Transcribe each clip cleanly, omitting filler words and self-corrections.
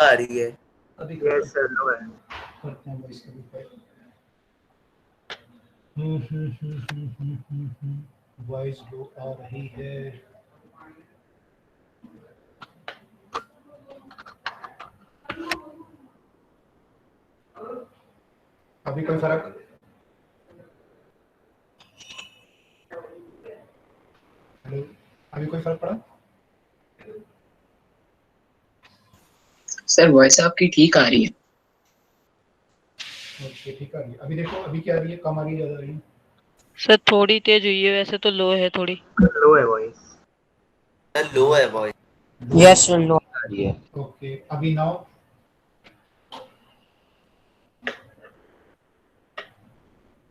आ रही है। अभी यस सर लो है। करते हैं वॉइस का भी वॉइस लो आ रही है। अभी कोई फर्क? हेलो, अभी कोई फर्क पड़ा? सर वॉइस आपकी ठीक आ रही है। ओके ठीक आ रही है। अभी देखो अभी क्या आ रही है, कम आ रही है, ज्यादा आ रही है? सर थोड़ी तेज हुई है, वैसे तो लो है थोड़ी। लो है वॉइस। लो है वॉइस। यस लो आ रही है। ओके अभी नाउ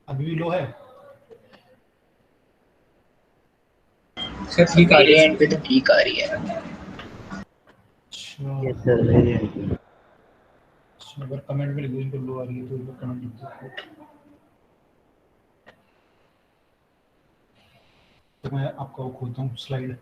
अभी भी लो है? सर ठीक आ रही है, एंड पे तो ठीक आ रही है। अच्छा यस सर वेरी गुड। अगर कमेंट में लिख दो इनको लो आ रही है तो इनको कमेंट लिख दो। तो मैं आपका वो खोलता हूँ slide.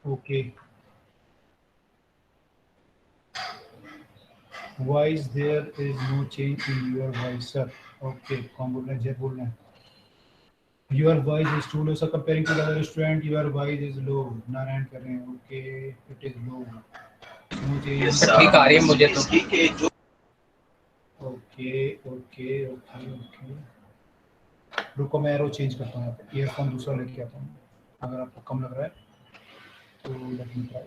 Okay. Why is there is no change in your voice, sir? Okay, कौन बोल रहा है? जय बोल रहे हैं। Your voice is too low, sir. Comparing to the other student, your voice is low. Narayan कर रहे हैं। Okay, it is low. No change. Sir ठीक आ रही है मुझे तो। Okay, okay, okay, okay. रुको मैं एरो चेंज करता हूँ यहाँ पे। ईयरफोन दूसरा लेके आता हूँ। अगर आपको कम लग रहा है तो let me try.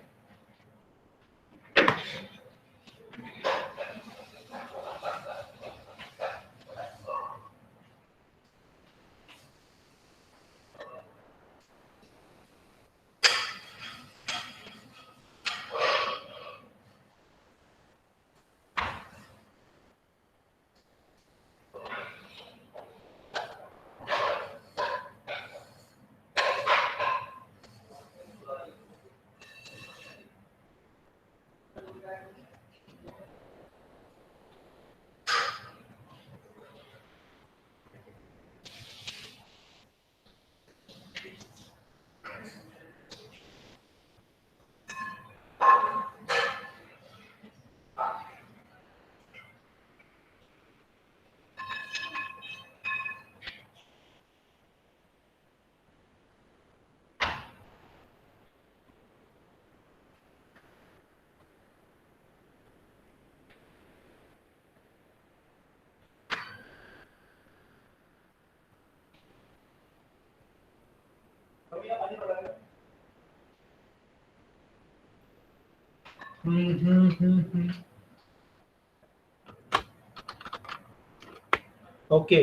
Okay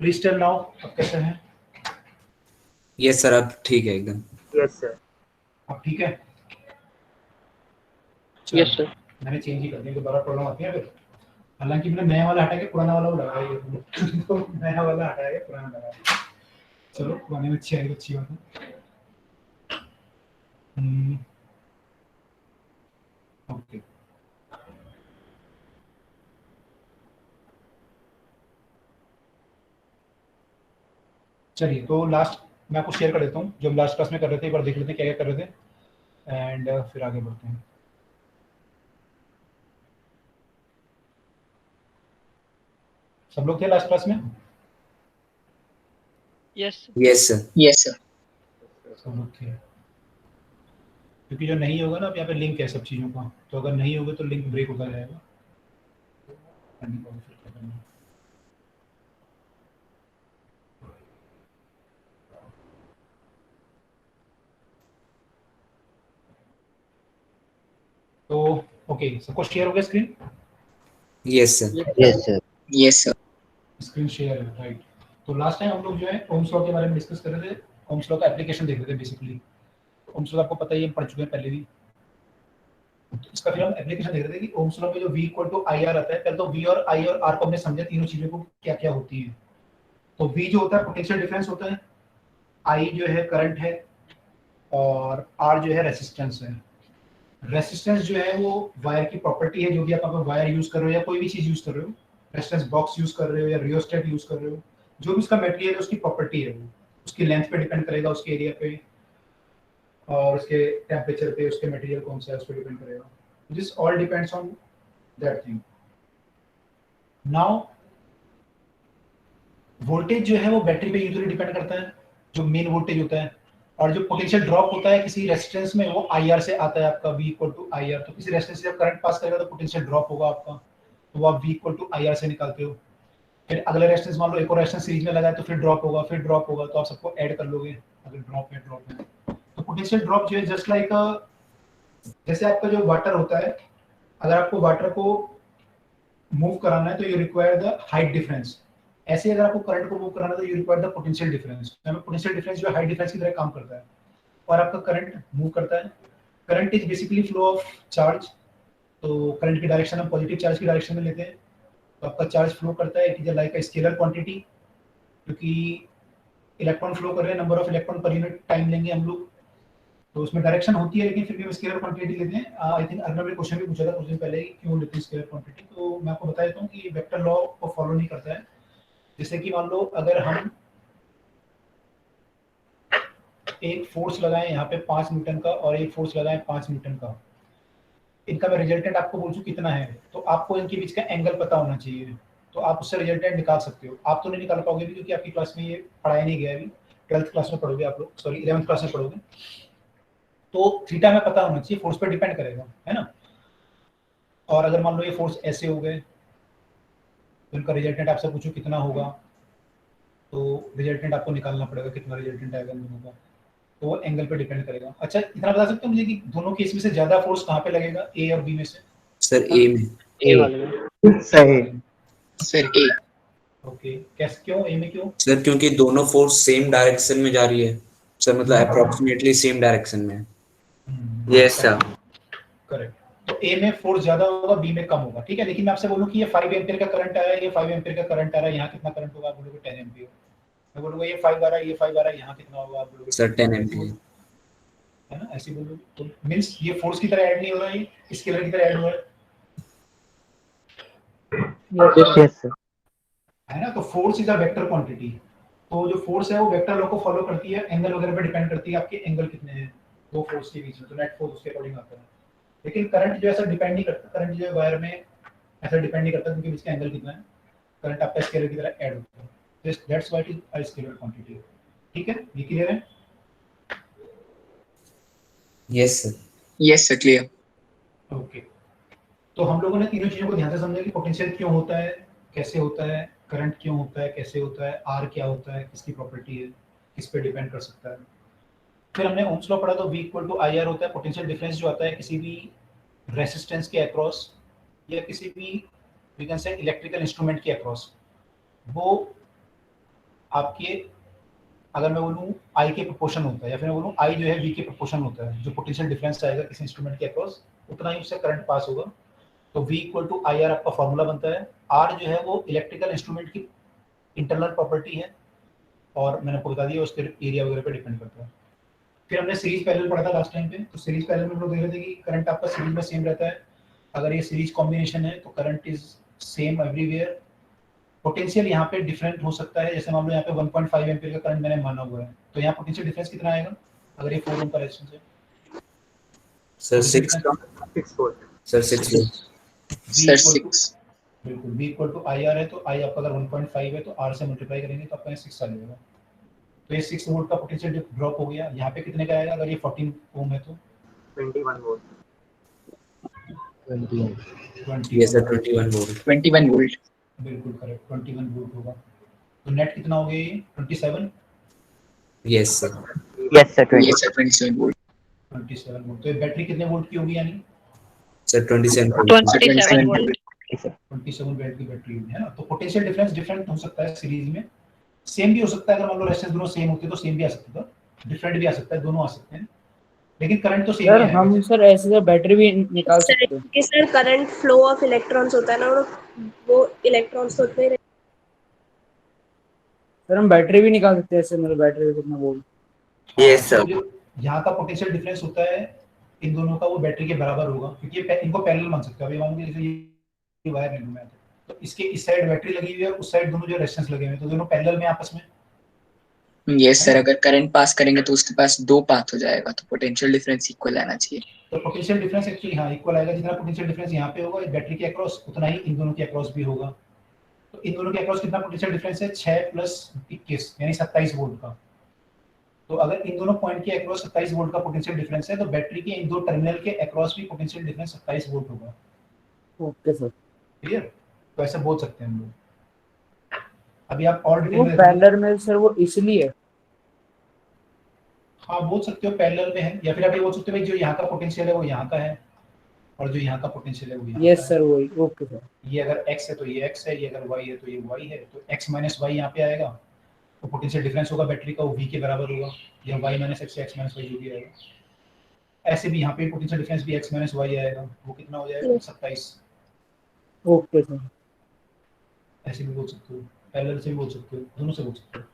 please tell now अब कैसे हैं? यस सर अब ठीक है एकदम। Yes sir. अब ठीक है? Yes sir. मैंने चेंज ही कर दिया, दोबारा प्रॉब्लम आती है फिर। हालांकि मैंने नया वाला हटा के पुराना वाला लगाया है तो नया वाला हटाया के पुराना लगाया। चलो पुराने में अच्छी आएगी, अच्छी बात है। ओके चलिए तो लास्ट मैं आपको शेयर कर देता हूँ जो हम लास्ट क्लास में कर रहे थे। एक बार देख लेते हैं क्या क्या कर रहे थे एंड फिर आगे बढ़ते हैं। सब लोग थे लास्ट क्लास में? Yes yes sir. Yes sir. सब लोग थे। क्योंकि जो नहीं होगा ना अब यहाँ पे लिंक है सब चीज़ों का, तो अगर नहीं होगा तो लिंक ब्रेक होता जाएगा। तो ओके सबको शेयर हो गया screen? Yes sir. Yes sir. Yes sir. Screen share है राइट। तो लास्ट टाइम हम लोग जो है ओम्स लॉ के बारे में डिस्कस कर रहे थे। ओम्स लॉ का एप्लीकेशन देख रहे थे बेसिकली। ओम्स लॉ आपको पता ही है, हम पढ़ चुके हैं पहले भी। तो इसका फिर हम एप्लीकेशन देख रहे थे कि ओम्स लॉ में जो V equal to I R आता है, पहले तो V और I और R को हमने समझा तीनों चीजों को क्या क्या होती है। तो V जो होता है पोटेंशियल डिफरेंस होता है, I जो है करंट है, और R जो है रेसिस्टेंस है। रेसिस्टेंस जो है वो वायर की प्रॉपर्टी है, जो भी आप वायर यूज कर रहे हो या कोई भी चीज यूज कर रहे हो, रेसिस्टेंस बॉक्स यूज कर रहे हो या रियोस्टेट यूज कर रहे हो, जो भी उसका मटेरियल है उसकी प्रॉपर्टी है, वो उसकी लेंथ पे डिपेंड करेगा, उसके एरिया पे और उसके टेम्परेचर पे, उसके मटेरियल कौन सा है उस पर डिपेंड करेगा। This all depends on that thing. Now voltage जो है वो बैटरी पे यूजुअली डिपेंड करता है, जो मेन वोल्टेज होता है, और जो पोटेंशियल ड्रॉप होता है किसी रेजिस्टेंस में वो IR से आता है आपका, V इक्वल टू IR। तो किसी रेजिस्टेंस से जब करंट पास करेगा तो पोटेंशियल ड्रॉप होगा आपका, तो वो आप V इक्वल टू IR से निकालते हो। फिर अगले रेजिस्टेंस मान लो एक और रेजिस्टेंस सीरीज में लगा है तो फिर ड्रॉप होगा, फिर ड्रॉप होगा, तो आप सबको ऐड कर लोगे अगर ड्रॉप है। तो पोटेंशियल ड्रॉप जो है जस्ट लाइक जैसे आपका जो वाटर होता है, अगर आपको वाटर को मूव कराना है तो you require the height difference, ऐसे ही अगर आपको करंट को मूव कराना है तो you require the potential difference. Potential difference जो है हाइट डिफरेंस की तरह काम करता है और आपका करंट मूव करता है। Current is basically flow of charge, तो करंट की डायरेक्शन हम पॉजिटिव चार्ज की डायरेक्शन में लेते हैं, तो आपका चार्ज फ्लो करता है, it is like a scalar quantity, क्योंकि इलेक्ट्रॉन फ्लो कर रहे हैं, number of electron per unit time लेंगे हम लोग, तो उसमें डायरेक्शन होती है, लेकिन फिर भी हम स्केलर क्वांटिटी लेते हैं। आई थिंक अर्नब ने क्वेश्चन भी पूछा था कुछ दिन पहले ही, क्यों लेते हैं स्केलर क्वांटिटी, तो मैं आपको बता देता हूँ कि वेक्टर लॉ को फॉलो नहीं करता है। जैसे कि मान लो अगर हम एक फोर्स लगाएं यहाँ पे 5 न्यूटन का और एक फोर्स लगाएं 5 न्यूटन का, इनका मैं रिजल्टेंट आपको बोलूँ कितना है, तो आपको इनके बीच का एंगल पता होना चाहिए, तो आप उससे रिजल्टेंट निकाल सकते हो। आप तो नहीं निकाल पाओगे भी, क्योंकि आपकी क्लास में ये पढ़ाया नहीं गया अभी, 12th क्लास में पढ़ोगे आप लोग, सॉरी 11th क्लास में पढ़ोगे, तो थीटा में पता होना चाहिए, फोर्स पे डिपेंड करेगा, है ना। और अगर मान लो ये फोर्स ऐसे हो गए तो इनका रिजल्टेंट आपसे पूछो कितना होगा, तो रिजल्टेंट आपको निकालना पड़ेगा कितना रिजल्टेंट आएगा इन दोनों का, तो वो एंगल पे डिपेंड करेगा। अच्छा इतना बता सकते हो मुझे कि दोनों केस में से ज्यादा फोर्स कहाँ पे लगेगा, ए और बी में से? सर ए में। ए वाले में सही। सर ए। ओके, कैसे, क्यों ए में, क्यों? सर क्योंकि दोनों फोर्स सेम डायरेक्शन में जा रही है सर, मतलब अप्रोक्सीमेटली सेम डायरेक्शन में। Yes sir. करेक्ट, तो ए में फोर्स ज्यादा होगा, बी में कम होगा, ठीक है। लेकिन मैं आपसे बोलूं कि ये 5 एम्पीयर का करंट आ रहा है, ये 5 एम्पीयर का करंट आ रहा है, यहाँ कितना करंट होगा, आप बोलोगे 10 एम्पीयर। मैं बोलूंगा ये 5 आ रहा है, ये 5 आ रहा है, यहाँ कितना होगा, आप बोलोगे सर 10 एम्पीयर, है ना, ऐसे बोलोगे। तो मींस ये फोर्स की तरह ऐड नहीं हो रहा है, ये स्केलर की तरह ऐड हो रहा है, यस सर। है ना। तो force is a vector quantity, तो जो फोर्स है वो वेक्टर लॉ को फॉलो करती है, एंगल वगैरह पे डिपेंड करती है आपके एंगल कितने हैं दो फोर्स के बीच में, तो नेट फोर्स उसके अकॉर्डिंग आता है। लेकिन करंट जो ऐसा डिपेंड नहीं करता, करंट जो है वायर में ऐसा डिपेंड नहीं करता क्योंकि इसका एंगल कितना है, करंट आपका स्केलर की तरह ऐड होता है, just that's why it is a scalar quantity. ठीक है, ये क्लियर है? Yes sir. Yes sir clear. Okay, तो हम लोगों ने तीनों चीजों को ध्यान से समझा कि पोटेंशियल क्यों होता है, कैसे होता है, करंट क्यों होता है, कैसे होता है, आर क्या होता है, किसकी प्रॉपर्टी है, किस पे डिपेंड कर सकता है। फिर हमने ओम्स लॉ पढ़ा, तो V इक्वल टू IR होता है, पोटेंशियल डिफरेंस जो आता है किसी भी रेसिस्टेंस के अक्रॉस या किसी भी we can say electrical instrument के अक्रॉस, वो आपके, अगर मैं बोलूँ I के प्रोपोर्शन होता है, या फिर मैं बोलूँ I जो है V के प्रोपोर्शन होता है, जो पोटेंशियल डिफरेंस आएगा किसी इंस्ट्रूमेंट के अक्रॉस उतना ही उससे करंट पास होगा। तो V इक्वल टू IR आपका फॉर्मूला बनता है। R जो है वो इलेक्ट्रिकल इंस्ट्रूमेंट की इंटरनल प्रॉपर्टी है, और मैंने आपको बता दिया उसके एरिया वगैरह पे डिपेंड करता है। फिर हमने सीरीज पैरेलल पढ़ा था लास्ट टाइम पे, तो सीरीज पैरेलल में हम लोग देख रहे थे कि करंट आपका सीरीज में सेम रहता है, अगर ये सीरीज कॉम्बिनेशन है तो current is same everywhere. Potential यहाँ पे डिफरेंट हो सकता है, जैसे मान लो यहाँ पे 1.5 एम्पीयर का करंट मैंने माना हुआ है, तो यहाँ पोटेंशियल डिफरेंस कितना आएगा अगर ये 4 ओम का रेजिस्टेंस है? Sir 6 volt. Sir 6 volt. Sir 6। बिल्कुल, V इक्वल टू IR है, तो I आपका अगर 1.5 है तो R से मल्टीप्लाई करेंगे तो आपका 6 आ जाएगा। तो ये 6 वोल्ट का पोटेंशियल ड्रॉप हो गया। यहाँ पे कितने का आएगा अगर ये 14 ओम है तो? 21 volt. 20। Yes sir 21 volt. 21 volt. बिल्कुल करेक्ट, 21 वोल्ट होगा। तो नेट कितना हो गया ये? 27। Yes sir. Yes sir 20। Yes sir 27 volt. 27 volt. तो ये बैटरी कितने वोल्ट की होगी यानी? Sir 27 volt. 27 वोल्ट। 27 वोल्ट की बैटरी होगी, है ना। तो पोटेंशियल डिफरेंस डिफरेंट हो सकता है सीरीज में, सेम भी हो सकता है, अगर मान लो रेजिस्टेंस दोनों सेम होते तो सेम भी आ सकता था, डिफरेंट भी आ सकता है, दोनों आ सकते हैं, लेकिन करंट तो सेम सर ही है। हम सर ऐसे तो बैटरी भी निकाल सकते हैं। कि sir current flow of electrons होता है ना, वो इलेक्ट्रॉन्स तो होते ही सर हम बैटरी भी निकाल सकते हैं ऐसे, मतलब बैटरी कितना वोल्ट। यस तो सर। जो यहाँ का पोटेंशियल डिफरेंस होता है इन दोनों का, वो बैटरी के बराबर होगा, क्योंकि इनको पैरेलल मान सकते हो। अभी मान लो जैसे ये वायर ले लूं मैं, तो इसके इस साइड बैटरी लगी हुई है और उस साइड दोनों जो रेजिस्टेंस लगे हुए हैं, तो दोनों पैरेलल में आपस में। यस सर, अगर करंट पास करेंगे तो उसके पास दो पाथ हो जाएगा, तो पोटेंशियल डिफरेंस इक्वल आना चाहिए। तो पोटेंशियल डिफरेंस एक्चुअली हाँ इक्वल आएगा, जितना पोटेंशियल डिफरेंस यहाँ पे होगा बैटरी के अक्रॉस, उतना ही इन दोनों के अक्रॉस भी होगा। तो इन दोनों के अक्रॉस कितना पोटेंशियल डिफरेंस है? 6 + 21 यानी 27 वोल्ट का। तो अगर इन दोनों पॉइंट के अक्रॉस 27 वोल्ट का पोटेंशियल डिफरेंस है, तो बैटरी के इन दो टर्मिनल के अक्रॉस भी पोटेंशियल डिफरेंस 27 वोल्ट होगा। Okay sir. क्लियर? तो ऐसा बोल सकते हैं हम लोग। अभी आप और डिटेल वो में देखोगे। पैरेलल में सर वो इसलिए है। हाँ बोल सकते हो पैरेलल में है, या फिर आप ये बोल सकते हो भाई जो यहाँ का पोटेंशियल है वो यहाँ का है, और जो यहाँ का पोटेंशियल है वो यहाँ का यस है। सर वही। Okay sir. ये अगर x है तो ये x है, ये अगर y है तो ये y है, तो x - y यहाँ पे आएगा, तो पोटेंशियल डिफरेंस होगा बैटरी का वो v के बराबर होगा, या y - x या x - y जो भी आएगा। ऐसे भी यहाँ पे पोटेंशियल डिफरेंस भी x - y आएगा, वो कितना हो जाएगा? 27। Okay sir. ऐसे भी बोल सकते हो, पैरेलल से भी बोल सकते हो, दोनों से बोल सकते हो।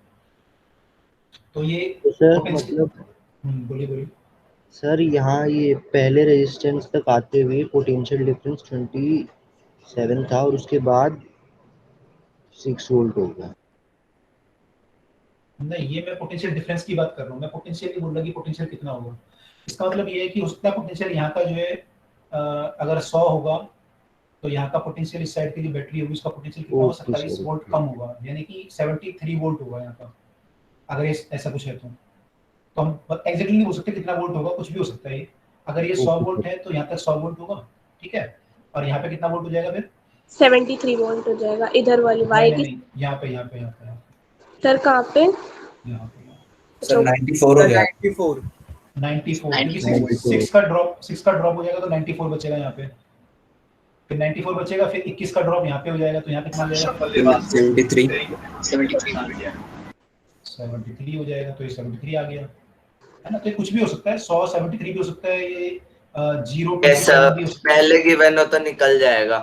तो ये तो सर पोटेंशियल मतलब बोलिए बोलिए। सर यहाँ ये पहले रेजिस्टेंस तक आते हुए पोटेंशियल डिफरेंस 27 था और उसके बाद 6 वोल्ट हो गया। नहीं, ये मैं पोटेंशियल डिफरेंस की बात कर रहा हूँ, मैं पोटेंशियल नहीं बोल रहा कि पोटेंशियल कितना होगा। इसका मतलब ये है कि उसका पोटेंशियल यहाँ का जो है अगर 100 होगा, तो यहाँ का पोटेंशियल इस साइड की जो बैटरी होगी उसका पोटेंशियल कितना होगा? Okay 27 sir, volt okay. कम होगा, यानी कि 73 वोल्ट होगा यहाँ का। अगर ऐसा कुछ है तो हम एग्जैक्टली नहीं बोल सकते कितना वोल्ट होगा, कुछ भी हो सकता है ये। अगर ये 100 ओके वोल्ट सर। है तो यहाँ तक 100 वोल्ट होगा, ठीक है। और यहाँ पे कितना वोल्ट हो जाएगा फिर? 73 वोल्ट हो जाएगा इधर वाली नहीं वाई नहीं की। नहीं, यहाँ पे यहाँ पे यहाँ पे यहाँ सर कहाँ पे? पे यहाँ पे सर 94 हो गया। 94। 94, क्योंकि 94 6 का ड्रॉप हो जाएगा तो 94 बचेगा यहाँ पे, फिर 94 बचेगा, फिर 21 का ड्रॉप यहाँ पे हो जाएगा, तो यहाँ कितना हो जाएगा? 73। 73 73 हो जाएगा, तो ये 73 आ गया है ना। तो ये कुछ भी हो सकता है, 100 73 भी हो सकता है, ये 0 यस 27 सर, भी हो सकता है। पहले गिवन हो तो निकल जाएगा।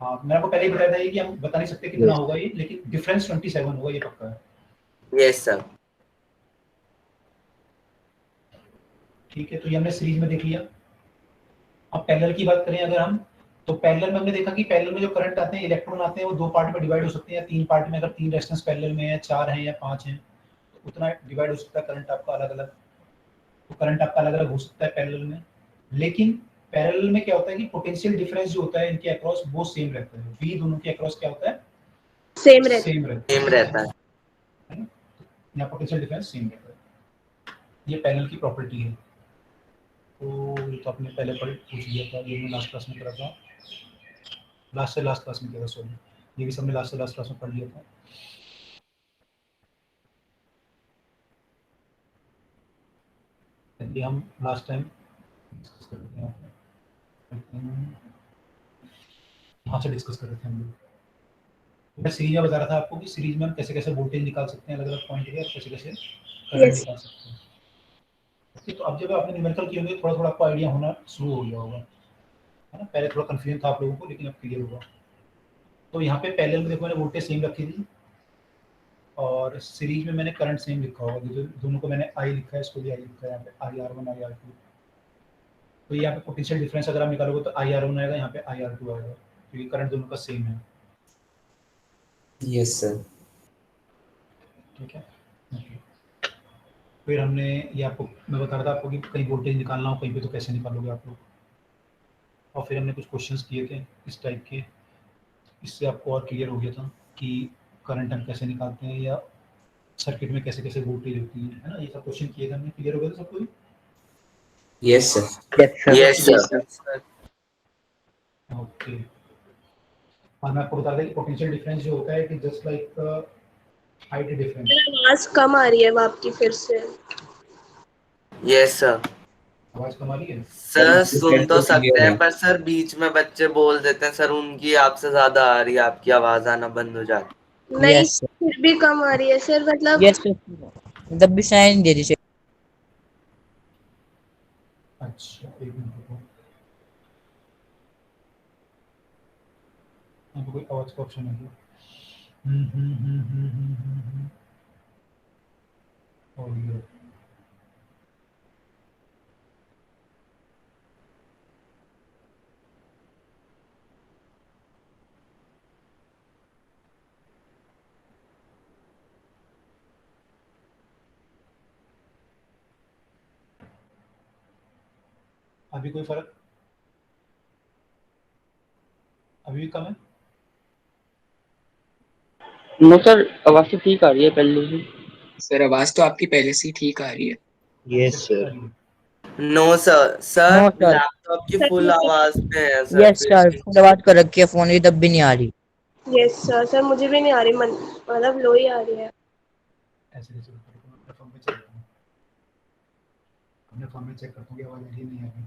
हाँ मैंने आपको पहले ही बताया था ये कि हम बता नहीं सकते कितना होगा ये, लेकिन डिफरेंस 27 होगा, ये पक्का है। Yes sir. ठीक है, तो ये हमने सीरीज में देख लिया। अब पैरेलल की बात करें अगर हम, तो पैरेलल में हमने देखा कि पैरेलल में जो करंट आते हैं, इलेक्ट्रॉन आते हैं, वो 2 पार्ट में डिवाइड हो सकते हैं या 3 पार्ट में। अगर 3 रेजिस्टेंस पैरेलल में है, 4 हैं या 5 हैं, तो उतना डिवाइड हो सकता है करंट आपका अलग अलग। तो करंट आपका अलग अलग हो सकता है पैरेलल में, लेकिन पैरेलल में क्या होता है कि पोटेंशियल डिफरेंस जो होता है इनके अक्रॉस वो सेम रहता है। v दोनों के अक्रॉस क्या होता है? सेम रहता सेम रहता सेम रहता है। है ना। यहाँ पोटेंशियल डिफरेंस सेम रहता है, ये पैरेलल की प्रॉपर्टी है। तो ये तो आपने पहले पूछ लिया था, ये मैं लास्ट क्लास में करा था, लास्ट क्लास में किया था, सॉरी। ये भी सबने लास्ट क्लास में पढ़ लिया था। ये हम लास्ट टाइम डिस्कस कर रहे थे, यहाँ से डिस्कस कर रहे थे हम लोग। मैं सीरीज में बता रहा था आपको कि सीरीज में हम कैसे कैसे वोल्टेज निकाल सकते हैं अलग अलग पॉइंट के, और कैसे कैसे करंट Yes. निकाल सकते हैं। ओके, तो अब जब आपने न्यूमेरिकल किए होंगे थोड़ा थोड़ा आपको आइडिया होना शुरू हो गया होगा, है ना। पहले थोड़ा कंफ्यूजन था आप लोगों को, लेकिन अब क्लियर होगा। तो यहाँ पे पहले में देखो मैंने वोल्टेज सेम रखी थी, और सीरीज में मैंने करंट सेम लिखा होगा, जो दोनों को मैंने आई लिखा है, इसको भी आई लिखा है यहाँ पे, IR1 IR2। तो यहाँ पे पोटेंशियल डिफरेंस अगर आप निकालोगे तो IR1 आएगा, यहाँ पे IR2 आएगा, क्योंकि करंट दोनों का सेम है। Yes sir. ठीक है। फिर हमने ये आपको मैं बता रहा था आपको कि कहीं वोल्टेज निकालना हो कहीं पे तो कैसे निकालोगे आप लोग, और फिर हमने कुछ क्वेश्चंस किए थे इस टाइप के, इससे आपको और क्लियर हो गया था कि करंट हम कैसे निकालते हैं, या सर्किट में कैसे कैसे वोल्टेज होती है ना। ये सब क्वेश्चन किए थे हमने, क्लियर हो गया था सबको? Yes sir. Yes sir. Yes sir. Okay, और मैं आपको बता दें कि पोटेंशियल डिफरेंस जो होता है कि जस्ट लाइक हाइट डिफरेंस। आवाज कम आ रही है अब आपकी फिर से। Yes sir. आवाज कम आ रही है? सर सुन तो सकते हैं, पर सर बीच में बच्चे बोल देते हैं सर, उनकी आपसे ज्यादा आ रही है, आपकी आवाज आना बंद हो जाती। नहीं यस फिर भी कम आ रही है सर, मतलब यस सर, मतलब भी साइन दे दीजिए। अच्छा एक मिनट रुको, यहाँ पे कोई आवाज का ऑप्शन है क्या? ऑडियो अभी कोई फर्क अभी भी कम है? नो सर आवाज तो ठीक आ रही है पहले से। सर आवाज तो आपकी पहले से ही ठीक आ रही है। यस अच्छा, सर। आ रही है। No sir, sir no sir. Laptop की सर फुल मुझे आवाज में है सर, यस फिर सर भी। फुल आवाज कर रखी है फोन की तब भी नहीं आ रही। यस सर सर मुझे भी नहीं आ रही मतलब लो ही आ रही है। ऐसे कैसे होता है? मैं अपने फोन में चेक करता हूँ, अपने फोन में चेक करता हूँ कि आवाज आ रही है नहीं आ रही।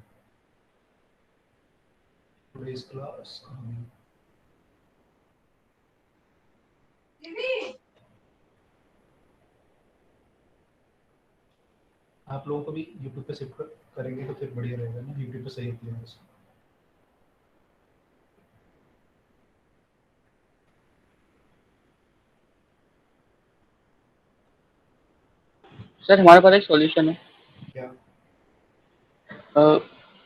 टुडेस क्लास आप लोगों को भी यूट्यूब पे शिफ्ट करेंगे तो फिर बढ़िया रहेगा ना, यूट्यूब पे सही होती है आवाज। सर हमारे पास एक सॉल्यूशन है। क्या?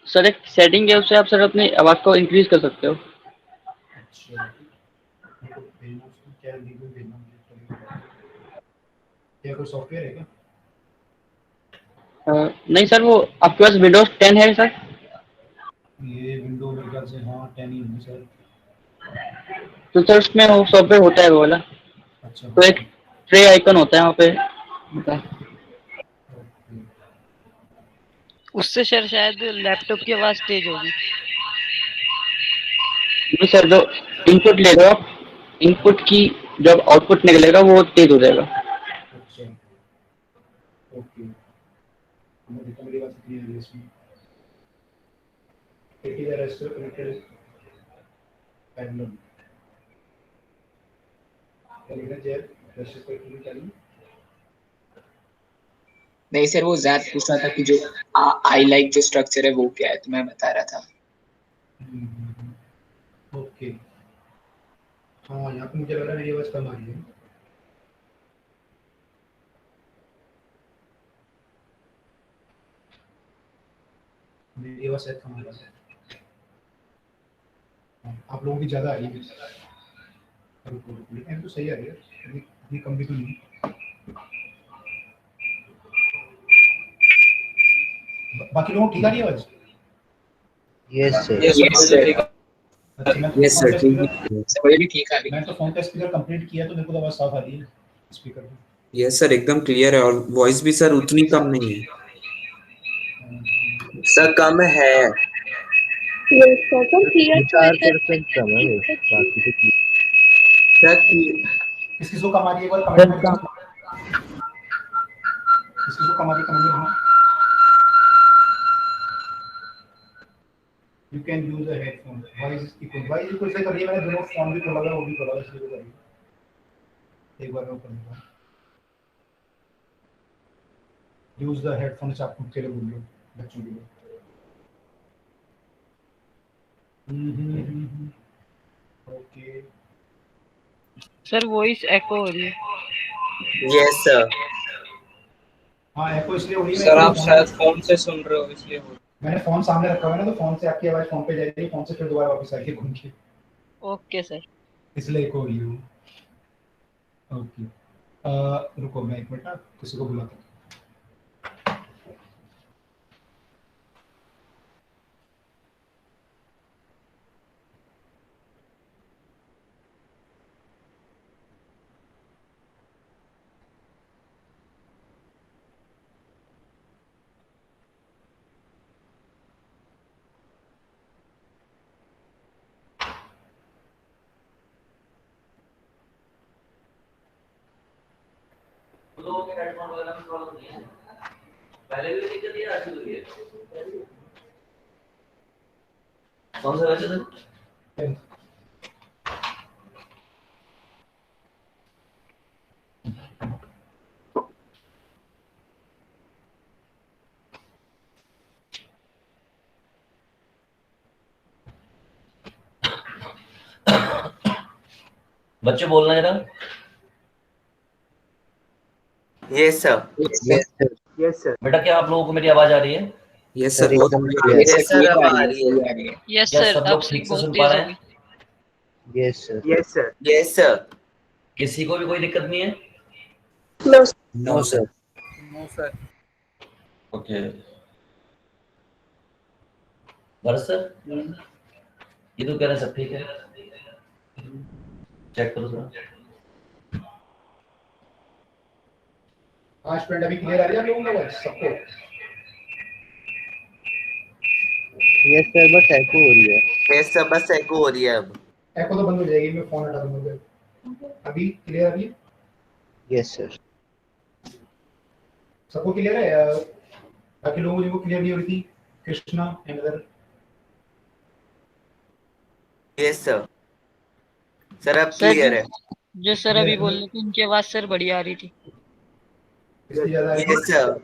सर एक सेटिंग है उससे आप सर अपनी आवाज को इंक्रीज कर सकते हो। अच्छा, मेरे को भेजना उसको, क्या लिंक भेजना मुझे Telegram पे। क्या कोई सॉफ्टवेयर है क्या? नहीं सर वो आपके पास विंडोज 10 है सर? ये विंडो मेरे ख्याल से हाँ 10 ही होगी सर। तो सर उसमें वो सॉफ्टवेयर होता है वो वाला। अच्छा तो एक होता है। ट्रे आइकन होता है वहाँ पे होता है। ओके। उससे सर शायद लैपटॉप की आवाज तेज होगी। नहीं सर जो इनपुट लेगा आप, इनपुट की जब आउटपुट निकलेगा वो तेज हो जाएगा। अच्छा ओके, मैं देखा मेरी बात कितनी आ रही है इसमें। it is a restore connected pendulum क्या लिखना चाहिए restore connected pendulum। नहीं सर वो ज़्यादा पूछ रहा था कि जो आई लाइक जो स्ट्रक्चर है वो क्या है, तो मैं बता रहा था। ओके हाँ, यहाँ पे मुझे लग रहा है मेरी आवाज कम आ रही है। मेरी आवाज शायद कम आ रही है। हाँ, आप लोगों की ज़्यादा आ रही है। रुको रुको, लेकिन तो सही आ रही है, इतनी कम भी तो नहीं। बाकी लोगों को ठीक आ रही है आवाज? Yes sir. Yes sir. अच्छा मैं यस फोन सर, का ठीक स्पीकर, है। सर मुझे भी ठीक आ रही मैं है। तो फोन का स्पीकर कंप्लीट किया तो मेरे को तो आवाज साफ आ रही है स्पीकर में। यस सर, एकदम क्लियर है और वॉइस भी सर उतनी कम नहीं है। सर कम है। यस सर सर क्लियर तो है 4% कम है बस, बाकी तो ठीक। सर किस किस को कम आ रही है एक बार कमेंट में लिखना। किस किस को कम आ रही है कमेंट में लिखना। You can use a headphone. Why is equal से कर रही है, मैंने दोनों फॉर्म भी खोला है वो भी खोला है इसलिए कर रही है। एक बार मैं करूँगा। Use the headphones आप खुद के लिए बोल रहे हो बच्चों के लिए। ओके सर वॉइस एको हो रही है। Yes sir. हाँ एको इसलिए हो रही है, सर आप शायद फोन से सुन रहे हो इसलिए हो। मैंने फोन सामने रखा हुआ है ना, तो फोन से आपकी आवाज फोन पे जाएगी, फोन से फिर दोबारा वापस आएगी घूम के, ओके सर। इसलिए एको हो रही है। ओके रुको मैं एक मिनट ना किसी को बुलाता हूँ। पहले भी दिक्कत ये आती हुई है। कौन सा वैसे सर? बच्चे बोलना जरा। Yes sir. Yes yes sir. बेटा क्या आप लोगों को मेरी आवाज आ रही है? यस सर सर, बहुत एकदम बढ़िया। क्लियर। यस सर, अब आ रही है। आ रही है। यस क्या सर, सब अब लोग से ठीक से बहुत सुन पा तेज रहे हो हैं? गई। Yes sir. Yes sir. Yes sir. किसी को भी कोई दिक्कत नहीं है? No no sir. No sir. Okay. वर्ष सर, ये तो कह रहे सब ठीक है, चेक करो थोड़ा। हाँ स्टूडेंट, अभी क्लियर आ रही है आप लोगों को सबको? यस सर, बस एको हो रही है। यस सर, बस एको हो रही है अब। एको तो बंद हो जाएगी, मैं फोन हटा दूंगा। अभी क्लियर आ रही है? Yes sir. सबको क्लियर है या बाकी लोगों को जिनको क्लियर नहीं हो रही थी? Krishna and other? Yes sir. Sir अब सर क्लियर है। जो सर अभी बोल रहे थे उनकी आवाज सर बढ़िया आ रही थी। इसकी ज्यादा है? Yes sir.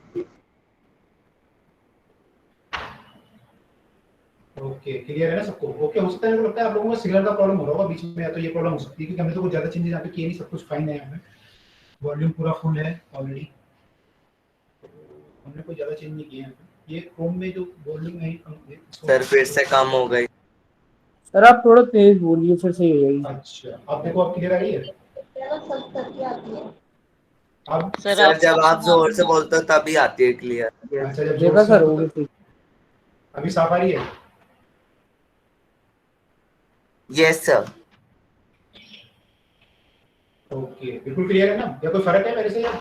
ओके, क्लियर है ना सबको? ओके, हो सकता है मुझे लगता है आप लोगों को सिग्नल का प्रॉब्लम हो रहा होगा बीच में, या तो ये प्रॉब्लम हो सकती है क्योंकि हमने तो कुछ ज्यादा चेंजेस यहाँ पे किए नहीं, सब कुछ फाइन है। यहाँ पे वॉल्यूम पूरा फुल है ऑलरेडी, हमने कोई ज्यादा चेंज नहीं किए हैं। ये क्रोम में जो वॉल्यूम है सर फिर से कम हो गई। सर आप थोड़ा तेज बोलिए, फिर सही हो जाएगी। अच्छा, आप देखो, आप क्लियर आ रही है? अब सर जब आप जोर से बोलते हो तभी आती है क्लियर। अच्छा, जब देखा जोर सर, से हो गई। अभी साफ आ रही है? Yes sir. ओके, बिल्कुल क्लियर है ना? या कोई फर्क है मेरे से, या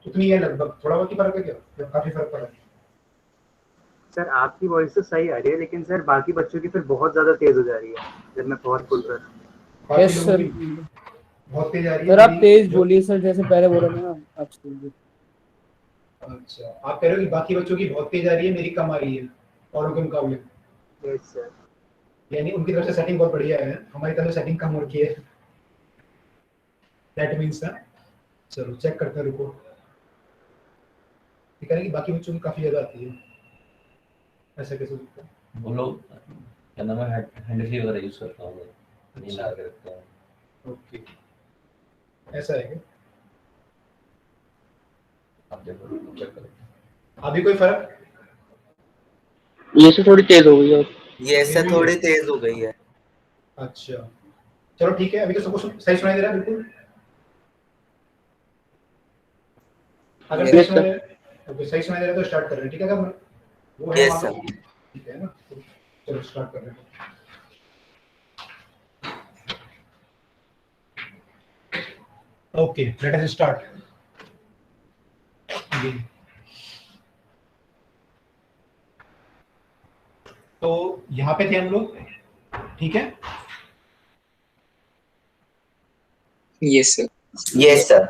उतनी है लगभग? थोड़ा बहुत ही फर्क है क्या, या काफी फर्क पड़ा है? सर आपकी वॉइस तो सही आ रही है, लेकिन सर बाकी बच्चों की फिर बहुत ज्यादा तेज हो जा रही है जब मैं बहुत फुल कर। बाकी यस लोगों सर। की बहुत तेज आ रही है। सर आप मेरी तेज जो- बोलिए सर, जैसे पहले बोला था ना आप बोलिए। अच्छा, आप कह रहे हो कि बाकी बच्चों की बहुत तेज आ रही है, मेरी कम आ रही है औरों के मुकाबले? Yes sir. यानी उनकी तरफ से सेटिंग बहुत बढ़िया है, हमारी तरफ सेटिंग कम हो रखी है। दैट मींस ना, चलो चेक करते हैं, रुको। ये कह रहे हैं कि बाकी बच्चों की काफी ज्यादा आती है, ऐसा कैसे होता है? वो लोग क्या नाम है, हैंड फ्री वगैरह यूज करता हूँ, नहीं ला के रखता हूँ। ओके, ऐसा है क्या? आप देखो, चेक करो। अभी कोई फर्क? ये से थोड़ी तेज हो गई है। ये से थोड़ी तेज हो गई है। अच्छा चलो ठीक है, अभी तो सबको सही सुनाई दे रहा है बिल्कुल? अगर Yes, सही सुनाई दे रहा है, ओके, सही सुनाई दे रहा है तो स्टार्ट कर रहे हैं, ठीक है? अगर वो है Yes, मान sir. लो, ठीक है ना, तो चलो स्टार्ट कर रहे हैं। Okay, let us start. तो यहाँ पे थे हम लोग, ठीक है? Yes sir. Yes sir.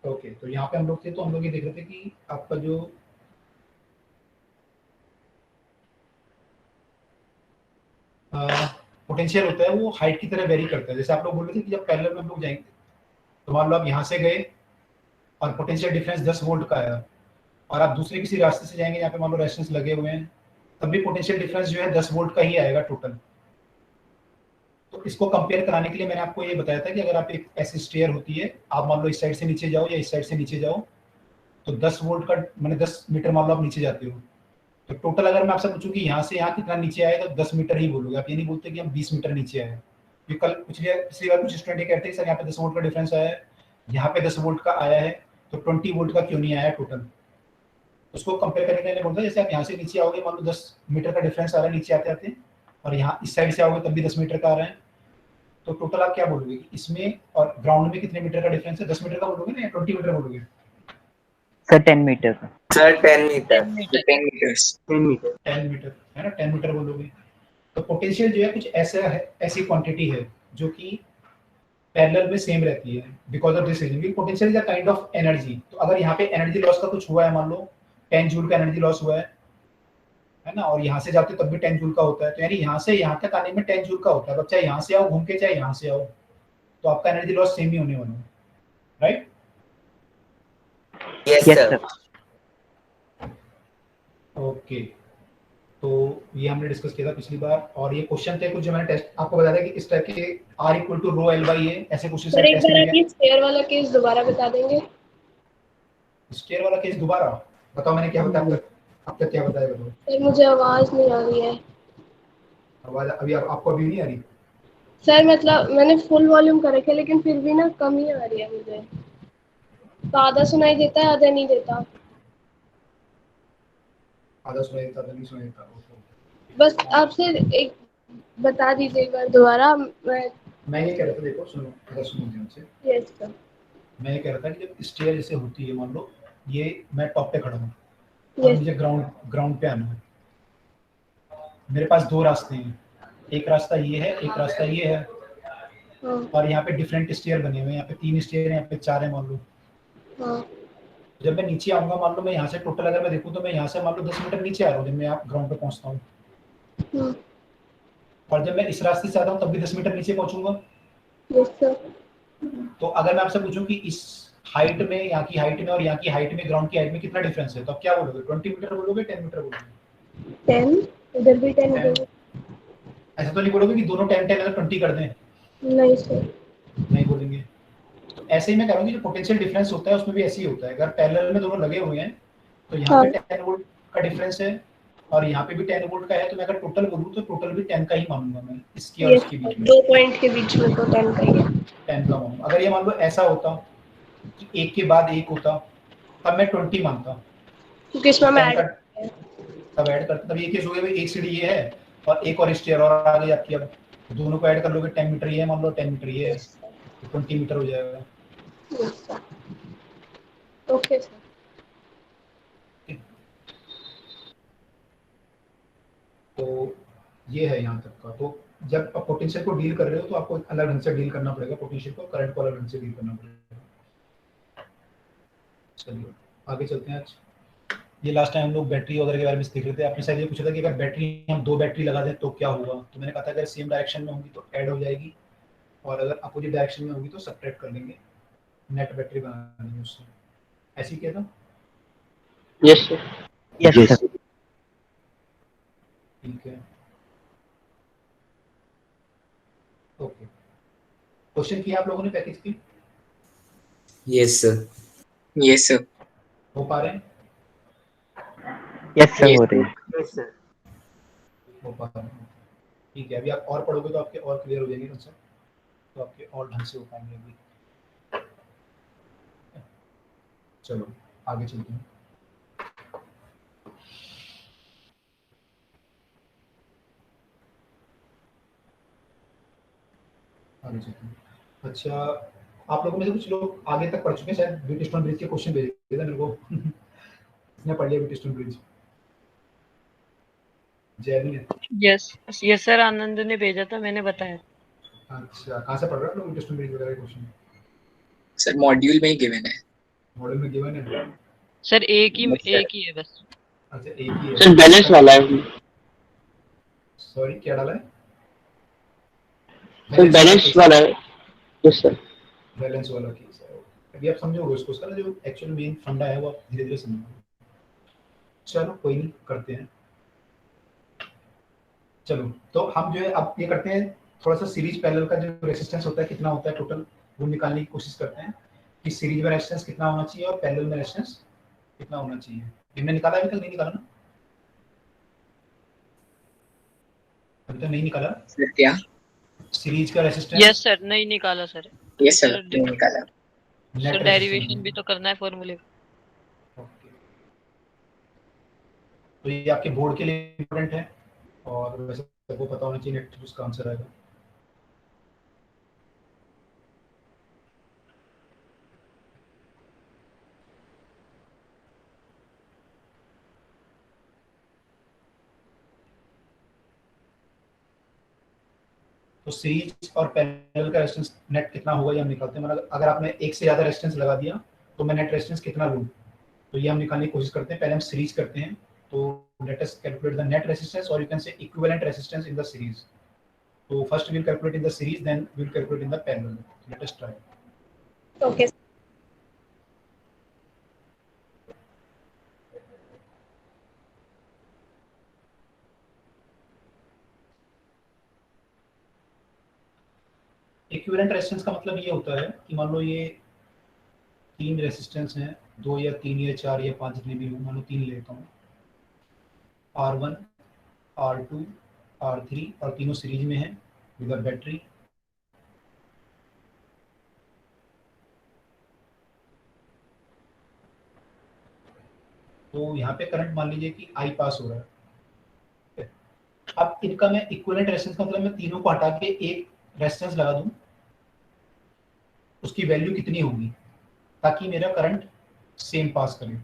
Okay, तो यहाँ पे हम लोग थे, तो हम लोग ये देख रहे थे कि आपका जो पोटेंशियल होता है वो हाइट की तरह वेरी करता है। जैसे आप लोग बोल रहे थे कि जब पैरेलल में हम लोग जाएंगे, तो मान लो आप यहाँ से गए और पोटेंशियल डिफरेंस 10 वोल्ट का आया, और आप दूसरे किसी रास्ते से जाएंगे जहाँ पे मान लो रेजिस्टेंस लगे हुए हैं, तब भी पोटेंशियल डिफरेंस जो है 10 वोल्ट का ही आएगा टोटल। तो इसको कंपेयर कराने के लिए मैंने आपको ये बताया था कि अगर आप एक ऐसी स्टेयर होती है, आप मान लो इस साइड से नीचे जाओ या इस साइड से नीचे जाओ, तो 10 वोल्ट का मैंने 10 मीटर मान लो आप नीचे जाते हो, तो टोटल अगर मैं आपसे पूछूं कि यहाँ से यहाँ कितना नीचे आए, तो 10 मीटर ही बोलोगे आप, ये नहीं बोलते कि हम 20 मीटर नीचे आए। क्योंकि कल पिछली बार कुछ स्टूडेंट ये कहते हैं सर यहाँ पे 10 वोल्ट का डिफरेंस आया है, यहाँ पे 10 वोल्ट का आया है, तो 20 वोल्ट का क्यों नहीं आया टोटल? उसको कंपेयर करने के लिए बोलता है जैसे आप यहाँ से नीचे आओगे, मान लो 10 मीटर का डिफरेंस आ रहा है नीचे आते आते, और यहाँ इस साइड से आओगे तब भी 10 मीटर का आ रहा है, तो टोटल आप क्या बोलोगे कि इसमें और ग्राउंड में कितने मीटर का डिफरेंस है? 10 मीटर का बोलोगे ना, या 20 मीटर बोलोगे? Sir 10 metre. Sir 10 metre. 10 metres. 10 metre. 10 metre है ना, 10 मीटर बोलोगे। तो पोटेंशियल जो है कुछ ऐसा है, ऐसी क्वांटिटी है जो कि पैरेलल में सेम रहती है, because of this reason. Potential is a kind of energy. तो अगर यहाँ पे एनर्जी लॉस का कुछ हुआ है, मान लो 10 जूल का एनर्जी लॉस हुआ है ना, और यहाँ से जाते तब भी 10 जूल का होता है, तो यानी यहाँ से यहाँ तक आने में 10 जूल का होता है। अब चाहे यहाँ से आओ घूम के, चाहे यहाँ से आओ, तो आपका एनर्जी लॉस सेम ही होने वाला है, right? Yes yes sir. Sir. Okay, तो ये हमने डिस्कस किया था पिछली बार, और ये क्वेश्चन थे कुछ जो मैंने टेस्ट आपको बताया था कि इस टाइप के R = ρ L/A ऐसे क्वेश्चन सर एक बार आप टेस्ट ये स्क्वायर वाला केस दोबारा बता देंगे? स्टेयर वाला केस दोबारा बताओ, मैंने क्या बताया अब तक क्या बताया बताओ। सर मुझे आवाज नहीं आ रही है। आवाज अभी आपको अभी नहीं आ रही? सर मतलब मैंने फुल वॉल्यूम कर रखा है लेकिन फिर भी ना कम ही आ रही है मुझे, तो आधा सुनाई देता है आधा नहीं देता। आधा सुनाई देता, आधा नहीं सुनाई देता। बस आपसे एक बता दीजिए एक बार दोबारा। मैं ये कह रहा था, देखो सुनो, अगर सुनो ध्यान से। Yes sir. मैं ये कह रहा था कि जब स्टेयर जैसे होती है, मान लो ये मैं टॉप पे खड़ा हूँ और यस। मुझे ग्राउंड ग्राउंड पे आना है। मेरे पास दो रास्ते हैं, एक रास्ता ये है, एक रास्ता ये है, हाँ और यहाँ पे डिफरेंट स्टेयर बने हुए हैं। यहाँ पे 3 स्टेयर हैं, यहाँ पे 4 है मान लो। हाँ। जब मैं नीचे आऊंगा, मान लो मैं यहाँ से टोटल अगर मैं देखूँ तो मैं यहाँ से मान लो 10 मीटर नीचे आ रहा हूँ जब मैं ग्राउंड पे पहुँचता हूँ, हम्म। और जब मैं इस रास्ते से आता हूँ तब भी 10 मीटर नीचे पहुंचूंगा। Yes sir. तो अगर मैं आपसे पूछूं कि इस हाइट में, यहाँ की हाइट में और यहाँ की हाइट में, ग्राउंड की हाइट में कितना डिफरेंस है, तो आप क्या बोलोगे? 20 मीटर बोलोगे, 10 मीटर बोलोगे? 10, इधर भी 10 इधर 10। भी। ऐसा तो नहीं बोलोगे कि दोनों 10 10 अगर 20 कर दें? नहीं सर। नहीं बोलेंगे। तो ऐसे ही मैं कह रहा हूँ कि जो पोटेंशियल डिफरेंस होता है उसमें भी ऐसे ही होता है। अगर पैरेलल में दोनों लगे हुए हैं तो यहाँ हाँ। पे 10 वोल्ट का डिफरेंस है और यहाँ पे भी 10 वोल्ट का है, तो मैं अगर टोटल बोलूँ तो टोटल भी 10 का ही मानूंगा मैं, इसकी और यस इसके बीच में 2 पॉइंट के बीच में तो 10 का ही है। 10 का मानूंगा। अगर ये मान लो ऐसा होता कि एक के बाद एक होता तब मैं 20 मानता, क्योंकि इसमें मैं ऐड तब ऐड करते, तब ये केस हो गया भाई, एक सीढ़ी ये है और एक और स्टेयर और आ गई आपकी। अब दोनों को ऐड कर लोगे, 10 मीटर ये है, मान लो 10 मीटर ये है, तो 20 मीटर हो जाएगा। Yes sir. Okay sir. तो ये है यहाँ तक का। तो जब आप पोटेंशियल को डील कर रहे हो तो आपको अलग ढंग से डील करना पड़ेगा, पोटेंशियल को, करंट को अलग ढंग से डील करना पड़ेगा। चलिए आगे चलते हैं। आज ये लास्ट टाइम हम लोग बैटरी वगैरह के बारे में देख रहे थे। आपने शायद ये पूछा था कि अगर बैटरी हम 2 बैटरी लगा दें तो क्या होगा, तो मैंने कहा था अगर सेम डायरेक्शन में होंगी तो ऐड हो जाएगी और अगर अपोजिट डायरेक्शन में होगी तो सब्ट्रैक्ट कर लेंगे, नेट बैटरी बना लेंगे उससे। ऐसे ही किया था? Yes sir. Yes sir. ठीक है, ओके। क्वेश्चन किया आप लोगों ने पैकेज की? Yes sir. Yes sir. हो पा रहे हैं? यस सर हो रही है। Yes sir. हो पा रहे हैं, ठीक है। अभी आप और पढ़ोगे तो आपके और क्लियर हो जाएंगे कंसेप्ट, तो आपके और ढंग से हो पाएंगे अभी। चलो आगे चलते हैं। आगे चलते हैं। अच्छा, आप लोगों में से कुछ लोग आगे तक पढ़ चुके हैं शायद। ब्रिटिशटन ब्रिज के क्वेश्चन भेजे थे मेरे को इसने पढ़ लिया ब्रिटिशटन ब्रिज? जैनी है? यस यस सर, आनंद ने भेजा था, मैंने बताया। अच्छा, कहाँ से पढ़ रहे हो आप लोग ब्रिटिशटन ब्रिज वगैरह के क्वेश्चन? सर मॉड्यूल में ही गिवन है। मॉडल में गिवन है? सर एक Yes, sir. ही है बस। अच्छा, एक ही है। सर बैलेंस वाला है सॉरी, क्या डाला है? सर, बैलेंस वाला है। Yes sir. बैलेंस वाला केस है। अभी आप समझोगे उसको, उसका ना जो एक्चुअल मेन फंडा है वो आप धीरे धीरे समझोगे। चलो कोई नहीं, करते हैं। चलो तो हम जो है अब ये करते हैं, थोड़ा सा सीरीज पैरेलल का जो रेजिस्टेंस होता है कितना होता है टोटल, वो निकालने की कोशिश करते हैं कि सीरीज में रेजिस्टेंस कितना होना चाहिए और पैरेलल में रेजिस्टेंस कितना होना चाहिए। हमने निकाला है, कल नहीं निकाला ना? अभी तो नहीं निकाला सर क्या? सीरीज का रेजिस्टेंस। यस सर, नहीं निकाला सर। यस सर, नहीं निकाला। सर डेरिवेशन भी तो करना है फॉर्मूले। ओके, तो ये आपके बोर्ड के लिए इम्पोर्टेंट है और वैसे सबको पता होना चाहिए नेट उसका आंसर आएगा। तो सीरीज और पैरेलल का रेजिस्टेंस नेट कितना होगा ये हम निकालते हैं। मतलब अगर आपने एक से ज्यादा रेजिस्टेंस लगा दिया तो मैं नेट रेजिस्टेंस कितना लूँ, तो ये हम निकालने की कोशिश करते हैं। पहले हम सीरीज करते हैं, तो let us calculate the net resistance और you can say equivalent resistance in the series. तो first we will calculate in the series, then we will calculate in the parallel. Let us try. Okay. Equivalent resistance का मतलब ये होता है कि मान लो ये 3 रेजिस्टेंस हैं 2 या 3 या 4 या 5 जितने भी हो, मानो 3 लेता हूँ, R1, R2, R3 और तीनों सीरीज में है विद बैटरी। तो यहाँ पे करंट मान लीजिए कि I पास हो रहा है। अब इनका मैं इक्विवेलेंट रेजिस्टेंस का मतलब मैं तीनों को हटा के एक रेजिस्टेंस लगा दूं, उसकी वैल्यू कितनी होगी ताकि मेरा करंट सेम पास करे,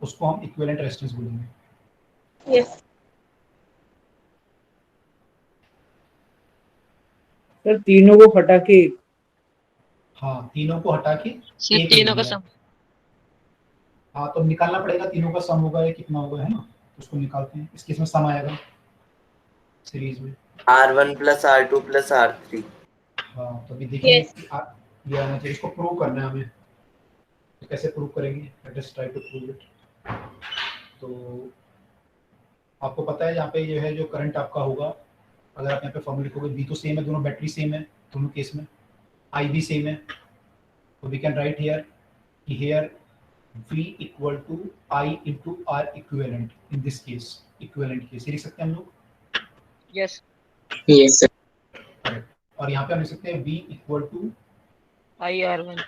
उसको हम इक्विवेलेंट रेजिस्टेंस बोलेंगे। यस सर तीनों को हटा के, हाँ तीनों को हटा के सर एक तीनों का लेंगे। सम। हाँ तो निकालना पड़ेगा तीनों का सम होगा या कितना होगा, है ना, उसको निकालते हैं। इसके इसमें सम आएगा सीरीज में R1 + R2 + R3। हाँ तो अभी देखिए Yes. कि ये आना चाहिए, इसको प्रूव करना है हमें। तो कैसे प्रूव करेंगे, let us try to prove it. तो आपको पता है यहाँ पे जो है जो करंट आपका होगा, अगर आप यहाँ पे फॉर्मूला लिखोगे, V तो सेम है, दोनों बैटरी सेम है दोनों केस में, I भी सेम है, तो वी कैन राइट हियर कि here V = I × R equivalent in this case, equivalent case ये लिख सकते हैं हम लोग। Yes yes sir. और यहाँ पे हम लिख सकते हैं V = IR1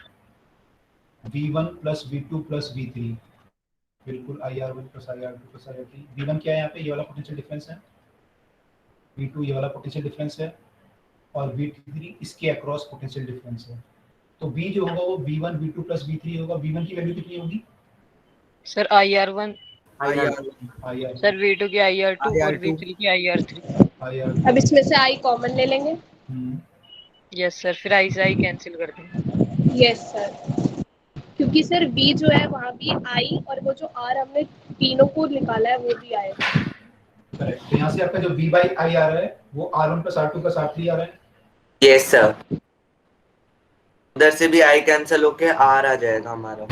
V1 + V2 + V3, बिल्कुल IR1 + IR2 + IR3। V1 क्या है यहाँ पे, ये वाला पोटेंशियल डिफरेंस है, V2 ये वाला पोटेंशियल डिफरेंस है, और V3 इसके अक्रॉस पोटेंशियल डिफरेंस है। तो V जो होगा वो V1 V2 + V3 होगा। V1 की वैल्यू कितनी होगी, sir IR1, IR sir V2 की IR2 और IR2। V3 की IR3। IR अब इसमें से I कॉमन ले लेंगे। यस सर, फिर I से I कैंसिल कर देंगे। यस सर, क्योंकि सर V जो है वहाँ भी I और वो जो R हमने तीनों को निकाला है वो भी आएगा। करेक्ट। तो यहाँ से आपका जो V/I आ रहा है वो R1 + R2 + R3 आ रहा है। यस सर, उधर से भी I कैंसिल होके R आ जाएगा हमारा।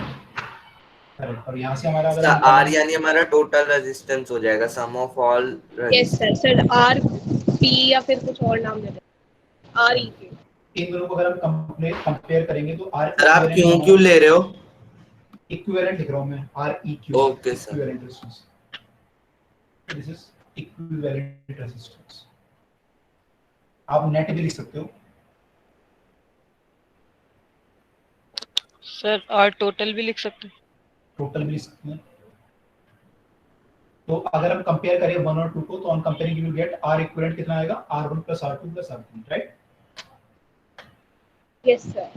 करेक्ट। और यहाँ से हमारा अगर R यानी हमारा टोटल रेजिस्टेंस हो जाएगा, sum of all yes sir, sir RP या फिर कुछ और नाम दे दें, RE के। इन दोनों को अगर हम कंपेयर करेंगे तो R सर आप क्यों ले रहे हो? इक्विवेलेंट लिख रहा हूँ मैं, REQ okay sir. Equivalent resistance, this is equivalent resistance. आप नेट भी लिख सकते हो। सर R टोटल भी लिख सकते हैं। टोटल भी लिख सकते हैं। तो अगर हम कंपेयर करें 1 और 2 को, तो on comparing you will get R equivalent कितना आएगा, R1 + R2 + R3, right. Yes sir.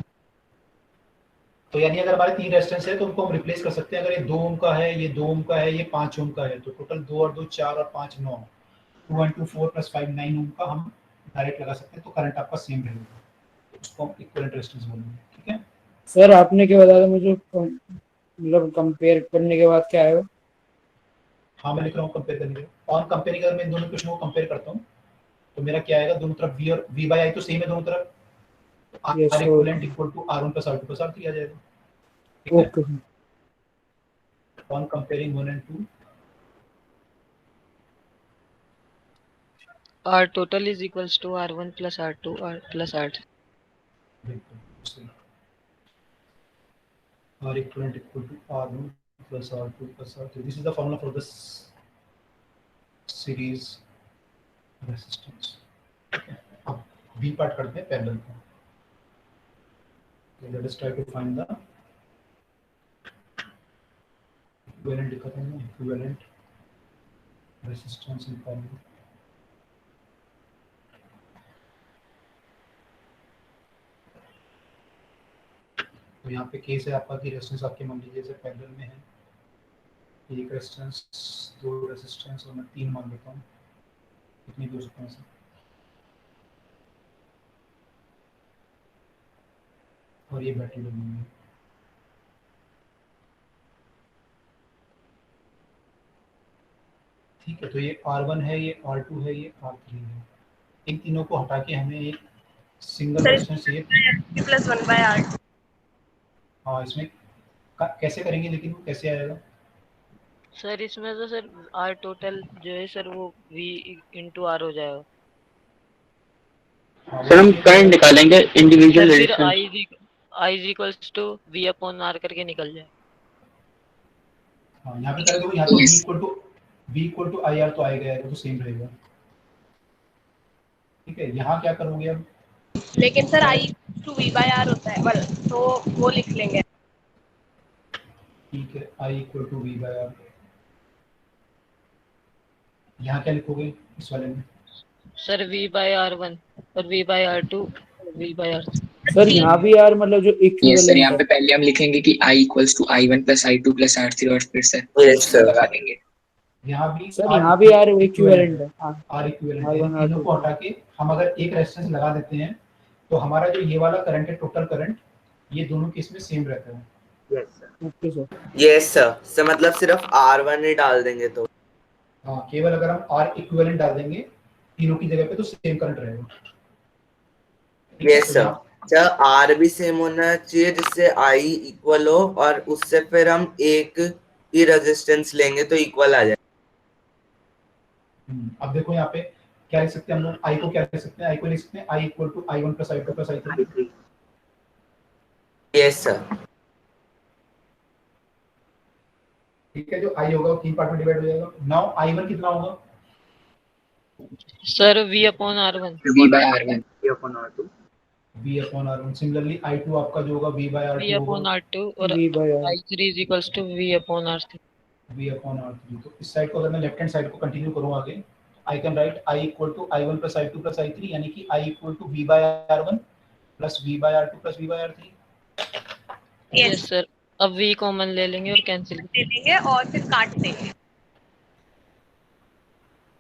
तो यानी अगर हमारे 3 रेजिस्टेंस है तो उनको हम रिप्लेस कर सकते हैं। अगर ये 2 ओम का है, ये 2 ओम का है, ये 5 ओम का है, तो टोटल 2 और 2 4 और 5 9, 2 × 2 4 + 5 9 ओम का हम डायरेक्ट लगा सकते हैं। तो करंट आपका सेम रहेगा, उसको हम इक्विवेलेंट रेजिस्टेंस बोलेंगे, ठीक है। सर आपने क्या बताया मुझे, मतलब कंपेयर करने के बाद क्या आएगा? हाँ मैं लिख रहा हूँ कंपेयर करने के। ऑन कंपेयरिंग अगर मैं इन दोनों क्वेश्चन को कंपेयर करता हूँ तो मेरा क्या आएगा, दोनों तरफ V और V/I तो सेम है दोनों तरफ, तो R equivalent = R1 + R2 + R3 आ जाएगा, ठीक है। Okay. On comparing 1 and 2, R total is equals to R1 + R2 + R3। बिल्कुल सही। R equivalent = R1 + R2 + R3। This is the formula for this series resistance। अब B पार्ट करते हैं parallel का। Let us try to find the equivalent लिखा था मैंने, equivalent resistance in parallel। तो यहाँ पे केस है आपका कि रेजिस्टेंस आपके मान लीजिए जैसे पैरेलल में है, एक रेजिस्टेंस, 2 रेजिस्टेंस और मैं 3 मान लेता हूँ, कितने भी हो सकते हैं सर। और ये बैटरी लगी हुई है, ठीक है। तो ये R1 है, ये R2 है, ये R3 है। इन तीनों को हटा के हमें एक सिंगल रेजिस्टेंस चाहिए + 1/R2। हाँ इसमें कैसे करेंगे, लेकिन वो कैसे आएगा? सर इसमें तो सर R टोटल जो है सर वो V × R हो जाएगा। हाँ, सर हम करंट निकालेंगे इंडिविजुअल सर फिर रेजिस्टेंस। I = V/R करके निकल जाए। हाँ यहाँ पे कर दो, यहाँ तो Yes. v equal to I R तो आएगा यार, वो तो सेम रहेगा। ठीक है, यहाँ क्या करोगे अब? लेकिन sir I to V by R होता है well, तो वो लिख लेंगे। ठीक है, I equal to V by R. यहाँ क्या लिखोगे इस वाले में? सर v/r1 और v/r2 v/r3। सर यहाँ भी यार मतलब जो Yes, sir. इक्विवेलेंट यहाँ है पे पहले हम लिखेंगे कि I equals to I1 plus I2 plus R3 और फिर सर Yes, sir. लगा देंगे। यहाँ भी सर यहाँ भी यार इक्विवेलेंट है। हाँ, आर इक्विवेलेंट है। R1 इनको R2 हटा के हम अगर एक रेजिस्टेंस लगा देते हैं तो हमारा जो ये वाला करंट है, टोटल करंट, ये दोनों केस में सेम रहता है। Yes sir. Okay sir. Yes sir. Sir मतलब सिर्फ R1 ही डाल देंगे तो? हाँ, केवल अगर हम आर इक्विवेलेंट डाल देंगे तीनों की जगह पे तो सेम करंट रहेगा। Yes sir. सर आर भी सेम होना चाहिए जिससे आई इक्वल हो, और उससे फिर हम एक ही रेजिस्टेंस लेंगे तो इक्वल आ जाए। अब देखो यहाँ पे क्या लिख सकते हैं हम लोग, आई को क्या लिख सकते हैं? आई को लिख सकते हैं I equal to I1 plus I2 plus I3। Yes sir. ठीक है, जो आई होगा वो 3 पार्ट में डिवाइड हो जाएगा। नाउ I1 कितना होगा? Sir v/r1। V/R1। ये अपन R2 V upon R1। Similarly I2 आपका जो होगा V बाय R2 होगा। v/r2 और V by R। i3 is equals to v/r3। V upon R3। तो इस साइड को अगर मैं लेफ्ट हैंड साइड को कंटिन्यू करूँ आगे, I can write I equal to I1 plus I2 plus I3, यानी कि I equal to V by R1 plus V by R2 plus V by R3। Yes sir. अब v common ले लेंगे और cancel दे देंगे और फिर काट देंगे,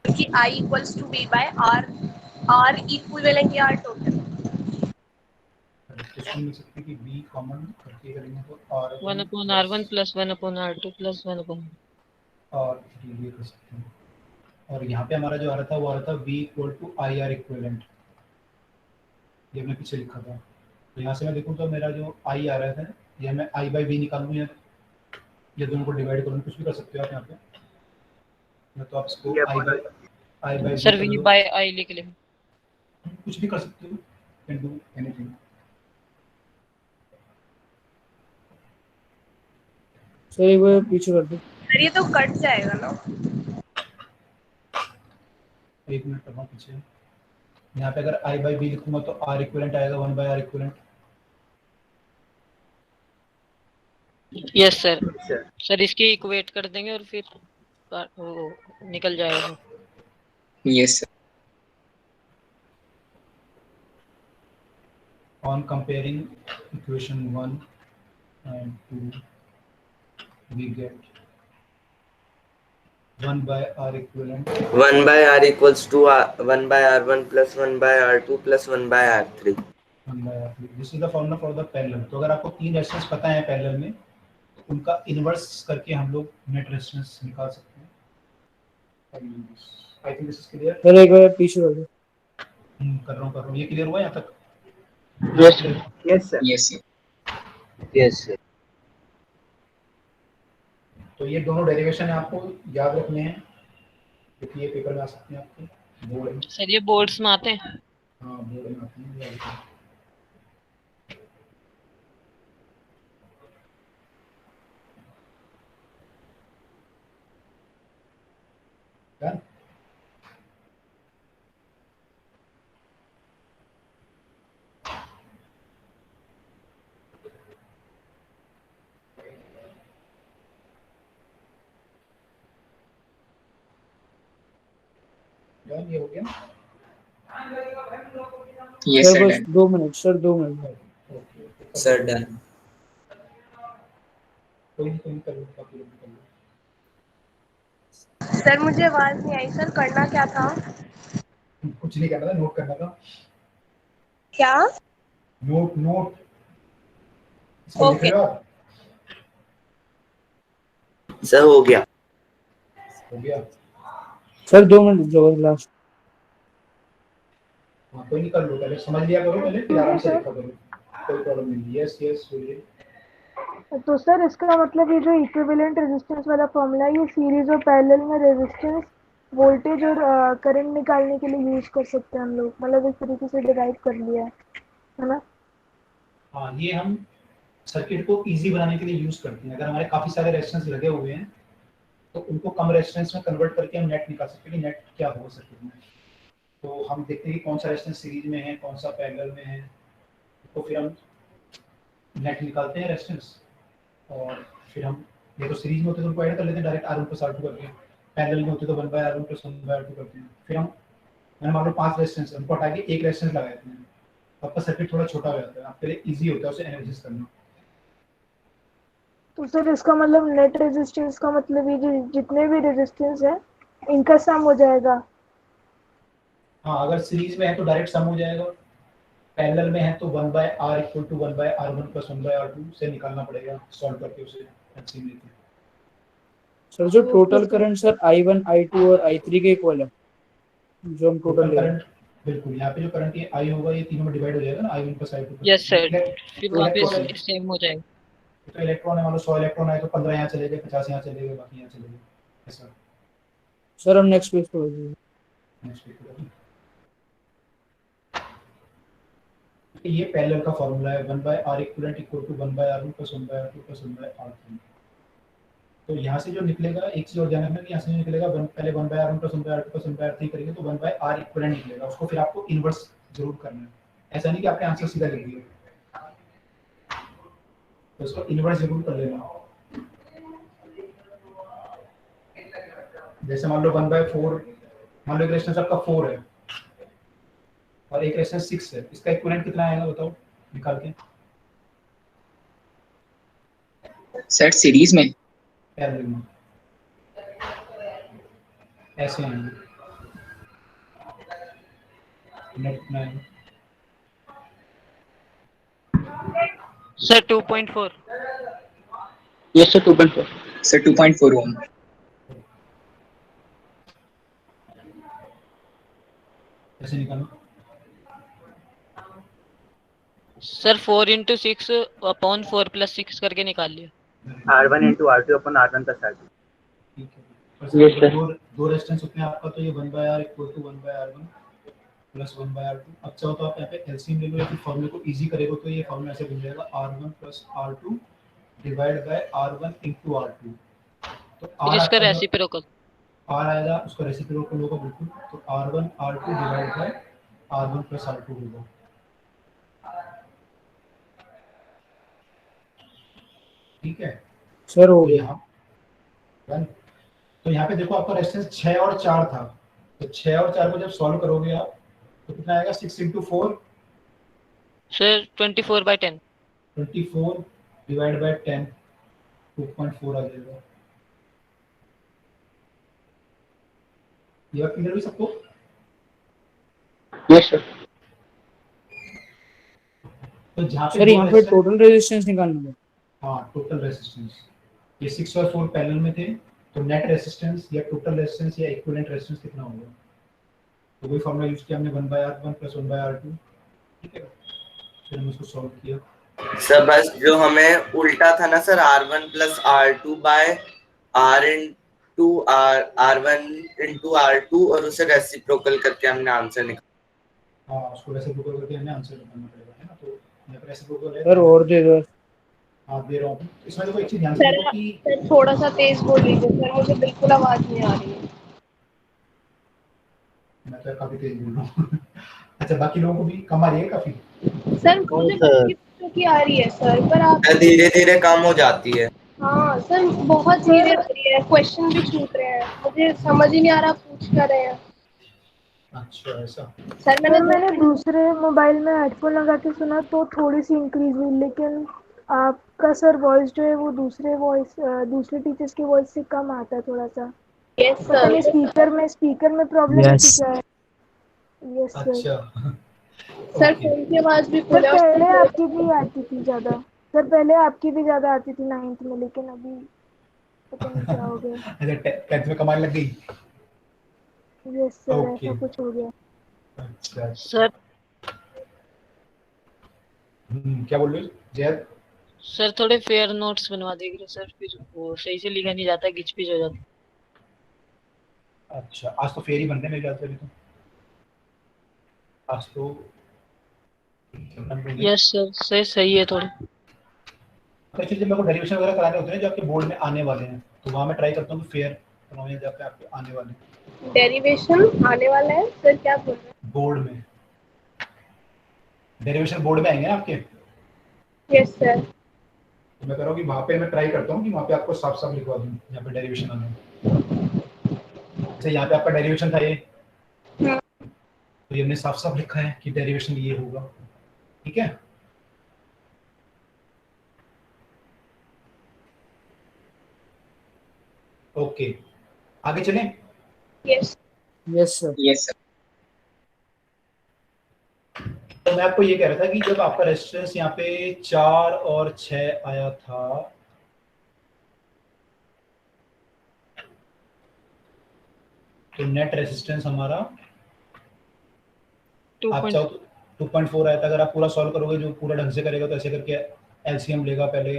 क्योंकि I equals to V by R, R equivalent या R टोटल। इसको लिख सकते हैं कि V कॉमन करके करेंगे तो R 1/r1 plus 1/r2 plus 1/r। और ये कर सकते हैं। और यहाँ पे हमारा जो आ रहा था वो आ रहा था V equal to I R equivalent, ये हमने पीछे लिखा था। तो यहाँ से मैं देखूँ तो मेरा जो I आ रहा था, ये मैं I बाई V निकालूँ या ये दोनों को डिवाइड करूँ, कुछ भी कर सकते हो आप यहाँ पे। या तो आप इसको I बाई सर v/i लिख लें। कुछ भी कर सकते हो, कैन डू एनीथिंग। सर एक बार पीछे कर दो। सर ये तो कट जाएगा ना। एक मिनट करना पीछे। यहाँ पे अगर I बाई V लिखूंगा तो R इक्विवेलेंट आएगा 1 by R equivalent. Yes sir. Sir इसकी इक्वेट कर देंगे और फिर वो निकल जाएगा। Yes, sir. On comparing equation 1 and 2, we get 1 by R equivalent 1 by R equals to 1 by R1 plus 1 by R2 plus 1 by R3। 1 by R3। This is the formula for the parallel। तो अगर आपको तीन resistance पता है parallel में, तो उनका inverse करके हम लोग नेट रेजिस्टेंस निकाल सकते हैं। I think this is clear. Sir एक बार पीछे कर दो। कर रहा हूँ। ये क्लियर हुआ यहाँ तक? Yes sir. Yes, sir. Yes sir. तो ये दोनों डेरिवेशन है, आपको याद रखने हैं क्योंकि ये पेपर में आ सकते हैं आपके बोर्ड में। सर ये बोर्ड्स में आते हैं। हाँ, बोर्ड में आते हैं, याद रखना। Done? Done? ये हो गया? Yes, sir sir. बस Done. 2 minute sir, 2 minute. Sir done. कोई नहीं कर लो, बाकी लोग भी कर लो। सर मुझे आवाज नहीं आई सर, करना क्या था? कुछ नहीं करना था, नोट करना था। क्या? नोट इसको लिख ओके। रहे हो आप? सर हो गया। हो गया। सर 2 मिनट जो लास्ट। हाँ, कोई नहीं, कर लो, पहले समझ लिया करो, पहले फिर आराम से लिखा करो, कोई प्रॉब्लम नहीं। यस बोलिए। तो सर इसका मतलब ये जो इक्विवेलेंट रेजिस्टेंस वाला फॉर्मूला है, ये सीरीज और पैरेलल में रेजिस्टेंस, वोल्टेज और करंट निकालने के लिए यूज कर सकते हैं हम लोग, मतलब इस तरीके से डिवाइड कर लिया है ना? हाँ, ये हम सर्किट को इजी बनाने के लिए यूज करते हैं। अगर हमारे काफी सारे रेजिस्टेंस लगे हुए हैं तो उनको कम रेजिस्टेंस में कन्वर्ट करके हम नेट निकाल सकते हैं कि नेट क्या हो सर्किट में। तो हम देखते हैं कि कौन सा रेजिस्टेंस सीरीज में है, कौन सा पैरेलल में है, तो फिर हम नेट निकालते हैं रेजिस्टेंस, और फिर हम ये तो सीरीज में होते तो उनको ऐड कर लेते हैं डायरेक्ट R1 + R2 करके, पैरेलल में होते तो 1/R1 + 1/R2 करते हैं। फिर हम मैंने मान लो 5 रेजिस्टेंस है, उनको हटा के एक रेजिस्टेंस लगा देते हैं, तो आपका सर्किट थोड़ा छोटा हो जाता है, आपके लिए ईजी होता है उसे एनालिसिस करना। तो सर इसका मतलब नेट रेजिस्टेंस का मतलब ये जितने भी रेजिस्टेंस है इनका सम हो जाएगा। हाँ, अगर सीरीज में है तो डायरेक्ट सम हो जाएगा, पैरेलल में है तो 1/R = 1/R1 + 1/R2 से निकालना पड़ेगा सॉल्व करके उसे एलसीएम लेके। सर जो total current sir I1, I2 और I3 के इक्वल है, जो हम टोटल ले रहे हैं। बिल्कुल, यहाँ पे जो करंट ये I होगा ये तीनों में डिवाइड हो जाएगा ना, I1 + I2 + यस सर, फिर तो वापस इलेक्ट्रॉन सेम हो जाएगा। तो इलेक्ट्रॉन है, मान लो 100 इलेक्ट्रॉन आए तो 15 यहाँ चले गए, 50 यहाँ चले गए, बाकी यहाँ चले गए, ऐसा। सर हम नेक्स्ट पेज पे हो जाएंगे। नेक्स्ट पेज पे ये पैरेलल का फार्मूला है 1/R equivalent = 1/R1 + 1/R2 + 1/R3। तो यहाँ से जो निकलेगा, एक चीज और ध्यान रखना कि यहाँ से जो निकलेगा पहले 1/R1 + 1/R2 + 1/R3 करेंगे तो 1/R equivalent निकलेगा, उसको फिर आपको इनवर्स जरूर करना है, ऐसा नहीं कि आपने आंसर सीधा लिख दिया, तो उसको इनवर्स जरूर कर लेना। जैसे मान लो 1/4, मान लो एक रेजिस्टेंस आपका 4 है और एक रेजिस्टेंस 6 है, इसका इक्विवेलेंट कितना आएगा बताओ निकाल के। सर सीरीज में पैरेलल में ऐसे आएंगे, नेट कितना आएगा सर 2.4। Yes sir 2.4। सर 2.4 ओम। ऐसे निकालो सर 4 × 6 / 4 + 6 करके निकाल लिया। R1 × R2 / R1 + R2। ठीक है, Yes, sir. दो रेजिस्टेंस होते हैं आपका, तो ये 1/R = 1/R1 + 1/R2। अब चाहो तो आप यहाँ पे एलसीएम ले लो या फिर फॉर्मूले को इजी करेगा तो ये फॉर्मूला ऐसे बन जाएगा R1 + R2 / R1 × R2। तो फिर इसका रेसिप्रोकल R आएगा, उसका रेसिप्रोकल होगा बिल्कुल, तो R1 R2 / R1 + R2 होगा। ठीक है सर हो तो गया। यहाँ तो यहाँ पे देखो आपका रेजिस्टेंस 6 और 4 था, तो 6 और 4 को जब सॉल्व करोगे आप तो कितना आएगा, 6 × 4 सर 24/10। 24 / 10 2.4 आ जाएगा। ये क्लियर भी सबको? Yes sir. तो जहाँ पे सर यहाँ पे टोटल रेजिस्टेंस निकालना है। हाँ, टोटल रेजिस्टेंस, ये 6 और 4 पैरेलल में थे, तो नेट रेजिस्टेंस या टोटल रेजिस्टेंस या इक्विवेलेंट रेजिस्टेंस कितना होगा, तो वही फॉर्मूला यूज किया हमने 1/R1 + 1/R2। ठीक है, फिर हमने इसको सॉल्व किया। सर बस जो हमें उल्टा था ना sir, R1 + R2 / R1 × R2 और उसे रेसिप्रोकल करके हमने आंसर निकाला। हाँ, उसको रेसिप्रोकल करके हमें आंसर निकालना पड़ेगा, है ना। तो यहाँ पे रेसिप्रोकल है सर और दे दो। हाँ, दे रहा हूँ। इसमें देखो एक चीज ध्यान से देखो कि सर थोड़ा सा तेज बोल लीजिए सर, मुझे बिल्कुल आवाज नहीं आ रही है। मैं तो काफी तेज बोल रहा हूँ। अच्छा, बाकी लोगों को भी कम आ रही है काफी? सर मुझे बाकी बच्चों की आ रही है सर, पर आप धीरे धीरे कम हो जाती है। हाँ सर बहुत धीरे आ रही है, क्वेश्चन भी छूट रहे हैं, मुझे समझ ही नहीं आ रहा पूछ क्या रहे हैं। अच्छा, ऐसा। सर मैंने दूसरे मोबाइल में हेडफोन लगा के सुना तो थोड़ी सी इंक्रीज हुई, लेकिन आपका सर वॉइस जो है वो दूसरे टीचर्स की वॉइस से कम आता है थोड़ा सा। यस पता नहीं सर। स्पीकर में प्रॉब्लम है कि क्या है। Yes sir. अच्छा सर फोन की आवाज भी सर पहले आपकी भी आती थी ज्यादा, सर पहले आपकी भी ज्यादा आती थी 9th में, लेकिन अभी पता नहीं क्या हो गया। अच्छा, 10th में कमाल लग गई। Yes sir, Okay. ऐसा कुछ हो गया। अच्छा सर क्या बोल रहे हो जैद? सर थोड़े फेयर नोट्स बनवा देंगे सर, फिर वो सही से लिखा नहीं जाता, घिच पिच हो जाता। अच्छा, आज तो फेयर ही बनते हैं मेरे ख्याल से अभी तो। आज तो यस सर, सही है थोड़े। एक्चुअली जब मेरे को डेरिवेशन वगैरह कराने होते हैं जो आपके बोर्ड में आने वाले हैं, तो वहाँ मैं ट्राई करता हूँ कि फेयर इकोनॉमी जब पे आपके आने वाले डेरिवेशन आने वाला है सर, क्या बोल रहे हैं? बोर्ड में, डेरिवेशन बोर्ड में आएंगे ना आपके। Yes sir. तो मैं कह रहा हूँ कि वहाँ पे मैं ट्राई करता हूँ कि वहाँ पे आपको साफ साफ लिखवा दूँ यहाँ पे डेरिवेशन आना है। जैसे यहाँ पे आपका डेरिवेशन था ये, तो ये हमने साफ साफ लिखा है कि डेरिवेशन ये होगा, ठीक है। ओके, आगे चलें। Yes yes sir. Yes sir. तो मैं आपको ये कह रहा था कि जब आपका रेजिस्टेंस यहाँ पे 4 और 6 आया था, तो नेट रेजिस्टेंस हमारा आप चाहो तो 2.4 आया था। अगर आप पूरा सॉल्व करोगे, जो पूरा ढंग से करेगा, तो ऐसे करके एलसीएम लेगा। पहले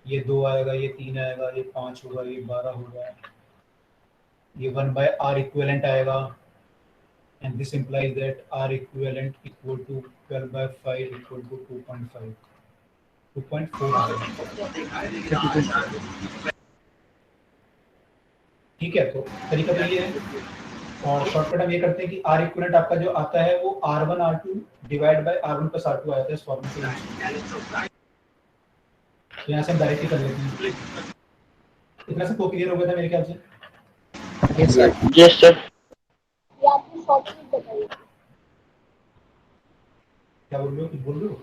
ये 2 आएगा, ये 3 आएगा, ये 5 होगा, ये 12 होगा, ये 1/R इक्विवेलेंट आएगा, and this implies that R equivalent equal to 12/5 equal to 2.5, 2.4 आएगा। ठीक है, तो तरीका तो ये है। और शॉर्टकट हम ये करते हैं कि R इक्विवेलेंट आपका जो आता है वो R1 R2 divide by R1 plus R2 आता है इस फॉर्मूले से। तो यहाँ से हम डायरेक्टली कर लेते हैं। इतना से तो क्लियर हो गया था मेरे ख्याल से। Yes sir. Yes sir. ये आपने शॉर्टकट बताइए। क्या बोल रहे हो, कुछ बोल रहे हो?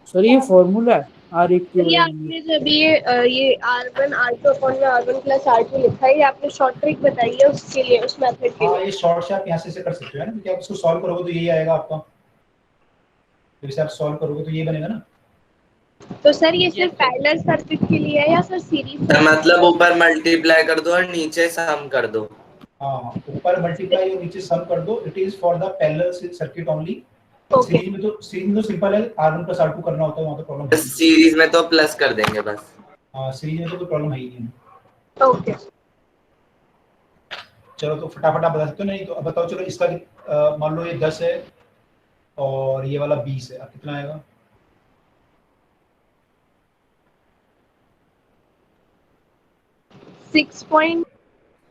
सर ये फॉर्मूला है आर ये इक्विवेलेंट। आपने जब ये R1 R2 अपॉन में R1 प्लस R2 लिखा है, ये आपने शॉर्ट ट्रिक बताई है उसके लिए, उस मेथड के हाँ, लिए। ये शॉर्ट से आप यहाँ से कर सकते हो ना, क्योंकि आप इसको सॉल्व करोगे तो यही आएगा आपका। तो इसे आप सॉल्व करोगे तो ये बनेगा ना। तो सर ये सिर्फ पैरेलल सर्किट के लिए है या सर सीरीज? मतलब ऊपर मल्टीप्लाई कर दो और नीचे सम कर दो। हाँ, ऊपर मल्टीप्लाई और नीचे सम कर दो। It is for the parallel circuit only. Series में तो सिंपल है, R1 प्लस R2 करना होता है, वहाँ तो प्रॉब्लम है। सीरीज में तो प्लस कर देंगे बस। हाँ, सीरीज में तो कोई प्रॉब्लम है ही नहीं। ओके। चलो, तो फटाफट आप बता सकते हो। नहीं तो अब बताओ, चलो इसका मान लो ये 10 है और ये वाला 20 है, अब कितना आएगा?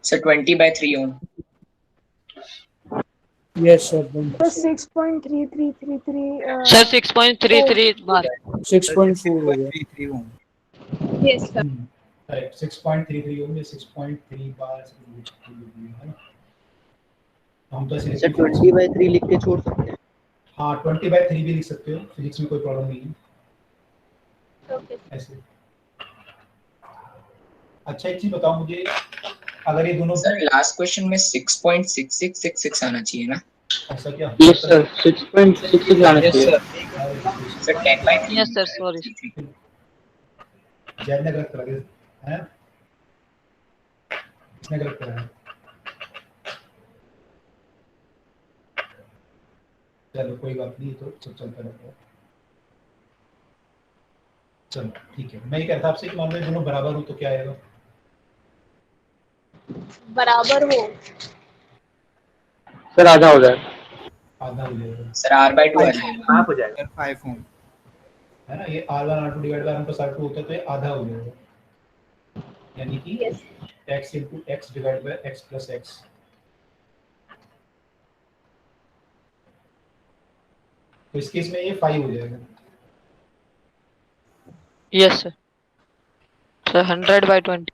Sir 20/3 ohm. Yes sir. तो 6.3333 सर 6.33 बार 6.4 हो गया। Yes sir. राइट, 6.33 ओम, ये 6.3 बार है ना। हम तो ऐसे सर 20/3 लिख के छोड़ सकते हैं। हाँ, 20/3 भी लिख सकते हो, फिजिक्स में कोई प्रॉब्लम नहीं है। ओके। ऐसे। अच्छा, एक चीज बताओ मुझे, अगर ये दोनों सर लास्ट क्वेश्चन में 6.6666 आना चाहिए ना? ऐसा क्या? यस सर, 6.66 आना चाहिए। Sir 10/3। Yes sir, sorry. Jain ने गलत करा दिया है, इसने गलत करा है। चलो कोई बात नहीं, तो सब चलता रहता है। चलो ठीक है, मैं ये कहता आपसे कि मान लो दोनों बराबर हो तो क्या आएगा? बराबर हो सर आधा हो जाएगा। आधा हो जाएगा सर R/2 आ जाएगा। हाफ हो जाएगा। 5 ओम है ना। ये R1 R2 divide by R1 plus R2 होता है, तो ये आधा हो जाएगा, यानी कि x into x divide by x plus x। तो इस केस में ये 5 हो जाएगा। Yes sir. सर 100/20।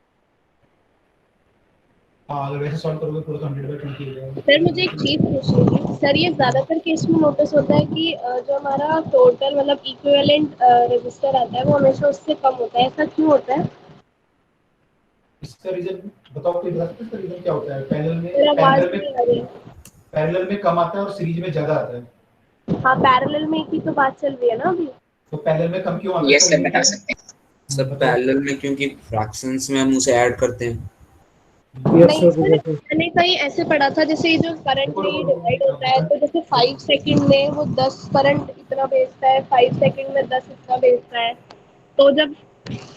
हाँ, अगर वैसे सॉल्व करोगे पूरा तो 100/20 हो जाएगा। सर मुझे एक चीज पूछनी थी सर, ये ज्यादातर केस में नोटिस होता है कि जो हमारा टोटल मतलब इक्विवेलेंट रेजिस्टर आता है वो हमेशा उससे कम होता है, ऐसा क्यों होता है? इसका रीजन बताओ, कोई बता सकता है इसका रीजन क्या होता है? पैरेलल में कम आता है और सीरीज में ज्यादा आता है। हाँ, पैरेलल में की तो बात चल रही है ना अभी। तो पैरेलल में कम क्यों आता है? यस सर, बता सकते हैं। सब पैरेलल में, क्योंकि फ्रैक्शंस में हम उसे ऐड करते हैं। नहीं सर, मैंने कहीं ऐसे पढ़ा था, जैसे ये जो करंट में डिवाइड होता है, तो जैसे 5 सेकंड में वो 10 करंट इतना भेजता है, 5 सेकंड में 10 इतना भेजता है, तो जब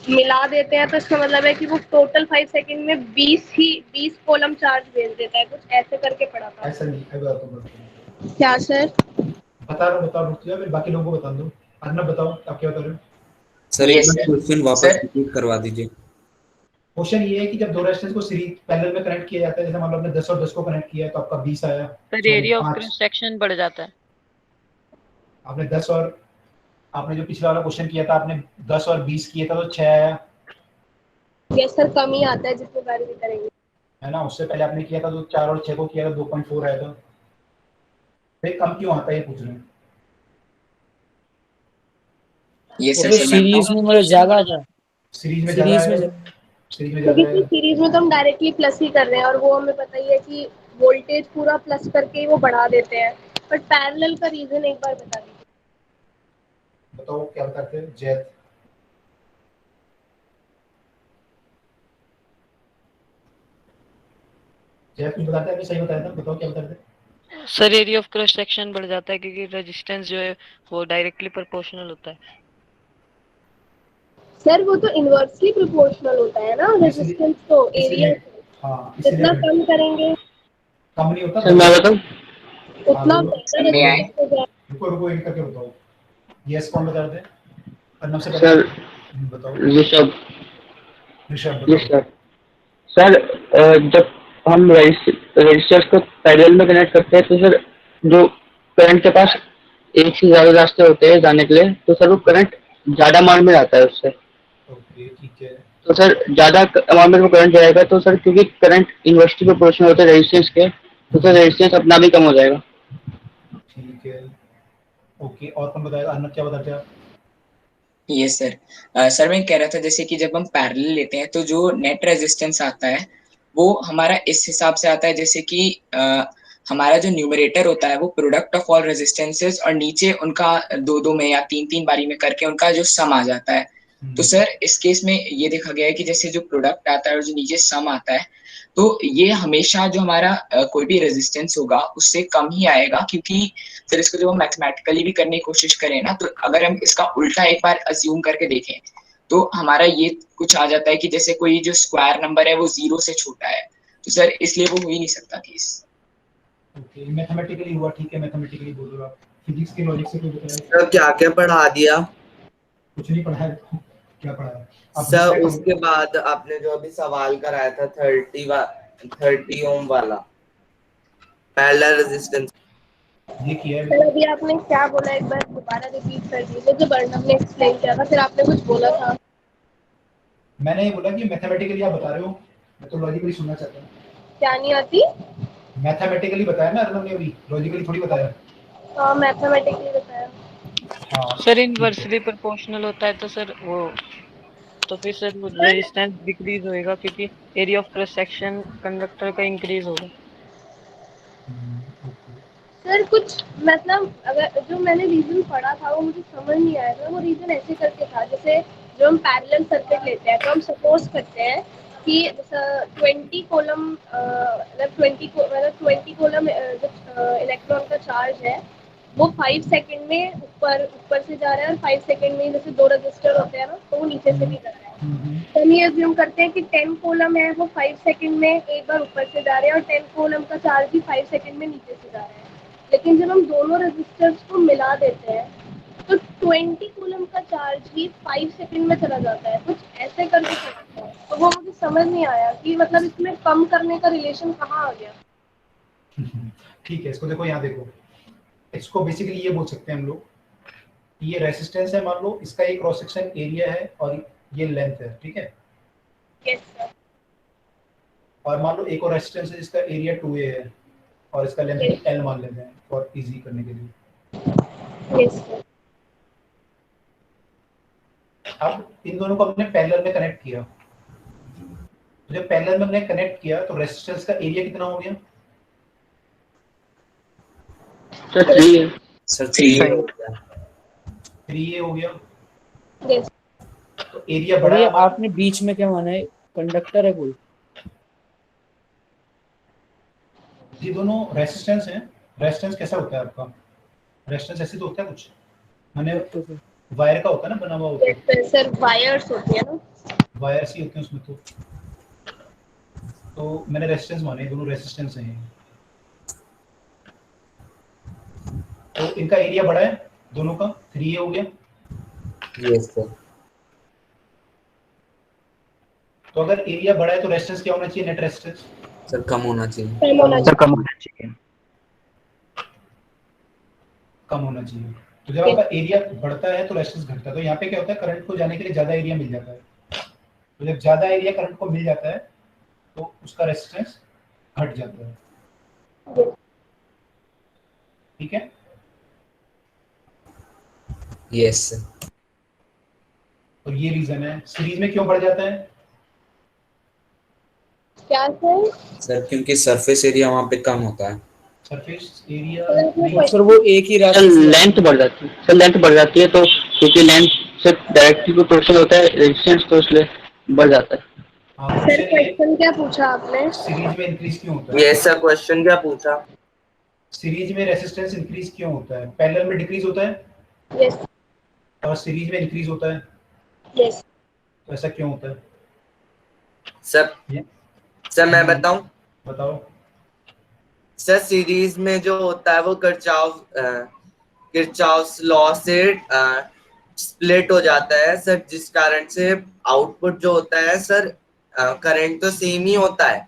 मिला देते हैं तो इसका मतलब है कि वो टोटल 5 सेकंड में 20 कॉलम चार्ज भेज देता है, कुछ ऐसे करके पढ़ा था। ऐसा नहीं है, बताओ क्या सर? बता रुक जाओ, फिर बाकी लोगों को बता दो। अर्नब बताओ, आप क्या बता रहे हो? सर एक क्वेश्चन वापस रिपीट करवा दीजिए। क्वेश्चन ये है कि जब दो रेजिस्टेंस को सीरीज पैरेलल में कनेक्ट किया जाता है, जैसे मान लो आपने 10 और 10 को कनेक्ट किया है तो आपका 20 आया, sir sorry area of 5। Cross section बढ़ जाता है। आपने 10 और आपने जो पिछला वाला क्वेश्चन किया था, आपने 10 और 20 किए था तो 6 आया, यस सर, कम ही आता है जितनी बार भी करेंगे, है ना। उससे पहले आपने किया था तो 4 और 6 को किया था 2.4 आया था। फिर कम क्यों आता है ये पूछ रहे हैं। ये सर तो मैं सीरीज में मुझे ज्यादा आता है। सीरीज में ज्यादा सीरीज में आएगा, सीरीज में ज्यादा क्योंकि आएगा। सीरीज में तो हम डायरेक्टली प्लस ही कर रहे हैं और वो हमें पता ही है कि वोल्टेज पूरा प्लस करके ही वो बढ़ा देते हैं। बट पैरेलल का रीजन एक बार बता दीजिए। बताओ क्या बताते हैं जैद। जैद कुछ बताते हैं, सही बताया था, बताओ क्या बताते हैं। Sir area of cross section बढ़ जाता है क्योंकि रेजिस्टेंस जो है वो डायरेक्टली प्रोपोर्शनल होता है। सर वो तो इनवर्सली प्रोपोर्शनल होता है ना रेजिस्टेंस तो एरिया से। हाँ जितना कम करेंगे कम नहीं होता। सर मैं बताऊं? उतना ज्यादा में आए रेजिस्टेंस हो जाएगा। रुको रुको एक करके बताओ। यस कौन बता रहे थे? अर्नब से सर बताओ। ऋषभ। ऋषभ यस बताओ। सर। सर जब हम रजिस्टर्स को पैरेलल में कनेक्ट करते हैं तो सर जो करंट के पास एक से ज्यादा रास्ते होते हैं जाने के लिए, तो सर वो करंट ज्यादा मान में जाता है उससे। ओके ठीक है। तो सर ज्यादा अमाउंट में करंट जाएगा तो सर क्योंकि करंट इन्वर्सली प्रोपोर्शनल होता है रेजिस्टेंस के, तो सर रेजिस्टेंस अपना भी कम हो जाएगा। ठीक है ओके। और कौन बताएगा? अर्नब क्या बताते हैं आप? Yes sir. सर मैं कह रहा था जैसे कि जब हम पैरेलल लेते हैं तो जो नेट रेजिस्टेंस आता है वो हमारा इस हिसाब से आता है जैसे कि हमारा जो न्यूमरेटर होता है वो प्रोडक्ट ऑफ ऑल रेजिस्टेंसेस और नीचे उनका दो दो में या तीन तीन बारी में करके उनका जो सम आ जाता है। तो सर इस केस में ये देखा गया है कि जैसे जो प्रोडक्ट आता है और जो नीचे सम आता है तो ये हमेशा जो हमारा कोई भी रेजिस्टेंस होगा उससे कम ही आएगा, क्योंकि फिर इसको जब हम मैथमेटिकली भी करने की कोशिश करें ना, तो अगर हम इसका उल्टा एक बार अज्यूम करके देखें तो हमारा ये कुछ आ जाता है कि जैसे कोई जो स्क्वायर नंबर है वो 0 से छोटा है, तो सर इसलिए वो हो ही नहीं सकता केस। ओके मैथमेटिकली हुआ, ठीक है। मैथमेटिकली बोल रहे हो आप, फिजिक्स के लॉजिक से कोई बताएगा? सर क्या क्या पढ़ा दिया? कुछ नहीं पढ़ा है। क्या पढ़ा है आप? सर उसके बाद आपने जो अभी सवाल कराया था 30 ओम वाला पैरेलल रेजिस्टेंस, ये किया है सर अभी आपने क्या बोला एक बार दोबारा रिपीट कर दीजिए। जो अर्नब ने एक्सप्लेन किया था फिर आपने कुछ बोला था। मैंने ये बोला कि मैथमेटिकली आप बता रहे हो, मैं तो लॉजिकली सुनना चाहता हूँ। क्या नहीं आती? मैथमेटिकली बताया ना अर्नब ने, अभी लॉजिकली थोड़ी बताया। हाँ मैथमेटिकली बताया। हाँ सर इनवर्सली प्रोपोर्शनल होता है तो सर वो तो फिर सर वो रेजिस्टेंस डिक्रीज होएगा क्योंकि area of cross section conductor का इंक्रीज होगा। सर कुछ मतलब अगर जो मैंने रीजन पढ़ा था वो मुझे समझ नहीं आया था। वो रीजन ऐसे करके था जैसे जो हम पैरेलल सर्किट लेते हैं तो हम सपोज करते हैं कि 20 कोलम मतलब 20 कोलम जो इलेक्ट्रॉन का चार्ज है वो 5 सेकंड में ऊपर से जा रहा है और 5 सेकंड में जैसे दो रजिस्टर होते हैं ना तो वो नीचे से भी जा रहा है। तो हम ये अज्यूम करते हैं कि 10 कोलम है वो 5 सेकंड में एक बार ऊपर से जा रहे हैं और 10 कोलम का चार्ज भी 5 सेकंड में नीचे से जा रहा है। लेकिन जब हम दोनों रेजिस्टर्स को मिला देते हैं तो 20 कूलम का चार्ज ही 5 सेकंड में चला जाता है। कुछ ऐसे करके चलता है तो वो मुझे समझ नहीं आया कि मतलब इसमें कम करने का रिलेशन कहाँ आ गया। ठीक है इसको देखो, यहाँ देखो, इसको बेसिकली ये बोल सकते हैं हम लोग, ये रेजिस्टेंस है मान लो, इसका ये क्रॉस सेक्शन एरिया है और ये लेंथ है, ठीक है। Yes sir. और मान लो एक और रेजिस्टेंस है जिसका एरिया 2a है और इसका लेंथ L मान लेते हैं फॉर इजी करने के लिए। Yes sir. अब इन दोनों को हमने पैरेलल में कनेक्ट किया, तो जब पैरेलल में हमने कनेक्ट किया तो रेजिस्टेंस का एरिया कितना हो गया? सर 3 है। सर 3 हो गया। 3a हो गया। यस। तो एरिया और बड़ा ये है। आपने बीच में क्या माना है? कंडक्टर है कोई? ये दोनों रेजिस्टेंस हैं। रेजिस्टेंस कैसा होता है आपका? रेजिस्टेंस ऐसे तो होता है कुछ, मैंने वायर का होता है ना बना हुआ होता है। यस सर वायर्स होती है ना, वायर्स ही होते हैं उसमें। तो मैंने रेजिस्टेंस माने, दोनों रेजिस्टेंस हैं ये। तो इनका एरिया बड़ा है दोनों का, 3a हो गया। Yes sir. तो अगर एरिया बड़ा है तो रेजिस्टेंस क्या होना चाहिए, नेट रेजिस्टेंस सर कम होना चाहिए। कम होना चाहिए। कम होना चाहिए। कम होना चाहिए। तो जब आपका एरिया बढ़ता है तो रेजिस्टेंस घटता है। तो यहाँ पे क्या होता है, करंट को जाने के लिए ज्यादा एरिया मिल जाता है। तो जब ज्यादा एरिया करंट को मिल जाता है तो उसका रेजिस्टेंस घट जाता है। ठीक है, यस सर। तो ये रीजन है। सीरीज में क्यों बढ़ जाता है? क्या सर? सर क्योंकि सरफेस एरिया वहाँ पे कम होता है। सरफेस एरिया नहीं सर, वो एक ही सर राशि से लेंथ बढ़ जाती है, सर लेंथ बढ़ जाती है, तो क्योंकि लेंथ से डायरेक्टली प्रोपोर्शनल होता है रेजिस्टेंस, तो इसलिए बढ़ जाता है। सर क्वेश्चन क्या पूछा आपने? सीरीज में इंक्रीज क्यों होता है? ये सर क्वेश्चन क्या पूछा? सीरीज में रेजिस्टेंस इंक्रीज क्यों होता है? पैरेलल में डिक्रीज होता है यस और सीरीज में इंक्रीज होता है, यस। तो ऐसा क्यों होता है? सर मैं बताऊं? बताओ। सर सीरीज में जो होता है वो किरचॉफ्स लॉ से स्प्लिट हो जाता है सर, जिस कारण से आउटपुट जो होता है सर, करंट तो सेम ही होता है,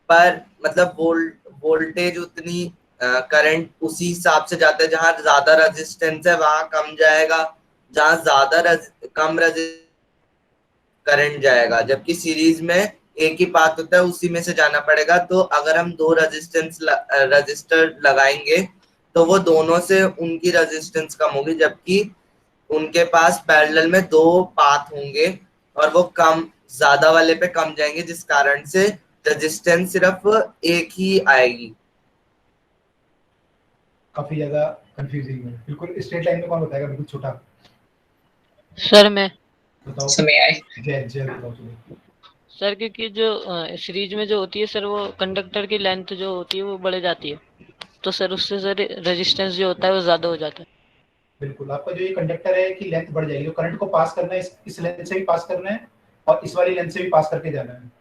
पर मतलब वोल्टेज उतनी, करंट उसी हिसाब से जाता है, जहां ज्यादा रेजिस्टेंस है वहां कम जाएगा, जहां ज्यादा कम करंट जाएगा, जबकि सीरीज में एक ही पाथ होता है, उसी में से जाना पड़ेगा। तो अगर हम दो रजिस्टर लगाएंगे तो वो दोनों से उनकी रेजिस्टेंस कम होगी, जबकि उनके पास पैरेलल में दो पाथ होंगे और वो कम ज्यादा वाले पे कम जाएंगे, जिस कारण से रेजिस्टेंस सिर्फ एक ही आएगी। काफी ज्यादा कंफ्यूजिंग है। बिल्कुल स्ट्रेट लाइन में कौन बताएगा? बिल्कुल छोटा। सर मैं बताओ। समय आए। जय बताओ तुम्हें। सर क्योंकि जो सीरीज में जो होती है सर, वो कंडक्टर की लेंथ जो होती है वो बढ़ जाती है, तो सर उससे सर रेजिस्टेंस जो होता है वो ज्यादा हो जाता है। बिल्कुल, आपका जो ये कंडक्टर है कि लेंथ बढ़ जाएगी, तो करंट को पास करना है, इस लेंथ से भी पास करना है और इस वाली लेंथ से भी पास करके जाना है।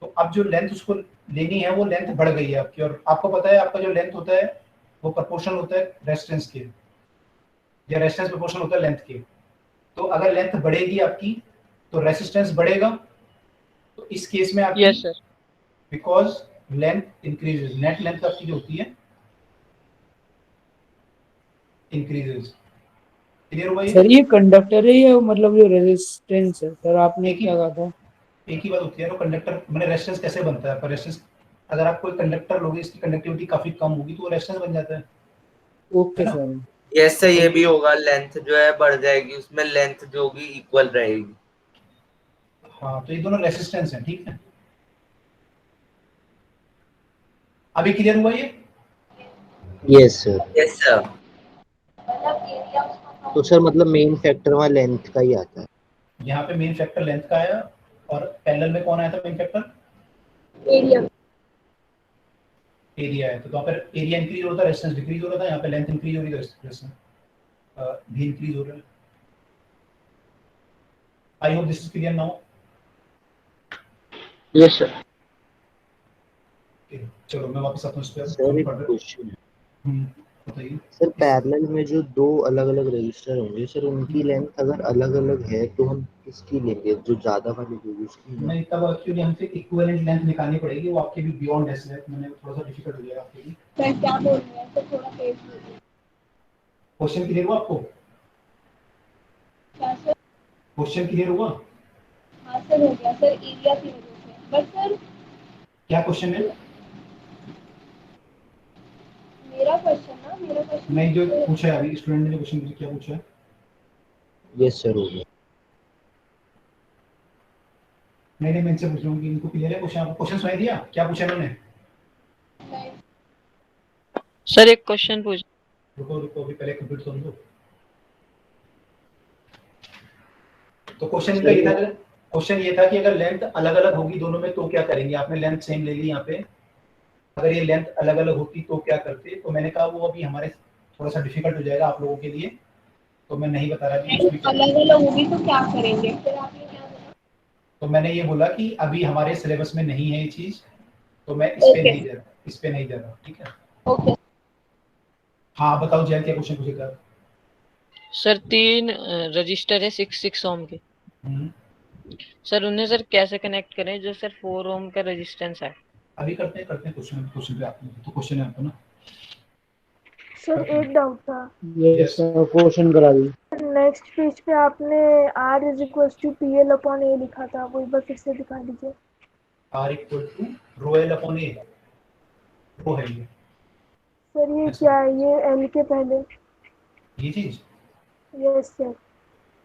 तो अब जो लेंथ उसको लेनी है वो लेंथ बढ़ गई है आपकी, और आपको पता है आपका जो लेंथ होता है वो प्रोपोर्शनल होता है रेजिस्टेंस के, या रेजिस्टेंस प्रोपोर्शनल होता है लेंथ के। तो अगर लेंथ बढ़ेगी आपकी तो रेजिस्टेंस बढ़ेगा। तो इस केस में आपकी, yes sir, because length increases, net length आपकी जो होती है इंक्रीजेस। क्लियर हुआ ये? सर ये कंडक्टर है या मतलब जो रेजिस्टेंस है सर, आपने क्या कहा था? एक ही बात होती है। कंडक्टर मैंने रेजिस्टेंस कैसे बनता है? पर रेजिस्टेंस, अगर आप कोई कंडक्टर लोगे, इसकी कंडक्टिविटी काफी कम होगी तो वो रेजिस्टेंस बन जाता है। Okay sir. यस सर, ये भी होगा, लेंथ जो है बढ़ जाएगी, उसमें लेंथ जो होगी इक्वल रहेगी। हाँ, तो ये दोनों रेजिस्टेंस हैं, ठीक है। अभी क्लियर हुआ ये? Yes sir. Yes sir. तो सर मतलब मेन फैक्टर वहाँ लेंथ का ही आता है। यहाँ पे मेन फैक्टर लेंथ का आया, और पैरेलल में कौन आया था मेन फैक्टर? एरिया। एरिया है। तो वहाँ पर एरिया इंक्रीज होता है, रेजिस्टेंस डिक्रीज हो रहा था। यहाँ पे लेंथ इंक्रीज हो रही है, रेजिस्टेंस भी इंक्रीज हो रहा है। I hope this is clear now. Yes sir. चलो मैं वापस आता हूँ इस पे। सर एक क्वेश्चन है। बताइए। सर पैरेलल में जो दो अलग अलग रजिस्टर होंगे सर, उनकी लेंथ अगर अलग अलग है तो हम किसकी लेंगे? जो ज्यादा वाली होगी उसकी? नहीं, तब एक्चुअली हमसे इक्विवेलेंट लेंथ निकालनी पड़ेगी, वो आपके भी बियॉन्ड एस है। मैंने थोड़ा सा डिफिकल्ट हो जाएगा आपके लिए। सर क्या बोल रहे हैं? तो थोड़ा तेज बोलिए। क्वेश्चन क्लियर हुआ आपको? क्या सर? क्वेश्चन क्लियर हुआ? हाँ सर, हो गया सर, एरिया की वजह से। बट सर क्या क्वेश्चन है? मेरा क्वेश्चन नहीं, जो पूछा है अभी स्टूडेंट ने जो क्वेश्चन पूछा, क्या पूछा है? यस सर, हो गया। नहीं, मैं इनसे पूछ रहा हूँ कि इनको क्लियर है क्वेश्चन? आपको क्वेश्चन सुनाई दिया? क्या पूछा इन्होंने? सर एक क्वेश्चन पूछ। रुको अभी पहले कंप्लीट कर दो। तो क्वेश्चन ये था कि अगर लेंथ अलग अलग होगी दोनों में तो क्या करेंगे? आपने लेंथ सेम ले ली यहाँ पे, अगर ये लेंथ अलग अलग होती तो क्या करते? तो मैंने कहा वो अभी हमारे थोड़ा सा डिफिकल्ट हो जाएगा आप लोगों के लिए, तो मैं नहीं बता रहा कि उसमें अलग अलग होगी तो क्या करेंगे? फिर आपने क्या बोला? तो मैंने ये बोला कि अभी हमारे सिलेबस में नहीं है ये चीज, तो मैं इस पे नहीं दे रहा। ठीक है, ओके। हाँ बताओ जैल, क्या क्वेश्चन पूछेगा? सर 3 रजिस्टर है 6 6 ओम के, सर उन्हें सर कैसे कनेक्ट करें जो सर 4 ओम का रेजिस्टेंस है? अभी करते हैं क्वेश्चन पे आपने तो क्वेश्चन है आपको ना। सर एक डाउट था, यस सर, क्वेश्चन करा दी। नेक्स्ट पेज पे आपने R is equal to PL upon A लिखा था, वो एक बार फिर से दिखा दीजिए। R equal to rho L upon A, rho है ये सर ये क्या है, ये L के पहले? ये चीज यस सर।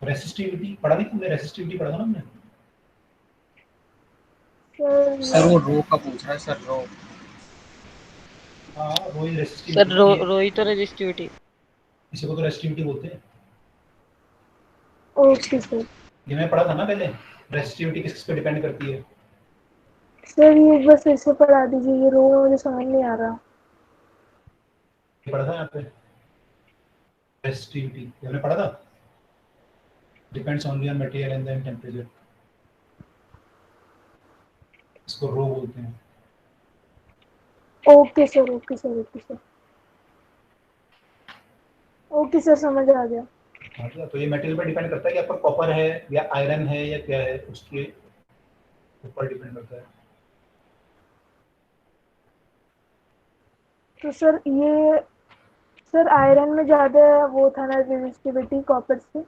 रेसिस्टिविटी पढ़ा नहीं तुमने? रेसिस्टिविटी पढ़ा था ना हमने। सर वो रो का पूछ रहा है सर, रो। हाँ रो इज रेसिस्टिविटी। सर रो ही तो रेजिस्टिविटी। इसी को तो रेसिस्टिविटी बोलते हैं। Okay sir. ये मैंने पढ़ा था ना पहले, रेसिस्टिविटी किस पे डिपेंड करती है। सर ये एक बार फिर से पढ़ा दीजिए, ये रो मुझे समझ नहीं आ रहा। ये पढ़ा था यहाँ पे रेसिस्टिविटी, ये हमने पढ़ा था। Depends only on material and then temperature, इसको रो बोलते हैं। Okay sir, okay sir, okay sir, okay sir, समझ आ गया। तो ये मटेरियल पर डिपेंड करता है कि आपका कॉपर है या आयरन है या क्या है, उसके ऊपर डिपेंड करता है। तो सर ये सर आयरन में ज्यादा वो था ना रेजिस्टिविटी कॉपर से।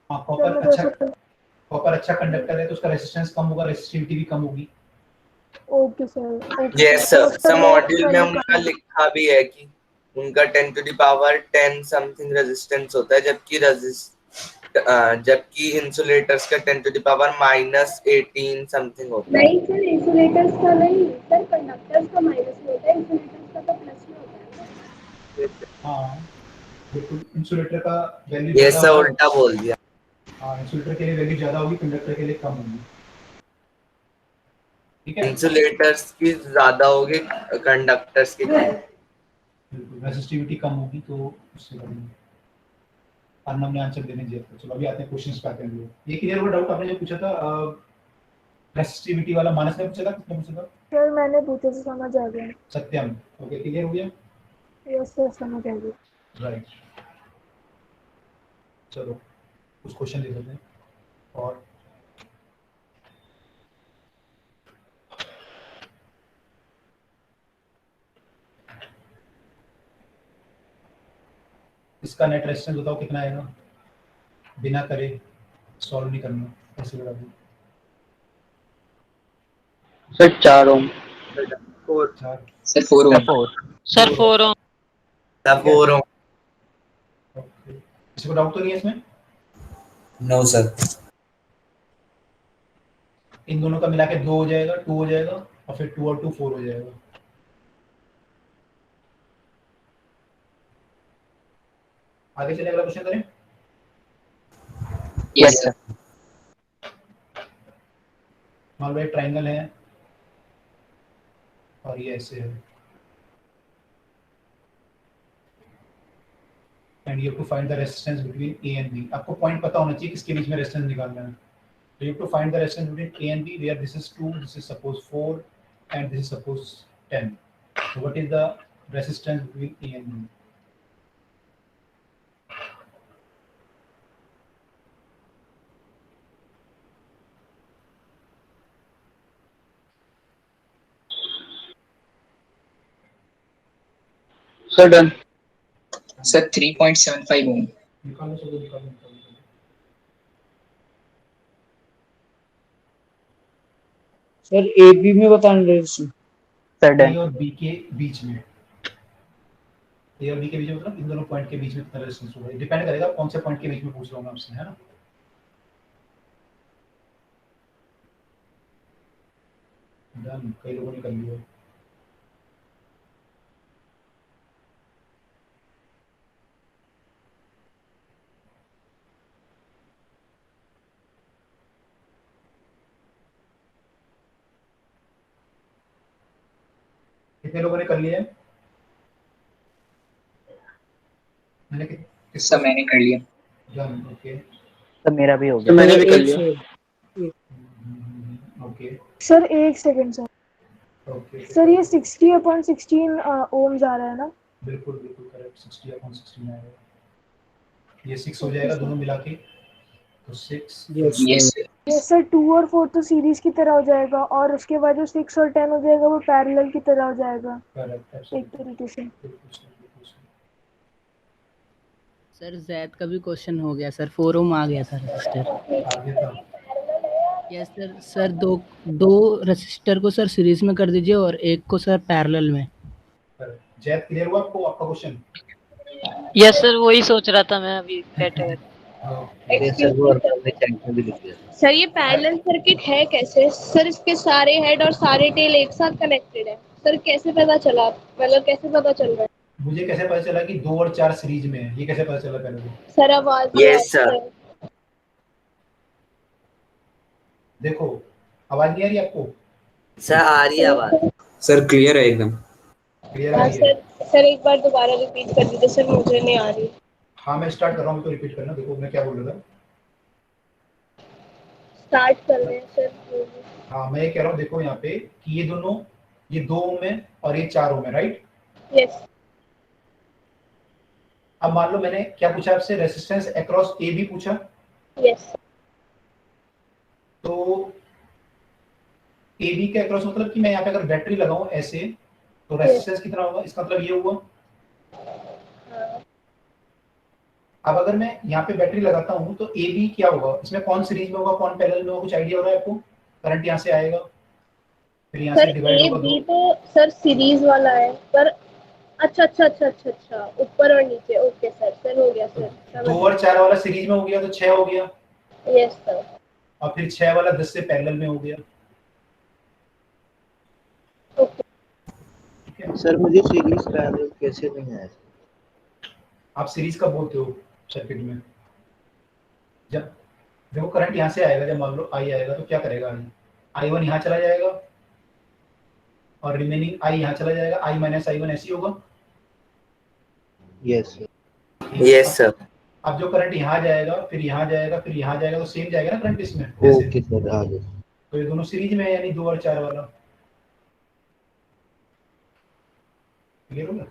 हाँ कॉपर अच्छा कंडक्टर है तो उसका रेजिस्टेंस कम होगा, रेजिस्टिविटी भी कम होगी। Okay sir. Yes sir, module में उनका लिखा भी है कि उनका 10 to the power 10 something resistance होता है, जबकि इंसुलेटर्स का 10 टू द पावर -18 समथिंग होता है। नहीं सर, इंसुलेटर्स का नहीं सर, कंडक्टर्स का माइनस में होता है, इंसुलेटर्स का तो प्लस में होता है। हाँ बिल्कुल, इंसुलेटर का वैल्यू ये सब उल्टा बोल दिया। हाँ इंसुलेटर के लिए वैल्यू ज्यादा होगी, कंडक्टर के लिए कम होगी। ठीक है, इंसुलेटर्स की ज्यादा होगी, कंडक्टर्स की कम। बिल्कुल रेसिस्टिविटी कम होगी तो उससे करेंगे। अर्नब ने आंसर देने दिया था। चलो अभी आते हैं क्वेश्चंस पे आते हैं। ये क्लियर हुआ डाउट आपने जो पूछा था रेसिस्टिविटी वाला? मानस ने पूछा था, किसने पूछा था? सर मैंने पूछा से समझ आ गया। सत्यम। ओके क्लियर हो गया? यस सर, समझ आ गया। राइट, चलो कुछ क्वेश्चन देख लेते हैं। और इसका नेट रेजिस्टेंस बताओ कितना आएगा, बिना करे सॉल्व नहीं करना, ऐसे बता दो। सर 4 ओम। 4 सर 4 ओम। सर 4 ओम। ओके, किसी को डाउट तो नहीं है इसमें? No sir. इन दोनों का मिला के 2 हो जाएगा, 2 हो जाएगा और फिर 2 और 2 4 हो जाएगा। आगे चले, अगला क्वेश्चन करें। Yes sir. मान लो एक ट्रायंगल है और ये ऐसे है, and you have to find the resistance between A and B. आपको पॉइंट पता होना चाहिए किसके बीच में रेजिस्टेंस निकालना है। So you have to find the resistance between A and B, where this is 2, this is suppose 4, and this is suppose 10. So what is the resistance between A and B? Sir done. Sir 3.75 ओम। निकालो सब, निकालो। Sir A B में बताना resistance. Sir A और B के बीच में, A और B के बीच में मतलब इन दोनों पॉइंट के बीच में कितना रेजिस्टेंस होगा, डिपेंड करेगा कौन से पॉइंट के बीच में पूछ रहा हूँ मैं आपसे, है ना। डन, कई लोगों ने कर लिया। कितने लोगों ने कर लिया है? सर मैंने कर लिया। Done, okay. सर मेरा भी हो गया। मैंने भी कर लिया। ओके सर एक सेकंड सर। ओके सर ये 60/16 ओम्स आ रहा है ना? बिल्कुल बिल्कुल करेक्ट, 60/16 आएगा। ये 6 हो जाएगा दोनों मिला के, तो 6 यस यस सर 2 और 4 तो सीरीज की तरह हो जाएगा और उसके बाद जो 6 और 10 हो जाएगा वो पैरेलल की तरह हो जाएगा करेक्ट एक तरीके से। सर जैद का भी क्वेश्चन हो गया सर, 4 ओम आ गया था रजिस्टर। आगे था यस सर। सर दो रजिस्टर को सर सीरीज में कर दीजिए और एक को सर पैरेलल में। जैद क्लियर हुआ आपको आपका क्वेश्चन? यस सर, वही सोच रहा था मैं अभी बैठे हुए। सर वो अर्पण ने चैट में भी लिख दिया। सर ये पैरेलल सर्किट है कैसे? सर इसके सारे हेड और सारे टेल एक साथ कनेक्टेड है। सर कैसे पता चला, मतलब कैसे पता चल रहा है? मुझे कैसे पता चला कि 2 और 4 सीरीज में है? ये कैसे पता चला पहले तो? सर आवाज यस सर। देखो आवाज नहीं आ रही आपको? सर आ रही है आवाज। सर क्लियर है एकदम। क्लियर आ हाँ रही है? सर एक बार दोबारा रिपीट कर दीजिए सर, मुझे नहीं आ रही। हाँ मैं स्टार्ट कर रहा हूँ तो रिपीट करना। देखो मैं क्या बोल रहा था। स्टार्ट कर रहे हैं सर। हाँ मैं ये कह रहा हूँ देखो यहाँ पे कि ये दोनों, ये 2 ओम है और ये 4 ओम है, राइट? यस। अब मान लो मैंने क्या पूछा आपसे, रेजिस्टेंस अक्रॉस ए बी पूछा। यस। तो ए बी के अक्रॉस मतलब कि मैं यहाँ पे अगर बैटरी लगाऊं ऐसे तो रेजिस्टेंस कितना होगा, इसका मतलब ये हुआ। अब अगर मैं यहाँ पे बैटरी लगाता हूँ तो ए बी क्या होगा, इसमें कौन सीरीज में होगा कौन पैरेलल में होगा, कुछ आइडिया हो रहा है आपको? करंट यहाँ से आएगा फिर यहाँ से डिवाइड ए होगा बी तो सर सीरीज वाला है पर अच्छा ऊपर और नीचे। ओके सर हो गया सर। 2 और 4 वाला सीरीज में हो गया तो 6 हो गया। Yes sir. और फिर 6 वाला 10 से पैरेलल में हो गया। सर मुझे सीरीज पैरेलल कैसे नहीं आया? आप सीरीज का बोलते हो सर्किट में? जब देखो करंट यहाँ से आएगा, जब मान लो आई आएगा तो क्या करेगा, I1 यहाँ चला जाएगा और रिमेनिंग आई यहाँ चला जाएगा, I माइनस I1 ऐसी होगा। Yes sir. अब जो करंट यहाँ जाएगा फिर यहाँ जाएगा फिर यहाँ जाएगा तो सेम जाएगा ना करंट इसमें। ओके सर आगे। तो ये दोनों सीरीज में है यानी 2 और 4 वाला। क्लियर हो गया?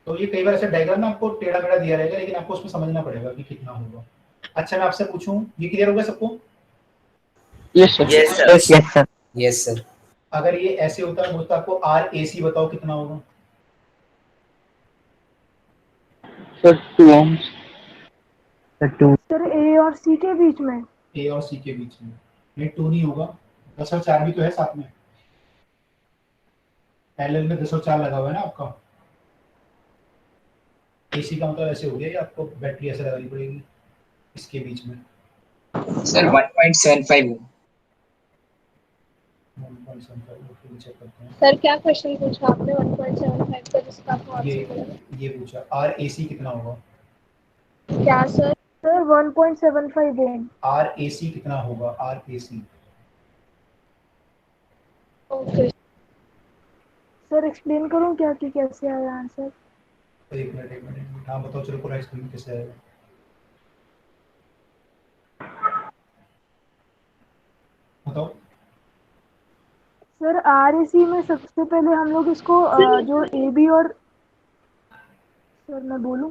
तो ये कई बार ऐसे डायग्राम में आपको टेढ़ा मेढ़ा दिया रहेगा लेकिन आपको उसमें समझना पड़ेगा कि कितना होगा। अच्छा मैं आपसे पूछूं, ये क्लियर हो गया सबको? Yes sir. Yes sir. Yes sir. अगर ये ऐसे होता है तो आपको आर ए सी बताओ कितना होगा? Sir 2 ohms। सर ए और सी के बीच में? ए और सी के बीच में ये 2 नहीं होगा, 10 और 4 भी तो है साथ में। पैरेलल में 10 और 4 लगा हुआ है ना आपका। एसी का मतलब ऐसे हो गया, ये आपको बैटरी ऐसे लगानी पड़ेगी इसके बीच में। सर 1.75 चेक करते हैं। सर क्या क्वेश्चन पूछा आपने? 1.75 का जिसका आपको आंसर मिला। ये पूछा आर ए सी कितना होगा। क्या sir? Sir 1.75 ohm. R A C कितना होगा, R A C? Okay sir explain करूं क्या कि कैसे आया आंसर? एक मिनट हाँ बताओ, चलो पूरा एक्सप्लेन कैसे आएगा। बताओ। सर आरएसी में सबसे पहले हम लोग इसको जो ए बी और सर मैं बोलूं?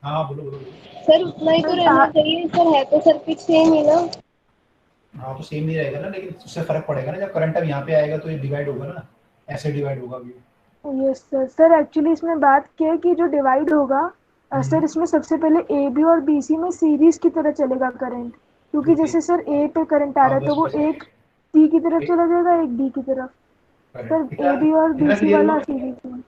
हाँ बोलो। सर नहीं तो रहना चाहिए सर, है तो सर्किट सेम ही ना। हाँ तो सेम ही रहेगा ना, लेकिन उससे फर्क पड़ेगा ना, जब करंट अब यहाँ पे आएगा तो ये डिवाइड होगा ना, ऐसे डिवाइड होगा अभी। यस सर एक्चुअली इसमें बात क्या है कि जो डिवाइड होगा सर इसमें सबसे पहले ए बी और बी सी में सीरीज की तरह चलेगा करंट, क्योंकि जैसे सर ए पे करंट आ रहा है तो वो एक सी की तरफ चला जाएगा एक बी की तरफ। सर ए बी और बी सी वाला सीरीज में।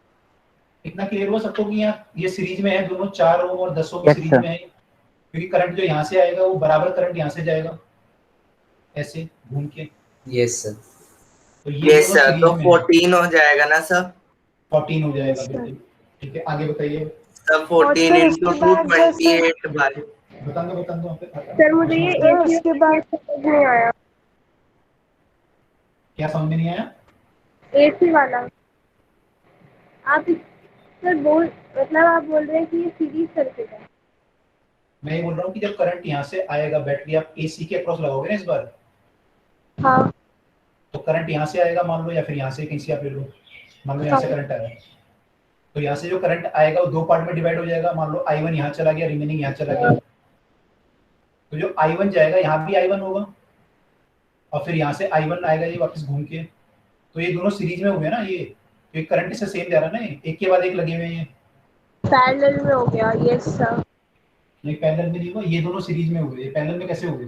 इतना क्लियर हुआ सबको कि यहाँ ये सीरीज में है दोनों, 4 ओम और 10 ओम की सीरीज में है, क्योंकि करंट जो यहाँ से आएगा वो बराबर करंट यहाँ से जाएगा ऐसे घूम के। Yes sir. तो ये यस सर, तो 14 हो जाएगा ना सर? 14 हो जाएगा बिल्कुल। ठीक है आगे बताइए। Sir 14 into 2 28 by. बता दो सर मुझे ये इसके बाद समझ नहीं आया। क्या समझ में नहीं आया? एसी वाला आप सर मतलब आप बोल रहे हैं कि ये सीरीज सर्किट है। मैं ये बोल रहा हूँ कि जब करंट यहाँ से आएगा, बैटरी आप एसी के अक्रॉस लगाओगे ना इस बार, हाँ तो करंट यहाँ से आएगा मान लो, या फिर यहाँ से कहीं से आप ले लो, मान लो यहाँ से करंट आया, तो यहाँ से जो करंट आएगा वो 2 पार्ट में डिवाइड हो जाएगा। मान लो I1 यहाँ चला गया, रिमेनिंग यहाँ चला गया। तो जो I1 जाएगा यहाँ भी I1 होगा और फिर यहाँ से I1 आएगा ये वापस घूम के, तो ये दोनों सीरीज में हुए ना, ये एक करंट इससे सेम जा रहा है ना, एक के बाद एक लगे हुए हैं, पैरेलल में हो गया। Yes sir. नहीं पैरेलल में नहीं हुआ, ये दोनों सीरीज में हुए, ये पैरेलल में कैसे हुए?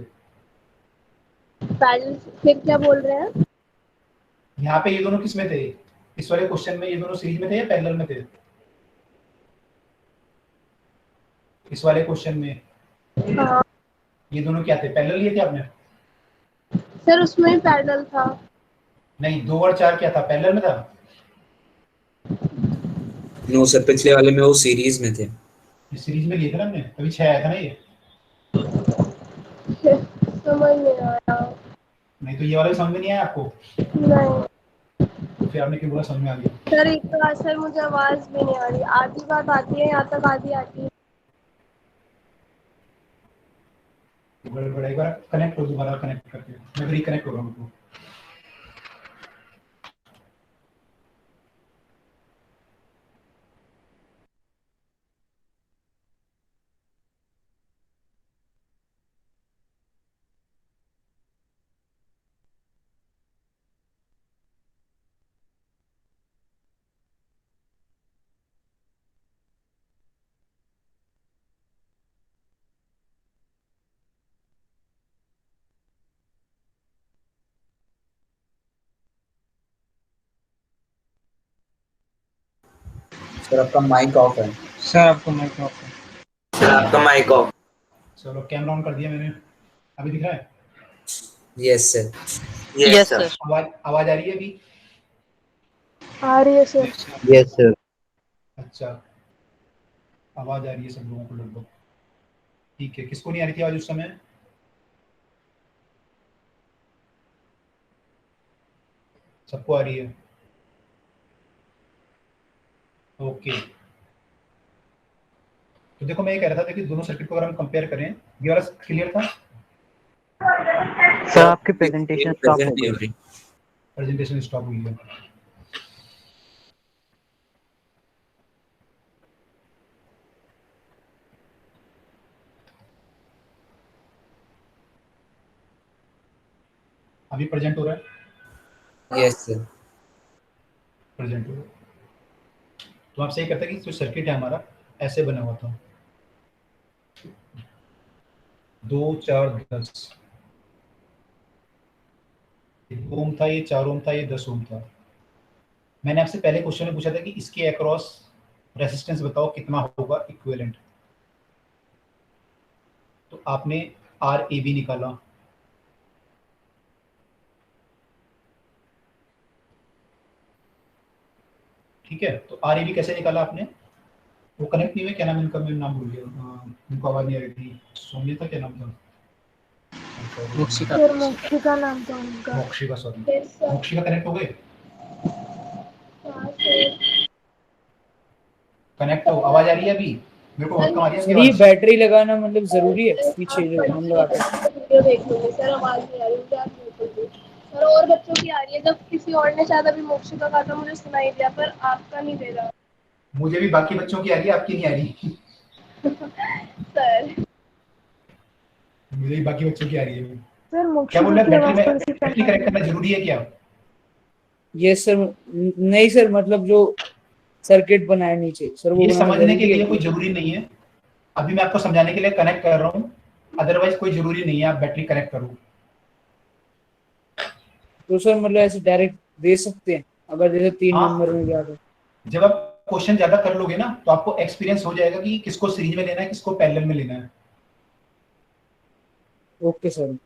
पैरेलल फिर क्या बोल रहे हैं? यहाँ पे ये दोनों किस में थे? इस वाले क्वेश्चन में ये दोनों सीरीज में थे या पैरेलल में थे? इस वाले क्वेश्चन में हाँ ये दोनों क्या थे, पैरेलल लिए थे आपने? सर उसमें पैरेलल था। नहीं 2 और 4 क्या था, पैरेलल में था? नो सर, पिछले वाले में वो सीरीज में थे। ये सीरीज में लिए थे ना हमने, तभी 6 आया था ना ये। समझ नहीं आया। नहीं तो ये वाला भी समझ में नहीं आया आपको? नहीं तो फिर आपने क्यों बोला समझ में आ गया? सर एक बार सर मुझे आवाज भी नहीं आ रही, आधी बात आती है यहाँ तक, आधी आती है। बड़ा एक बार कनेक्ट हो, दोबारा कनेक्ट करके मैं रिकनेक्ट हो रहा हूँ। सर आपका माइक ऑफ है। सर आपको माइक ऑफ है। सर आपका माइक ऑफ। चलो कैमरा ऑन कर दिया मैंने, अभी दिख रहा है? Yes sir. Yes sir. आवाज आ रही है अभी? आ रही है सर। Yes sir. अच्छा, आवाज आ रही है सब लोगों को लगभग, ठीक है। किसको नहीं आ रही थी आवाज उस समय? सबको आ रही है, ओके। तो देखो मैं ये कह रहा था कि दोनों सर्किट को अगर हम कंपेयर करें, ये वाला क्लियर था? सर आपकी प्रेजेंटेशन स्टॉप हो गई। प्रेजेंटेशन स्टॉप हुई है। अभी प्रेजेंट हो रहा है? Yes sir. प्रेजेंट हो रहा है। तो आपसे ये कहता है कि जो सर्किट है हमारा ऐसे बना हुआ था, 2 4 10, 1 ओम था, ये 4 ओम था, ये 10 ओम था। मैंने आपसे पहले क्वेश्चन में पूछा था कि इसके अक्रॉस रेजिस्टेंस बताओ कितना होगा इक्विवेलेंट, तो आपने आर ए बी निकाला, ठीक है। तो आर ए बी कैसे निकाला आपने? वो कनेक्ट नहीं हुए, क्या नाम इनका, मैं नाम भूल गया, उनको आवाज नहीं आ रही थी, सोनिया था, क्या नाम था? मोक्षिका। सर मोक्षिका नाम था उनका। मोक्षिका, सॉरी। Yes, sir. मोक्षिका कनेक्ट हो गए? हाँ, सर। कनेक्ट हो, आवाज आ रही है अभी? मेरे को बहुत कम आ रही है सर आपकी ये आवाज। बैटरी लगाना मतलब जरूरी है पीछे जो हम लगाते हैं? वीडियो देख लूंगी सर, आवाज नहीं आ रही मुझे, आप बिल्कुल भी। सर और बच्चों की आ रही है, जब किसी और ने शायद अभी मोक्षिका का था मुझे सुनाई दिया, पर आपका नहीं दे रहा। मुझे भी बाकी बच्चों की आ रही है, आपकी नहीं आ रही। सर मुझे भी बाकी बच्चों की आ रही है। सर क्या मोक्षिका बोल रहे की हैं, आवाज थोड़ी सी बैटरी कम आ कनेक्ट रही करना है। जरूरी है क्या? Yes sir. नहीं सर, मतलब जो सर्किट बनाए नीचे सर वो ये बनाना समझने के जरूरी है लिए क्या? कोई जरूरी नहीं है, अभी मैं आपको समझाने के लिए कनेक्ट कर रहा हूँ, अदरवाइज कोई जरूरी नहीं है आप बैटरी कनेक्ट करो। तो सर मतलब ऐसे डायरेक्ट दे सकते हैं अगर जैसे 3 हाँ। नंबर में गया तो? जब आप क्वेश्चन ज्यादा कर लोगे ना तो आपको एक्सपीरियंस हो जाएगा कि किसको सीरीज में लेना है, किसको पैरेलल में लेना है। Okay sir.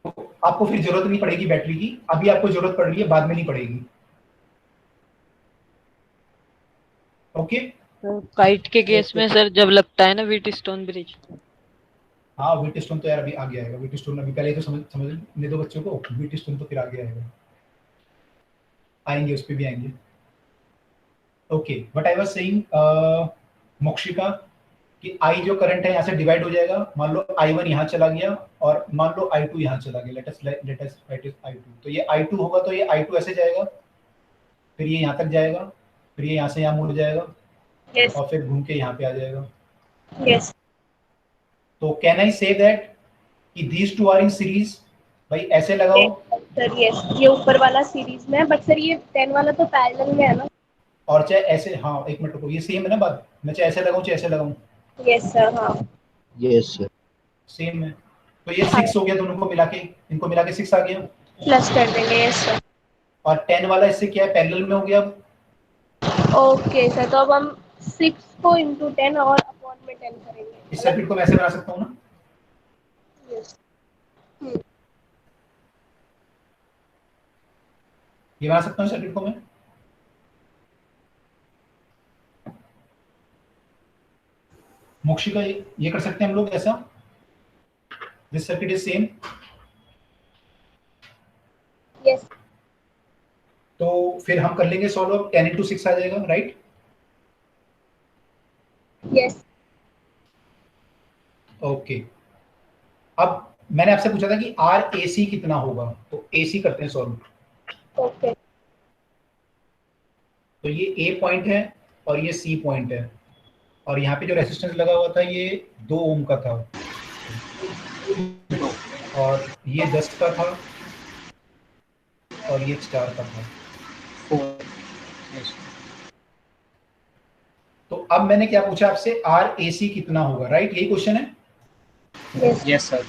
आपको फिर जरूरत नहीं पड़ेगी बैटरी की, अभी आपको जरूरत पड़ रही है, बाद में नहीं पड़ेगी। ओके। काइट के केस में सर जब लगता है ना व्हीटस्टोन ब्रिज। हाँ व्हीटस्टोन तो यार अभी आगे आएगा, व्हीटस्टोन अभी पहले तो समझने दो बच्चों को, व्हीटस्टोन तो फिर आगे आएगा, आएंगे उस पर भी आएंगे। Okay, but I was saying Mokshika कि आई जो करंट है यहाँ से डिवाइड हो जाएगा, मान लो I1 यहाँ चला गया और मान लो I2 यहाँ चला गया, let us right it I2, तो ये I2 होगा, तो ये I2 ऐसे जाएगा, फिर ये यहाँ तक जाएगा, फिर ये यहाँ से यहाँ मुड़ जाएगा, Yes. और फिर घूम के यहाँ पे आ जाएगा। Yes. तो कैन आई से दैट कि these two are in series, भाई ऐसे लगाओ सर यस, ये ऊपर वाला सीरीज में है, बट सर ये 10 वाला तो पैरेलल में है ना। और चाहे ऐसे, हाँ एक मिनट रुको, ये सेम है ना बात, मैं चाहे ऐसे लगाऊं चाहे ऐसे लगाऊं, यस सर, हाँ यस सर। सेम है। तो ये 6 हो गया, दोनों को मिला के, इनको मिला के 6 आ गया, प्लस कर देंगे। Yes sir. और 10 वाला इससे क्या है, पैरेलल में हो गया अब। ओके सर, तो अब हम 6 को इंटू 10 और अपॉन में 10 करेंगे। इस सर्किट को मैं ऐसे बना सकता हूँ ना, यस। ये बना सकता हूँ सर्किट को मैं। मोक्षिका, ये कर सकते हैं हम लोग ऐसा, this circuit is same. Yes. तो फिर हम कर लेंगे सॉल्व, 10 into 6 आ जाएगा, राइट? यस। ओके, अब मैंने आपसे पूछा था कि आर ए सी कितना होगा, तो ए सी करते हैं सॉल्व। ओके। तो ये ए पॉइंट है और ये सी पॉइंट है, और यहाँ पे जो रेजिस्टेंस लगा हुआ था ये 2 ओम का था, और ये 10 का था, और ये 4 का था। तो अब मैंने क्या पूछा आपसे, आर ए सी कितना होगा, राइट? यही क्वेश्चन है। Yes sir.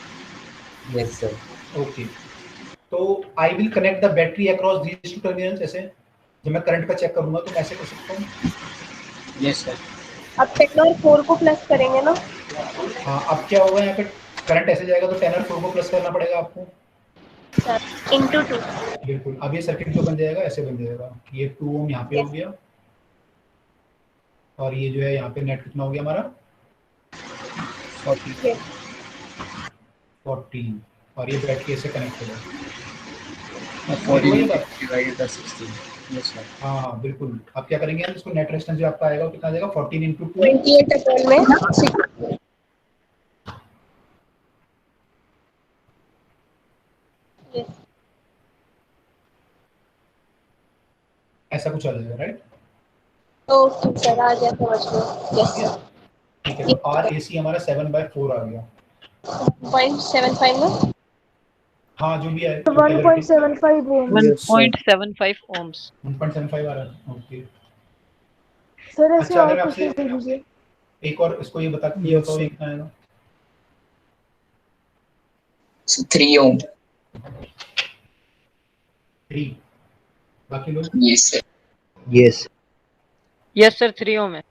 Yes sir. Okay, तो I will connect the battery across these two terminals. ऐसे जब मैं करंट का चेक करूंगा तो मैं ऐसे कर सकता हूँ। Yes sir. अब 10 और 4 को प्लस करेंगे ना। हाँ, अब क्या होगा, यहाँ पे करंट ऐसे जाएगा तो 10 और 4 को प्लस करना पड़ेगा आपको, सर इंटू 2। बिल्कुल। अब ये सर्किट जो बन जाएगा ऐसे बन जाएगा, ये 2 ओम यहाँ पे हो गया, और ये जो है यहाँ पे नेट कितना हो गया हमारा 14, और ये बैटरी ऐसे कनेक्ट होगा। हाँ हाँ बिल्कुल। अब क्या करेंगे हम, इसको नेट रेजिस्टेंस जो आपका आएगा वो कितना आ जाएगा, 14 into 2, 28 अपॉन में 6। यस। ऐसा कुछ आ जाएगा, राइट? ओके सर, आ गया समझ में। Yes sir. ठीक है, तो आर ए सी हमारा 7/4 आ गया। 0.75 में। हाँ जो भी है, 1.75 ओम। 1.75 ohms। 1.75 आ रहा है, ओके। सर ऐसे अच्छा, और अगर आपसे क्वेश्चन दे दीजिए। एक और इसको ये बता, ये बताओ ये कितना आएगा। 3 ohm। 3, बाकी लोग yes sir. Yes. Yes sir, 3 ohm है।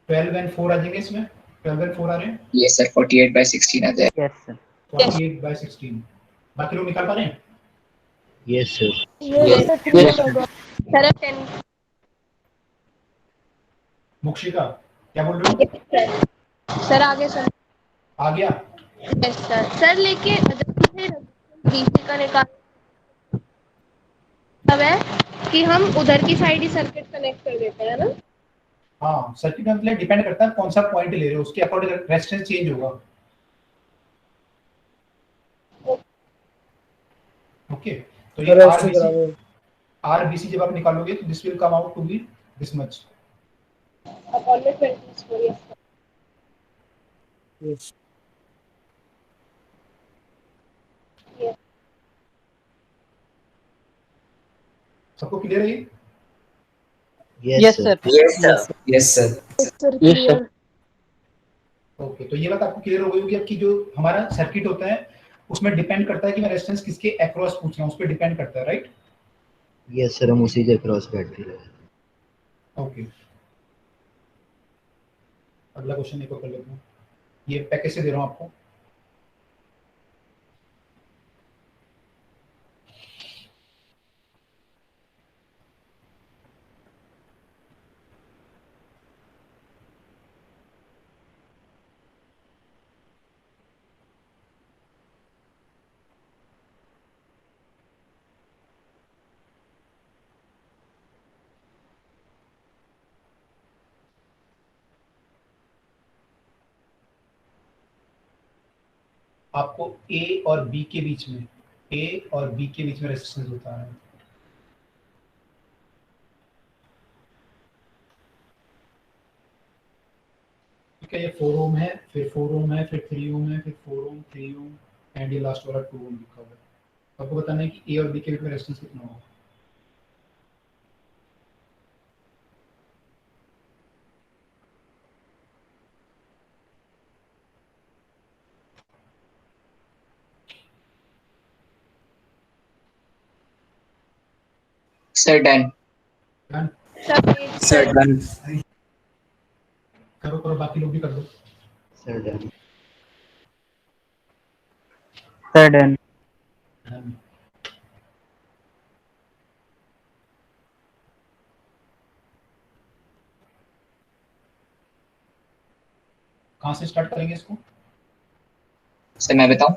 12 and 4 आ जाएंगे इसमें, 12 and 4 आ रहे हैं। यस सर, 48/16 आ जाएगा। Yes sir. 48/16, बाकी लोग निकाल पा रहे हैं। Yes sir. यस सर, 3 होगा। सर 10। मोक्षिका क्या बोल रहे हो? सर आगे सर। आ गया। Yes sir. सर लेकिन बीसी का निकाल तब है कि हम उधर की साइड ही सर्किट कनेक्ट कर देते हैं ना। हाँ, सर्किट में मतलब डिपेंड करता है कौन सा पॉइंट ले रहे हो, उसके अकॉर्डिंग रेजिस्टेंस चेंज होगा। ओके, तो ये आरबीसी जब आप निकालोगे तो this will come out to be this much. Upon में 24। यस। सबको क्लियर है ये? Yes sir. Yes sir. Yes sir. Sir clear. Okay, तो ये बात आपको क्लियर हो गई होगी कि जो हमारा सर्किट होता है उसमें डिपेंड करता है कि मैं रेजिस्टेंस किसके अक्रॉस पूछ रहा हूँ, उस पर डिपेंड करता है, राइट? यस सर, हम उसी के क्रॉस बैटरी लगा। ओके, अगला क्वेश्चन एक और कर लेते हैं, ये पैकेज से दे रहा हूँ आपको। आपको ए और बी के बीच में, ए और बी के बीच में रेजिस्टेंस होता है। ठीक है, ये 4 ओम है, फिर 4 ओम है, फिर 3 ओम है, फिर 4 ओम, 3 ओम, एंड ये लास्ट वाला 2 ओम लिखा हुआ है। आपको बताना है कि ए और बी के बीच में रेजिस्टेंस कितना होगा। Sir done. Done sir done. करो करो, बाकी लोग भी कर दो। Sir done. Sir done. कहाँ से स्टार्ट करेंगे इसको? सर मैं बताऊं?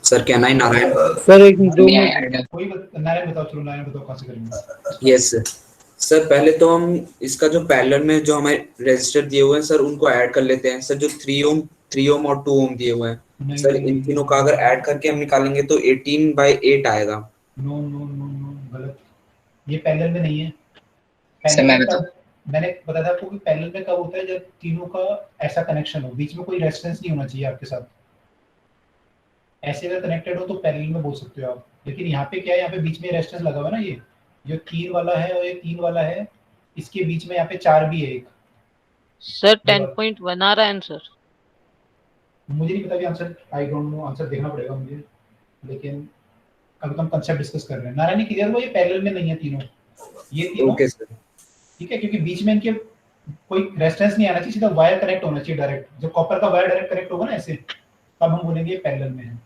सर क्या नाइन नारायण? सर एक 2 मिनट। कोई नारायण बताओ, चलो नारायण बताओ कहाँ से करेंगे। Yes sir. सर पहले तो हम इसका जो पैरेलल में जो हमारे रजिस्टर दिए हुए हैं सर उनको ऐड कर लेते हैं। सर जो 3 ओम और 2 ओम दिए हुए हैं सर, इन तीनों का अगर ऐड करके हम निकालेंगे तो 18/8 आएगा। नो नो नो नो, गलत। ये पैरेलल में नहीं है। सर मैं बताऊं? मैंने बताया था आपको कि पैरेलल में कब होता है, जब तीनों का ऐसा कनेक्शन हो, बीच में कोई रेजिस्टेंस नहीं होना चाहिए आपके साथ। ऐसे अगर कनेक्टेड हो तो पैरेलल में बोल सकते हो आप। लेकिन यहाँ पे क्या है, यहाँ पे बीच में रेजिस्टेंस लगा हुआ है ना, ये जो 3 वाला है और ये 3 वाला है, इसके बीच में यहाँ पे 4 भी है एक। सर 10.1 आ रहा है आंसर। मुझे नहीं पता कि answer, I don't know, answer देखना पड़ेगा मुझे। लेकिन अभी तो हम कंसेप्ट डिस्कस कर रहे हैं। नारायण क्लियर हुआ, ये पैरेलल में नहीं है तीनों, ये तीनों। Okay sir. ठीक है, क्योंकि बीच में इनके कोई रेजिस्टेंस नहीं आना चाहिए, सीधा वायर कनेक्ट होना चाहिए डायरेक्ट। जब कॉपर का वायर डायरेक्ट कनेक्ट होगा ना ऐसे, तब हम बोलेंगे पैरेलल में है।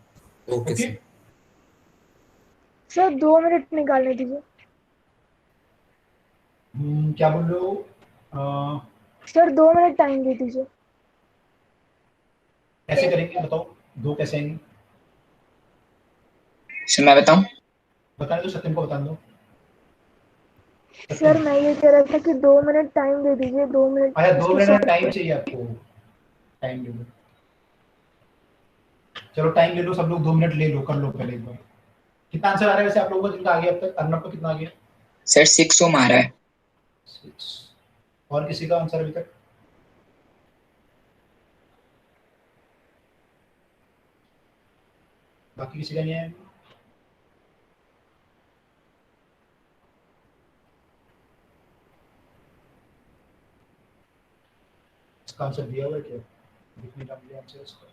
Okay sir. सर 2 मिनट निकालने दीजिए। क्या बोल रहे हो? सर 2 मिनट टाइम दे दीजिए। कैसे करेंगे बताओ, 2 कैसे आएंगे? सर मैं बताऊं? बताने दो, सत्यम को बता दो। सर मैं ये कह रहा था कि 2 मिनट टाइम दे दीजिए। 2 मिनट। अच्छा 2 मिनट टाइम चाहिए आपको? टाइम ले लो, चलो टाइम ले लो सब लोग, 2 मिनट ले लो, कर लो पहले एक बार। कितना आंसर आ रहा है वैसे आप लोगों को जिनका आ गया अब तक? अर्नब को कितना आ गया? सर 6 ओम आ रहा है। 6। और किसी का आंसर अभी तक? बाकी किसी का नहीं आया? इसका आंसर दिया हुआ है क्या? दिखने का मुझे आंसर इसका।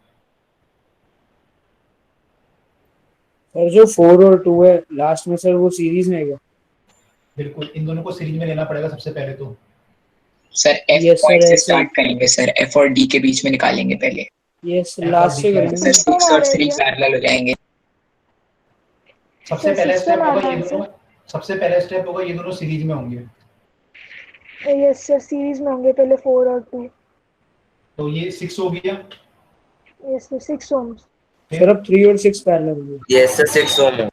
और जो 4 और 2 है लास्ट में सर, वो सीरीज में है क्या? बिल्कुल, इन दोनों को सीरीज में लेना पड़ेगा सबसे पहले तो। Sir F Yes, point sir, से ऐसे। स्टार्ट करेंगे सर, एफ और डी के बीच में निकालेंगे पहले। यस, लास्ट से करेंगे। सर 6 और 3 पैरेलल हो जाएंगे। सबसे पहला स्टेप होगा ये दोनों, सबसे पहला स्टेप होगा ये दोनों सीरीज में होंगे। यस सर, सीरीज में होंगे पहले 4 और 2। तो ये 6 हो गया। Yes sir, 6 ohms. सर अब 3 और 6 पैरेलल होंगे। यस सर 6 ओम।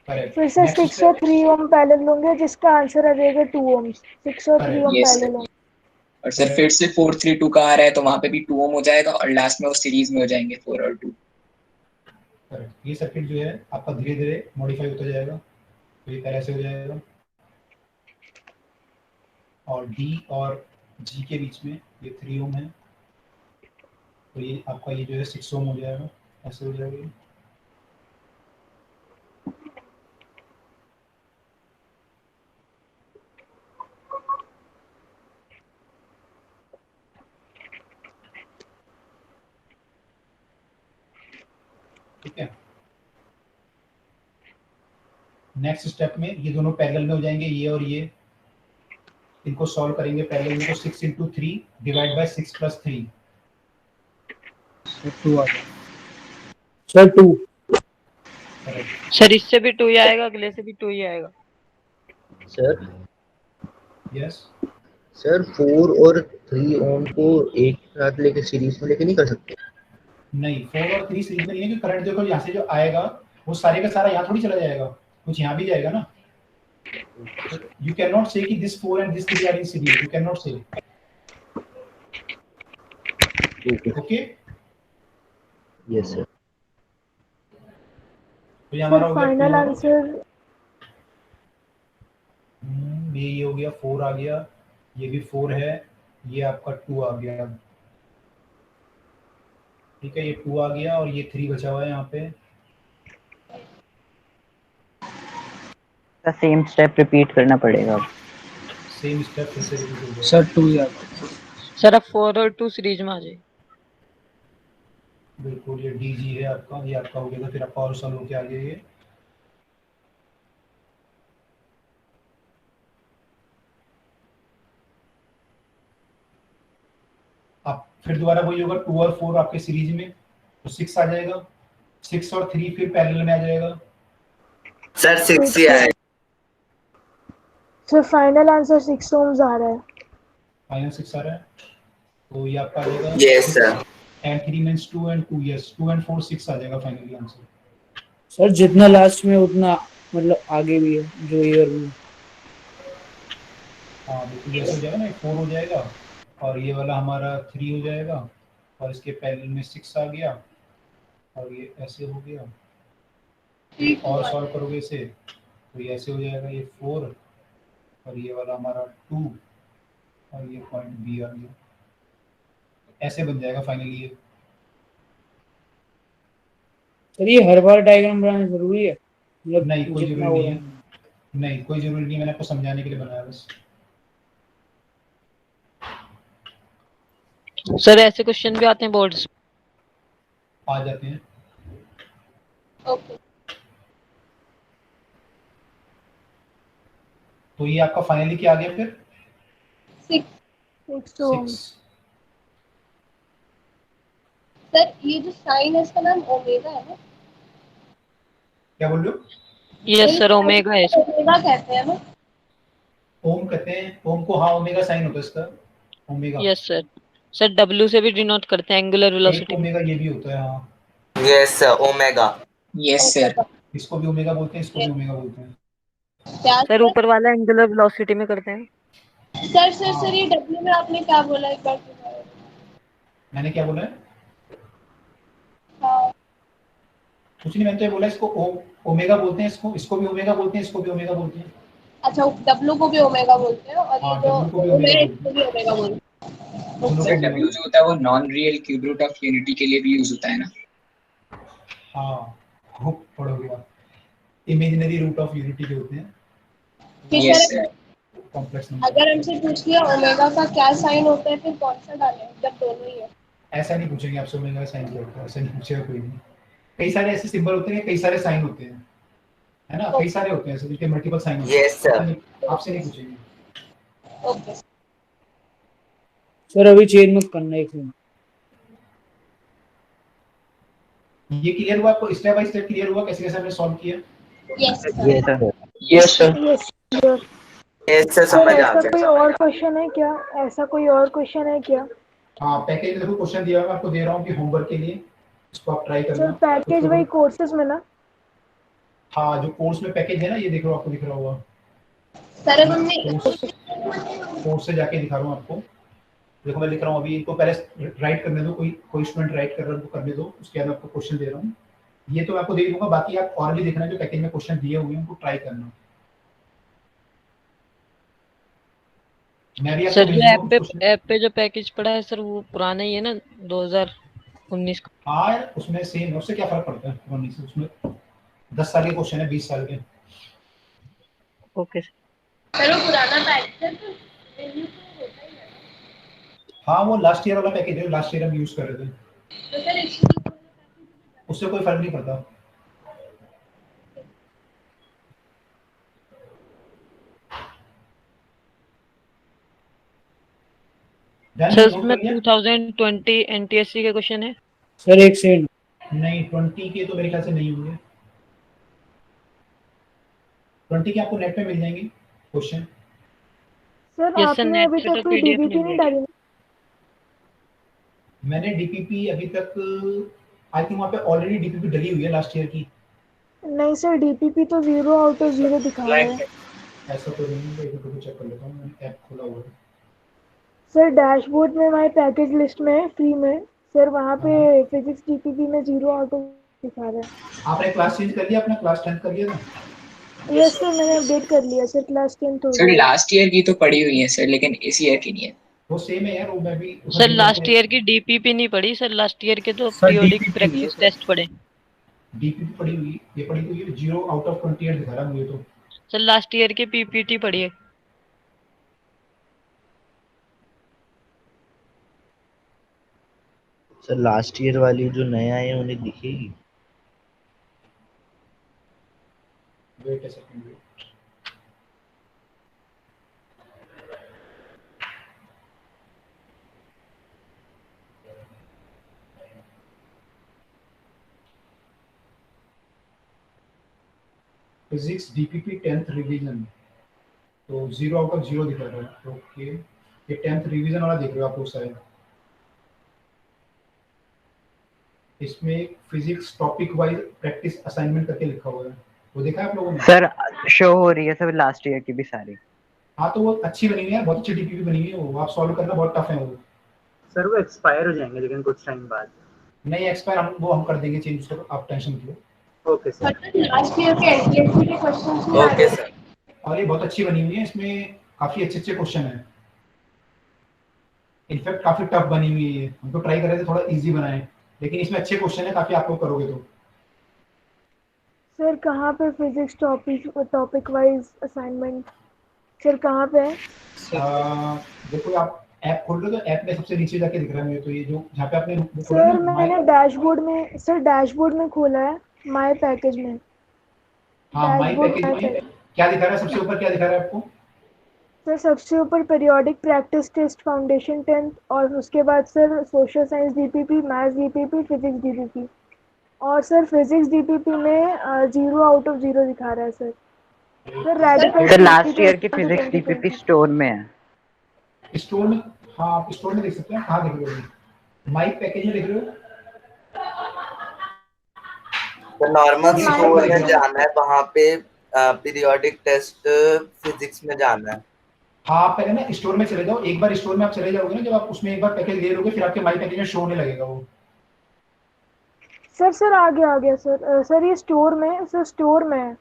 फिर से 6 और 3 ओम पैरेलल होंगे, जिसका आंसर आ जाएगा 2 ओम्स। 6 और 3 ओम Yes, पैरेलल होंगे। और सर फिर से 4 3 2 का आ रहा है तो वहां पे भी 2 ओम हो जाएगा और लास्ट में वो सीरीज में हो जाएंगे 4 और 2। करेक्ट। ये सर्किट जो है आपका धीरे धीरे मॉडिफाई होता जाएगा, तो ये पहले से हो जाएगा। और डी और जी के बीच में ये 3 ओम है, तो ये आपका ये जो है 6 ओम हो जाएगा, ऐसे हो जाएगा। ठीक है, नेक्स्ट स्टेप में ये दोनों पैरेलल में हो जाएंगे, ये और ये। इनको सॉल्व करेंगे पैरेलल में, तो 6 × 3 डिवाइड बाय 6 + 3। सर 2। सर इससे भी 2 ही आएगा, अगले से भी 2 ही आएगा। सर यस सर 4 और 3 ओम को एक साथ लेके सीरीज में लेके नहीं कर सकते? नहीं, 4 और 3 सीरीज में नहीं है, कि करंट देखो यहाँ से जो आएगा वो सारे का सारा यहाँ थोड़ी चला जाएगा, कुछ यहाँ भी जाएगा ना। You cannot say कि this 4 and this 3 are in series. You cannot say. Okay? Yes sir. तो ये हमारा हो गया फाइनल आंसर। ये हो गया 4 आ गया, ये भी 4 है, ये आपका 2 आ गया। ठीक है, ये 2 आ गया और ये 3 बचा हुआ है यहाँ पे। सेम स्टेप रिपीट करना पड़ेगा। सेम स्टेप फिर से रिपीट हो जाएगा। सर 2 यार सर अब 4 और 2 सीरीज में आ जाए। बिल्कुल, ये डीजी है आपका, ये आपका हो गया, फिर आपका और सॉल्व होके आ गया ये। अब फिर दोबारा वही होगा, 2 और 4 आपके सीरीज में, तो 6 आ जाएगा। 6 और 3 फिर पैरेलल में आ जाएगा। सर 6 ही आएगा। सर फाइनल आंसर 6 ओम्स आ रहा है। फाइनल 6 आ रहा है, तो ये आपका आ जाएगा। Yes sir. and 3 means 2 and 2, yes, 2 and 4 6 आ जाएगा फाइनली आंसर। सर जितना लास्ट में उतना मतलब आगे भी है जो ईयर में। हाँ बिल्कुल, ऐसे हो जाएगा ना, 4 हो जाएगा और ये वाला हमारा 3 हो जाएगा और इसके पैरेलल में 6 आ गया और ये ऐसे हो गया। और सॉल्व करोगे इसे तो ये ऐसे हो जाएगा, ये 4 और ये वाला हमारा 2 और ये पॉइंट बी आ गया। ऐसे बन जाएगा फाइनली ये। सर ये हर बार डायग्राम बनाना जरूरी है? मतलब नहीं, कोई जितना जरूरी हो नहीं रहा है। नहीं, कोई जरूरी नहीं, मैंने आपको समझाने के लिए बनाया बस। सर ऐसे क्वेश्चन भी आते हैं बोर्ड्स आ जाते हैं। ओके तो ये आपका फाइनली क्या आ गया फिर? 6 ओम्स। 6। सर ये जो साइन है इसका नाम ओमेगा है ना? क्या बोल रहे हो? यस सर ओमेगा है। ओमेगा कहते हैं ना? ओम कहते हैं, ओम को, हाँ ओमेगा साइन होता है इसका, omega. Yes sir. Sir W से भी डिनोट करते हैं एंगुलर एक वेलोसिटी। ओमेगा ये भी होता है, हाँ। Yes sir omega. Yes sir. इसको भी ओमेगा बोलते हैं, इसको भी ओमेगा बोलते हैं। क्या सर ऊपर वाला एंगुलर वेलोसिटी में करते हैं। सर ये डब्ल्यू में आपने क्या बोला एक बार बताओ। मैंने क्या बोला है? हाँ कुछ नहीं, मैंने तो ये बोला इसको ओमेगा बोलते हैं, इसको भी ओमेगा बोलते हैं, इसको भी ओमेगा बोलते हैं। अच्छा डब्ल्यू को भी ओमेगा बोलते हैं और हाँ, ये जो W को भी ओमेगा ओमेगा इसको भी ओमेगा बोलते हैं। सर डब्ल्यू जो होता है वो non real cube root of unity के लिए भी यूज होता है ना? हाँ, खूब पढ़ोगे आप। इमेजिनरी रूट ऑफ यूनिटी जो होते हैं। फिर Yes, सर कॉम्प्लेक्स नंबर। अगर हमसे पूछ लिया ओमेगा का क्या साइन होता है फिर कौन सा डालें जब दोनों ही है? ऐसा नहीं पूछेंगे आपसे ओमेगा का साइन क्या होता है, ऐसा नहीं पूछेगा कोई नहीं। कई सारे ऐसे सिंबल होते हैं, कई सारे साइन होते हैं, है ना, कई सारे होते हैं ऐसे जिनके मल्टीपल साइन होते हैं। Yes sir. आपसे नहीं पूछेंगे। ओके सर अभी चेंज मत करना एक मिनट। ये क्लियर हुआ आपको? स्टेप बाय स्टेप क्लियर हुआ कैसे कैसे हमने सॉल्व किया? यस ये sir. Yes sir. Yes sir. Yes sir sir समझ आ ऐसा कोई गया। और क्वेश्चन है क्या? ऐसा कोई और क्वेश्चन है क्या? हाँ, पैकेज में देखो क्वेश्चन दिया हुआ है, आपको दे रहा हूँ कि होमवर्क के लिए इसको आप ट्राई सर करना। पैकेज वही कोर्सेज में ना? हाँ, जो कोर्स में पैकेज है ना, ये देख रहा हूँ, आपको दिख रहा होगा। सर अब हमने कोर्स से जाके दिखा रहा हूँ आपको। देखो मैं लिख रहा हूँ अभी, इनको पहले राइट करने दो, कोई स्टूडेंट राइट कर रहा है उनको करने दो, उसके बाद आपको क्वेश्चन दे रहा हूँ। ये तो मैं आपको दे दूंगा, बाकी आप और भी देखना, जो पैकेज में क्वेश्चन दिए हुए हैं उनको ट्राई करना। मैं भी सर जो आपको ऐप पे जो पैकेज पड़ा है सर वो पुराना ही है ना 2019 का? हाँ यार, उसमें सेम है, उससे क्या फर्क पड़ता है पुराने से? उसमें 10 साल के क्वेश्चन है, 20 साल के। ओके सर वो पुराना पैकेज है तो रिव्यू तो होता ही है। हाँ, वो लास्ट ईयर वाला पैकेज है, लास्ट ईयर हम यूज कर रहे थे। तो सर इसलिए उससे कोई फर्क नहीं पड़ता। सर उसमें 2020 एनटीएससी के क्वेश्चन है? सर एक सेकंड। नहीं, 20 के तो मेरे ख्याल से नहीं होंगे। 20 के आपको नेट पे मिल जाएंगे क्वेश्चन। सर Yes, sir, आपने नेट अभी पे तक तो कोई PDF डीबीटी नहीं नहीं मिलेगी। डाली? मैंने डीपीपी अभी तक, आई थिंक वहाँ पे ऑलरेडी डीपीपी डली हुई है लास्ट ईयर की। नहीं सर डीपीपी तो 0 आउट ऑफ 0 दिखा रहा है। ऐसा तो नहीं है, एक तो चेक कर लेता हूँ, मैंने ऐप खोला हुआ है। सर डैशबोर्ड में हमारे पैकेज लिस्ट में है फ्री में, सर वहाँ पे फिजिक्स डीपीपी में 0 आउट ऑफ दिखा रहा है। आपने क्लास चेंज कर लिया, अपना क्लास 10 कर लिया था? यस सर मैंने अपडेट कर लिया सर, क्लास 10 हो सर गया। लास्ट ईयर की तो पड़ी हुई है सर, लेकिन इस ईयर की नहीं है। वो सेम है यार, वो मैं भी सर लास्ट ईयर की डीपीपी नहीं पढ़ी सर, लास्ट ईयर के तो पीरियोडिक प्रैक्टिस टेस्ट पढ़े। डीपीपी पढ़ी हुई, ये पढ़ी हुई है 0 आउट ऑफ 28 दिखा रहा है मुझे तो। सर लास्ट ईयर की पीपीटी पढ़ी है। सर लास्ट ईयर वाली जो नए आए हैं उन्हें दिखेगी? Wait a second wait. Physics DPP 10th revision, तो 0 आउट ऑफ 0 दिखा रहा है। ओके, ये 10th रिवीजन वाला देख रहे हो आप लोग शायद। इसमें physics topic wise practice assignment करके लिखा हुआ है, वो देखा है आप लोगों ने? सर शो हो रही है सब लास्ट ईयर की भी सारी। हाँ, तो वो अच्छी बनी हुई है, बहुत अच्छी डीपीपी बनी हुई है, वो आप सॉल्व करना बहुत टफ है वो। सर वो एक्सपायर हो जाएंगे लेकिन कुछ टाइम बाद। नहीं एक्सपायर, हम कर देंगे चेंज उसको, आप टेंशन मत लो। Okay sir. लास्ट ईयर के एनटीएससी के क्वेश्चंस नहीं आ ओके रहे। सर। और ये बहुत अच्छी बनी हुई है, इसमें काफी अच्छे अच्छे क्वेश्चन हैं, इनफैक्ट काफी टफ बनी हुई है। हम तो ट्राई कर रहे थे थोड़ा इजी बनाएं, लेकिन इसमें अच्छे क्वेश्चन है काफी, आप लोग करोगे तो। सर कहाँ पे physics topic wise assignment sir कहाँ पे है? देखो आप ऐप खोल रहे हो तो ऐप में सबसे नीचे जाके दिख रहा है मुझे, तो ये जो जहाँ पे आपने वो खोला सर ना मैंने डैशबोर्ड में खोला है, माय पैकेज में। हाँ माई डैशबोर्ड पैकेज में क्या दिखा रहा है सबसे ऊपर, क्या दिखा रहा है आपको? सर सबसे ऊपर periodic practice test foundation 10th, और उसके बाद sir social science DPP, maths DPP, physics DPP. और सर फिजिक्स डीपीपी में 0 आउट ऑफ 0 दिखा रहा है sir. Sir radical sir last year की फिजिक्स डीपीपी स्टोर में है। स्टोर में? हाँ आप स्टोर में देख सकते हैं। कहाँ देख रहे हो? माई पैकेज में देख रहे हो? तो नॉर्मल स्टोर में जाना है, वहाँ पे पीरियोडिक टेस्ट फिजिक्स में जाना है। हाँ आप पहले ना स्टोर में चले जाओ, एक बार स्टोर में आप चले जाओगे ना, जब आप उसमें एक बार पैकेज ले लोगे फिर आपके माई पैकेज में शो होने लगेगा वो। सर आ गया सर। सर ये स्टोर में है,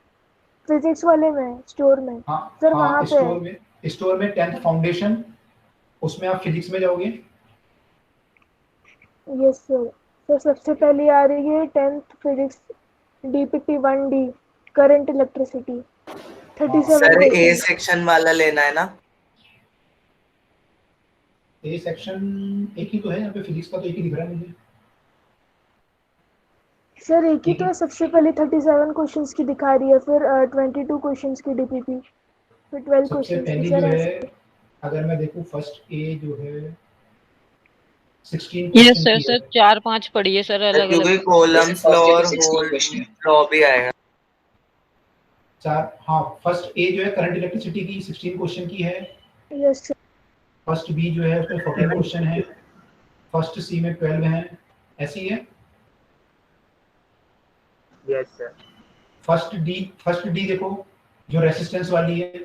फिजिक्स वाले में स्टोर में। सर वहाँ पे स्टोर में 10th फाउंडेशन, उसमें आप फिजिक्स में जाओगे। यस सर सबसे पहले आ रही है 10th physics DPP 1D current electricity 37 sir A section वाला लेना है ना? ए सेक्शन एक ही तो है यहाँ पे, फिजिक्स का तो एक ही दिख रहा है मुझे। सर एक ही तो है, सबसे पहले 37 क्वेश्चंस की दिखा रही है, फिर 22 क्वेश्चंस की डीपीपी, फिर 12 क्वेश्चंस की। सर है, अगर मैं देखूं फर्स्ट ए जो है 16 ये सर 4-5 पढ़िए सर अलग अलग, क्योंकि कॉलम्स लॉ और होल लॉ भी आएगा। हाँ फर्स्ट ए जो है करंट इलेक्ट्रिसिटी की 16 क्वेश्चन की है। Yes sir. फर्स्ट बी जो है उसमें 14 क्वेश्चन है, फर्स्ट सी में 12 है, ऐसी है। Yes sir. फर्स्ट डी देखो जो रेजिस्टेंस वाली है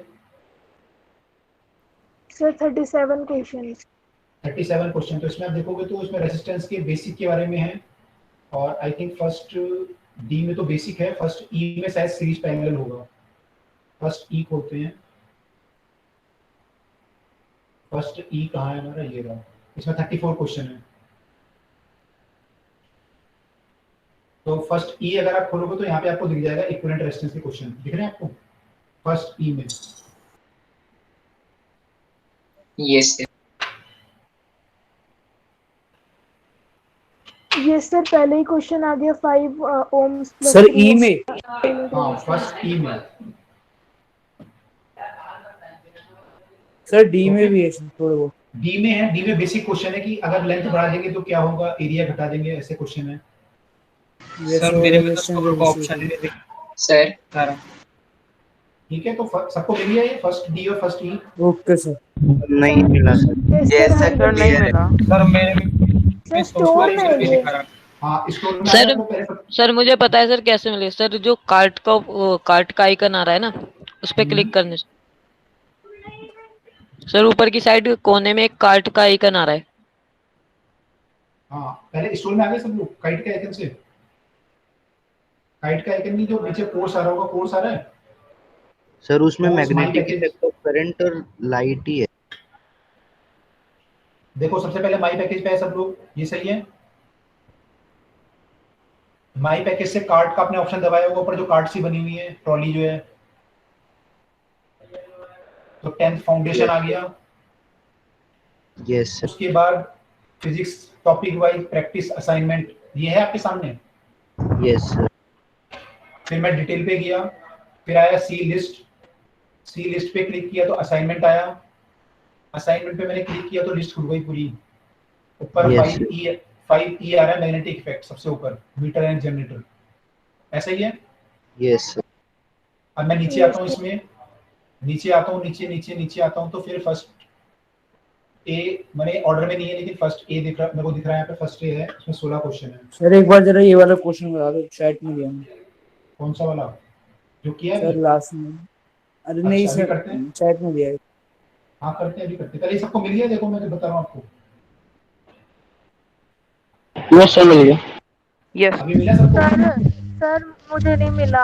सर 37 क्वेश्चंस। 37 क्वेश्चन, तो इसमें आप देखोगे तो इसमें रेजिस्टेंस के बेसिक के बारे में है, और आई थिंक फर्स्ट डी में तो बेसिक है, फर्स्ट ई में शायद सीरीज पैरेलल होगा। फर्स्ट ई खोलते हैं, फर्स्ट ई कहाँ है हमारा, ये रहा, इसमें 34 क्वेश्चन है। तो फर्स्ट ई अगर आप खोलोगे तो यहाँ पे आपको दिख जाएगा इक्विवेलेंट रेजिस्टेंस के क्वेश्चन दिख रहे हैं आपको फर्स्ट ई में। यस यस सर पहले ही क्वेश्चन आ गया 5 ओम्स प्लस सर ई में, हाँ फर्स्ट ई में। सर डी में भी है थोड़े वो। डी में है, डी में बेसिक क्वेश्चन है कि अगर लेंथ बढ़ा देंगे तो क्या होगा, एरिया घटा देंगे, ऐसे क्वेश्चन है। सर मेरे में तो स्टोर का ऑप्शन ही नहीं दिख सर। ठीक है, तो सबको मिल गया ये फर्स्ट डी और फर्स्ट ई? Okay sir. नहीं मिला सर। यस सर नहीं मिला सर मेरे में स्टोर में है ये। हाँ स्टोर में आया, आपको पहले सर मुझे पता है सर कैसे मिले सर, जो कार्ट का आइकन आ रहा है ना उस पे क्लिक करने से सर ऊपर की साइड कोने में एक कार्ट का आइकन आ रहा है। हाँ पहले स्टोर में आ गए सब लोग काइट के आइकन से। काइट का आइकन नहीं, जो नीचे कोर्स आ रहा होगा, कोर्स आ रहा है सर उसमें course magnetic my effect of current और लाइट ही है। देखो सबसे पहले माई पैकेज पे है सब लोग, ये सही है। माई पैकेज से कार्ड का आपने ऑप्शन दबाया होगा ऊपर, जो कार्ड सी बनी हुई है, ट्रॉली जो है, तो 10th फाउंडेशन आ गया। यस उसके बाद physics topic wise practice assignment, ये है आपके सामने। Yes sir. फिर मैं डिटेल पे गया, फिर आया सी लिस्ट, सी लिस्ट पे क्लिक किया तो असाइनमेंट आया, असाइनमेंट पे मैंने क्लिक किया तो लिस्ट खुल गई पूरी। ऊपर Yes. 5E आ रहा है, मैग्नेटिक इफेक्ट सबसे ऊपर, मीटर एंड जनरेटर, ऐसा ही है। Yes sir. अब मैं नीचे आता हूँ, इसमें नीचे आता हूँ, नीचे आता हूँ, तो फिर फर्स्ट ए, मैंने ऑर्डर में नहीं है लेकिन फर्स्ट ए दिख रहा, मेरे को दिख रहा है यहाँ पे फर्स्ट ए है, इसमें 16 क्वेश्चन है। सर एक बार जरा ये वाला क्वेश्चन बता दो, चैट में दिया मैंने। कौन सा वाला जो किया है सर अभी? लास्ट में। अरे नहीं अभी सर, करते हैं, चैट में दिया है। हाँ करते हैं, अभी करते हैं। पहले सबको मिल गया, देखो मैं तो बता रहा हूँ आपको। यस सर मिल गया। यस अभी मिला सबको? सर मुझे नहीं मिला।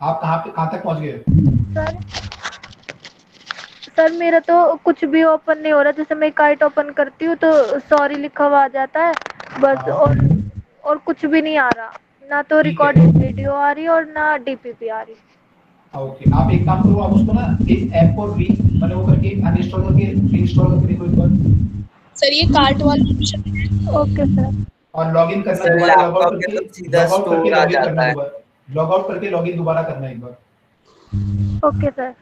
आप कहाँ तक पहुँच गए? सर मेरा तो कुछ भी ओपन नहीं हो रहा, जैसे मैं काइट ओपन करती हूँ तो सॉरी लिखा हुआ आ जाता है बस, और कुछ भी नहीं आ रहा, ना तो रिकॉर्डिंग वीडियो आ रही और ना डीपीपी आ रही। ओके, आप एक काम करो, आप उसको ना एक ऐप को मैंने वो करके अनइंस्टॉल करके रीइंस्टॉल करके देखो एक बार। सर ये कार्ट वाला ऑप्शन है। Okay sir. और लॉगिन करना सर दोबारा, लॉग आउट लैपटॉप के करके तो सीधा स्टोर आ लॉगिन जाता करना है। दोबारा, लॉग आउट करके लॉगिन दोबारा करना एक बार। Okay sir.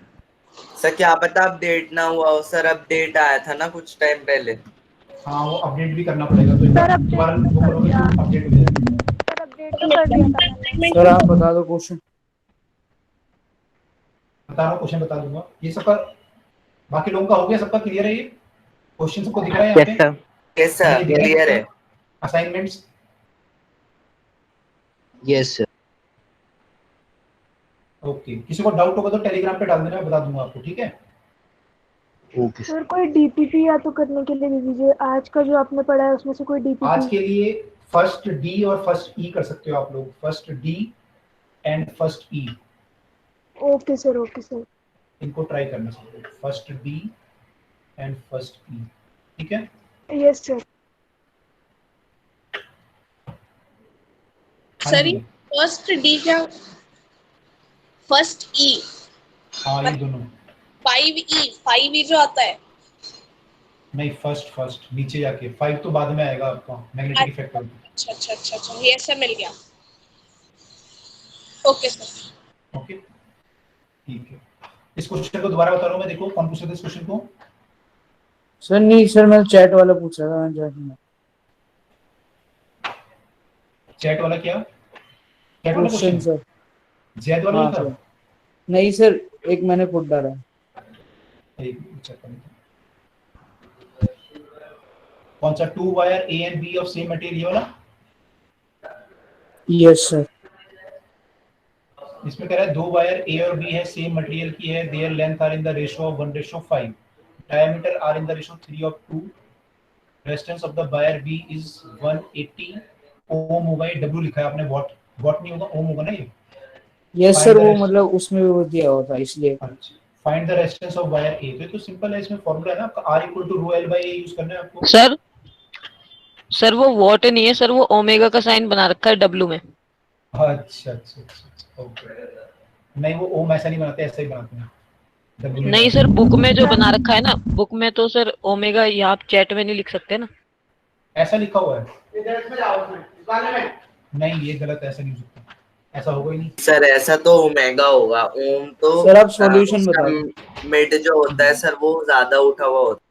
सर क्या पता अपडेट ना हुआ हो सर, अपडेट आया था ना कुछ टाइम पहले। हाँ वो अपडेट भी करना पड़ेगा, तो एक बार दोबारा वो करोगे तो अपडेट हो जाएगा। सर अपडेट तो कर दिया था मैंने। सर आप बता दो क्वेश्चन। बता रहा हूँ, क्वेश्चन बता दूंगा। ये सबका बाकी लोगों का हो गया, सबका क्लियर है? ये क्वेश्चन सबको दिख रहा है यहाँ पे? Yes sir. Yes sir clear है। असाइनमेंट्स? Yes sir. ओके, किसी को डाउट होगा तो टेलीग्राम पे डाल देना, बता दूंगा आपको, ठीक है? ओके सर कोई डीपीपी या तो करने के लिए दे दीजिए, आज का जो आपने पढ़ा है उसमें से कोई डीपीपी। आज के लिए फर्स्ट डी और फर्स्ट ई कर सकते हो आप लोग, first D and first E. Okay sir, okay sir. इनको ट्राई करना सब लोग, फर्स्ट डी एंड फर्स्ट ई, ठीक है? Yes sir. Sir first D क्या, फर्स्ट ई? हाँ ये दोनों। 5E जो आता है। नहीं फर्स्ट नीचे जाके, 5 तो बाद में आएगा आपका, मैग्नेटिक इफेक्ट। अच्छा ये सब मिल गया। Okay sir. ओके ठीक है। इस क्वेश्चन को दोबारा बता रहा हूँ मैं, देखो कौन पूछ रहा था इस क्वेश्चन को? सर नहीं सर, मैं चैट वाला पूछ रहा था, मैं चैट में। चैट वाला क्या? चैट वाला क्वेश्चन क्वेश्चन सर। जैद वाला हाँ था? सर। नहीं सर, एक मैंने पुट डाला। एक चेक करते हैं कौन सा, 2 wire A and B of same material वाला? Yes sir. इसमें कह रहा है 2 वायर ए और बी है, सेम मटेरियल की है, their length are in the ratio of 1:5, diameter are in the ratio 3:2, resistance of the wire B is 180 ohm होगा। ये डब्ल्यू लिखा है आपने, वॉट नहीं होगा, ओम होगा ना ये? यस सर, वो मतलब उसमें वो दिया हुआ था इसलिए। अच्छा, find the resistance of wire A, तो सिंपल है, इसमें फार्मूला है ना आपका, R = ρl/a यूज करना है आपको। सर वो वॉट नहीं है सर, वो ओमेगा का साइन बना रखा है डब्लू में। अच्छा ओके। नहीं वो ओम ऐसा नहीं बनाते, ऐसा ही बनाते हैं। नहीं सर, बुक में जो बना रखा है ना, बुक में तो सर ओमेगा, ये आप चैट में नहीं लिख सकते ना। ऐसा लिखा हुआ है? नहीं ये गलत, ऐसा नहीं हो सकता, ऐसा होगा ही नहीं सर। ऐसा तो ओमेगा होगा, ओम तो सर आप सॉल्यूशन बताओ। मिड जो होता है सर वो ज्यादा उठा हुआ होता है।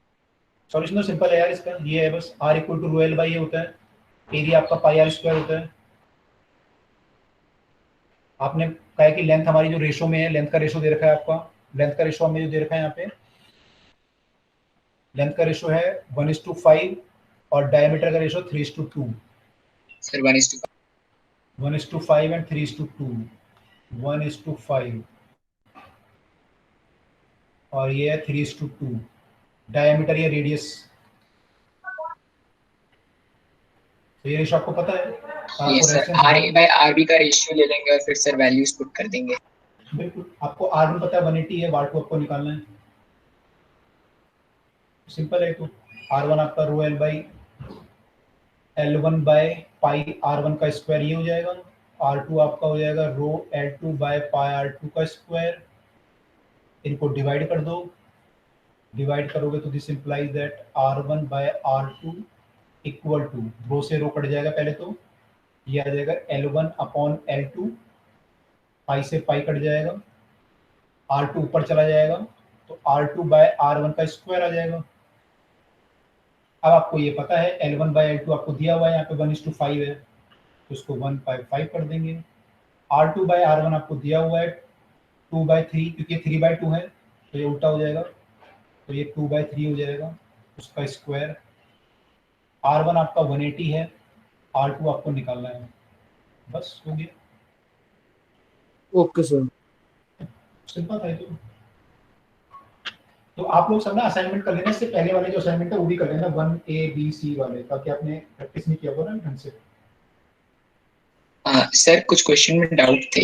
सॉल्यूशन तो सिंपल है यार इसका, ये है बस, R = ρl/a होता है, एरिया आपका πr² होता है। आपने कहा है कि लेंथ हमारी जो रेशो में है, लेंथ का रेशो दे रखा है आपका, लेंथ का रेशो हमें जो दे रखा है यहाँ पे, लेंथ का रेशो है 1:5 और डायमीटर का रेशो 3:2। सर 1:5 1:5 एंड 3:2, 1:5 और ये है 3:2, डायमीटर या रेडियस। तो ये रेशो आपको पता है? ये सर RA/RB का रेशियो ले लेंगे और फिर सर वैल्यूज पुट कर देंगे। बिल्कुल, आपको R1 पता है 180 है, वाट को आपको निकालना है, सिंपल है। तो R1 आपका रो L by L1 by pi R1 का स्क्वायर ये हो जाएगा। R2 आपका हो जाएगा रो L2 बाय पाई R2 का स्क्वायर। इनको डिवाइड कर दो, डिवाइड करोगे तो this implies that R1 by R2 equal to, rho से रो कट जाएगा पहले तो, ये आ जाएगा L1 अपॉन L2, पाई से पाई कट जाएगा, R2 ऊपर चला जाएगा तो R2 बाय R1 का स्क्वायर आ जाएगा। अब आपको ये पता है L1 बाय L2 आपको दिया हुआ है, यहाँ पे 1:5 है तो उसको 1/5 कर देंगे। R2 बाय R1 आपको दिया हुआ है 2/3, क्योंकि 3/2 है तो ये उल्टा हो जाएगा, तो ये 2/3 हो जाएगा, उसका स्क्वायर। R1 आपका 180 है, R2 आपको निकालना है, बस हो गया। Okay sir. सिंपल था ये तो आप लोग सब ना असाइनमेंट कर लेना, इससे पहले वाले जो असाइनमेंट है वो भी कर लेना, 1A B C वाले, ताकि आपने प्रैक्टिस नहीं किया होगा ना ढंग से। सर कुछ क्वेश्चन में डाउट थे।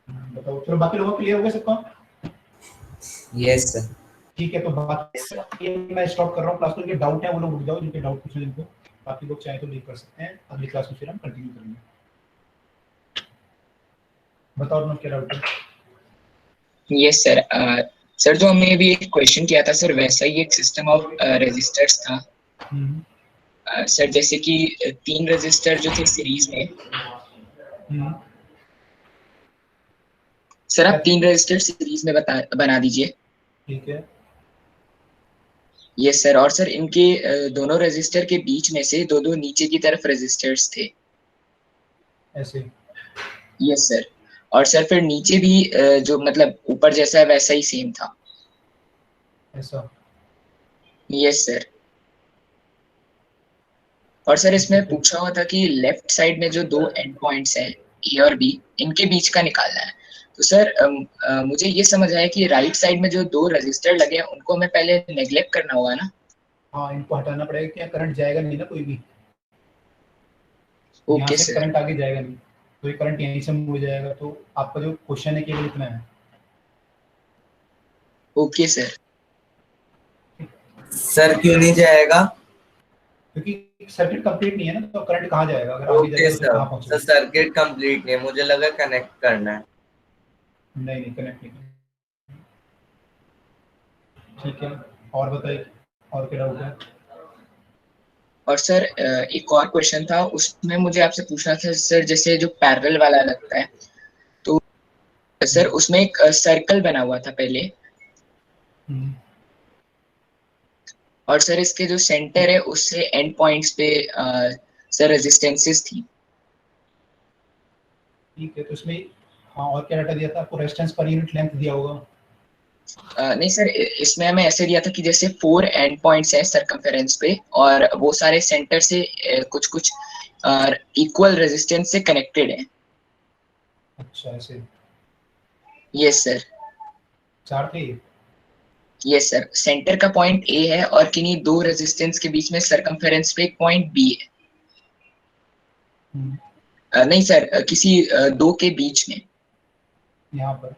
बताओ, चलो बाकी लोगों को क्लियर हो गया सबका? Yes sir. ठीक है, तो बाकी मैं स्टॉप कर रहा हूँ क्लास को, जिनके डाउट है वो लोग रुक जाओ, जिनके डाउट पूछो जिनको, बाकी लोग चाहे तो लीव कर सकते हैं, अगली क्लास में फिर हम कंटिन्यू करेंगे। बताओ ना क्या डाउट है? Yes sir. सर जो हमने अभी एक क्वेश्चन किया था सर, वैसा ही एक सिस्टम ऑफ रेजिस्टर्स था। सर जैसे कि 3 रेजिस्टर जो थे सीरीज में, सर आप 3 रेजिस्टर सीरीज में बना दीजिए। ठीक है। Yes sir. और सर इनके दोनों रेजिस्टर के बीच में से दो नीचे की तरफ रेजिस्टर्स थे ऐसे। Yes sir. और सर फिर नीचे भी जो मतलब ऊपर जैसा है वैसा ही सेम था ऐसा। Yes sir. और सर इसमें पूछा हुआ था कि लेफ्ट साइड में जो 2 एंड पॉइंट्स हैं ए और बी, इनके बीच का निकालना है। तो सर मुझे ये समझ आया कि राइट साइड में जो 2 रजिस्टर लगे हैं उनको हमें पहले नेग्लेक्ट करना होगा ना। हाँ, इनको हटाना पड़ेगा, क्या करंट जाएगा नहीं ना कोई भी। ओके यहाँ से सर। करंट आगे जाएगा नहीं, तो ये करंट यहीं से मूव हो जाएगा, तो आपका जो क्वेश्चन है केवल इतना है। Okay sir. सर क्यों नहीं जाएगा? क्योंकि सर्किट कंप्लीट नहीं है ना, तो करंट कहाँ जाएगा, अगर आगे ओके जाएगा तो कहाँ सर, पहुंचेगा? सर्किट कंप्लीट नहीं है, मुझे लगा कनेक्ट करना है। नहीं कनेक्ट नहीं। ठीक है, और बताइए और क्या डाउट है? और सर एक और क्वेश्चन था, उसमें मुझे आपसे पूछना था सर, जैसे जो पैरेलल वाला लगता है तो सर उसमें एक सर्कल बना हुआ था पहले, और सर इसके जो सेंटर है उससे एंड पॉइंट्स पे सर रेजिस्टेंसेस थी। ठीक है, तो इसमें हाँ और क्या डाटा दिया था आपको? रेजिस्टेंस पर यूनिट लेंथ दिया होगा। नहीं सर, इसमें हमें ऐसे दिया था कि जैसे 4 एंड पॉइंट्स हैं सरकमफेरेंस पे, और वो सारे सेंटर से कुछ कुछ इक्वल रेजिस्टेंस से कनेक्टेड है। अच्छा ऐसे। Yes sir. 4 थे। Yes sir. सेंटर का पॉइंट ए है और किन्हीं 2 रेजिस्टेंस के बीच में सरकमफेरेंस पे एक पॉइंट बी है। नहीं सर, किसी 2 के बीच में। यहाँ पर।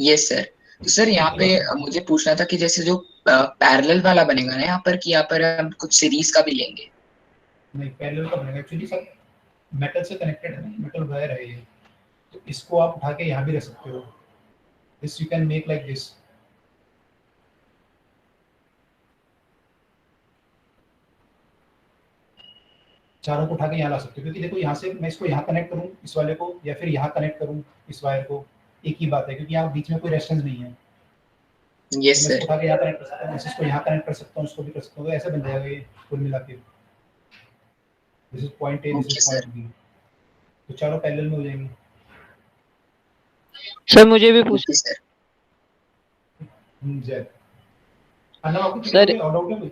Yes sir. तो सर यहाँ पे मुझे पूछना था कि जैसे जो पैरेलल वाला बनेगा ना यहाँ पर, कि यहाँ पर हम कुछ सीरीज का भी लेंगे। नहीं, पैरेलल का बनेगा, एक्चुअली सर मेटल से कनेक्टेड है ना, मेटल वायर है ये, तो इसको आप उठा के यहाँ भी रख सकते हो। This you can make like this. चारों को उठा के यहाँ ला सकते हो, क्योंकि देखो यहाँ से मैं इसको यहाँ कनेक्ट करूँ इस वाले को, या फिर यहाँ कनेक्ट करूँ इस वायर को, एक ही बात है, क्योंकि यहाँ बीच में कोई रेजिस्टेंस नहीं है। यस तो मैं सर। इसको उठा के यहाँ कनेक्ट कर सकता हूँ, इसको यहाँ कनेक्ट कर सकता हूँ, इसको भी कर सकता हूँ, ऐसे बन जाएगा ये कुल मिला के। This is point A, this is point B, तो चारों पैरेलल में हो जाएंगे। सर मुझे भी पूछ सर। जय अन्ना, आपको सर और डाउट है कोई?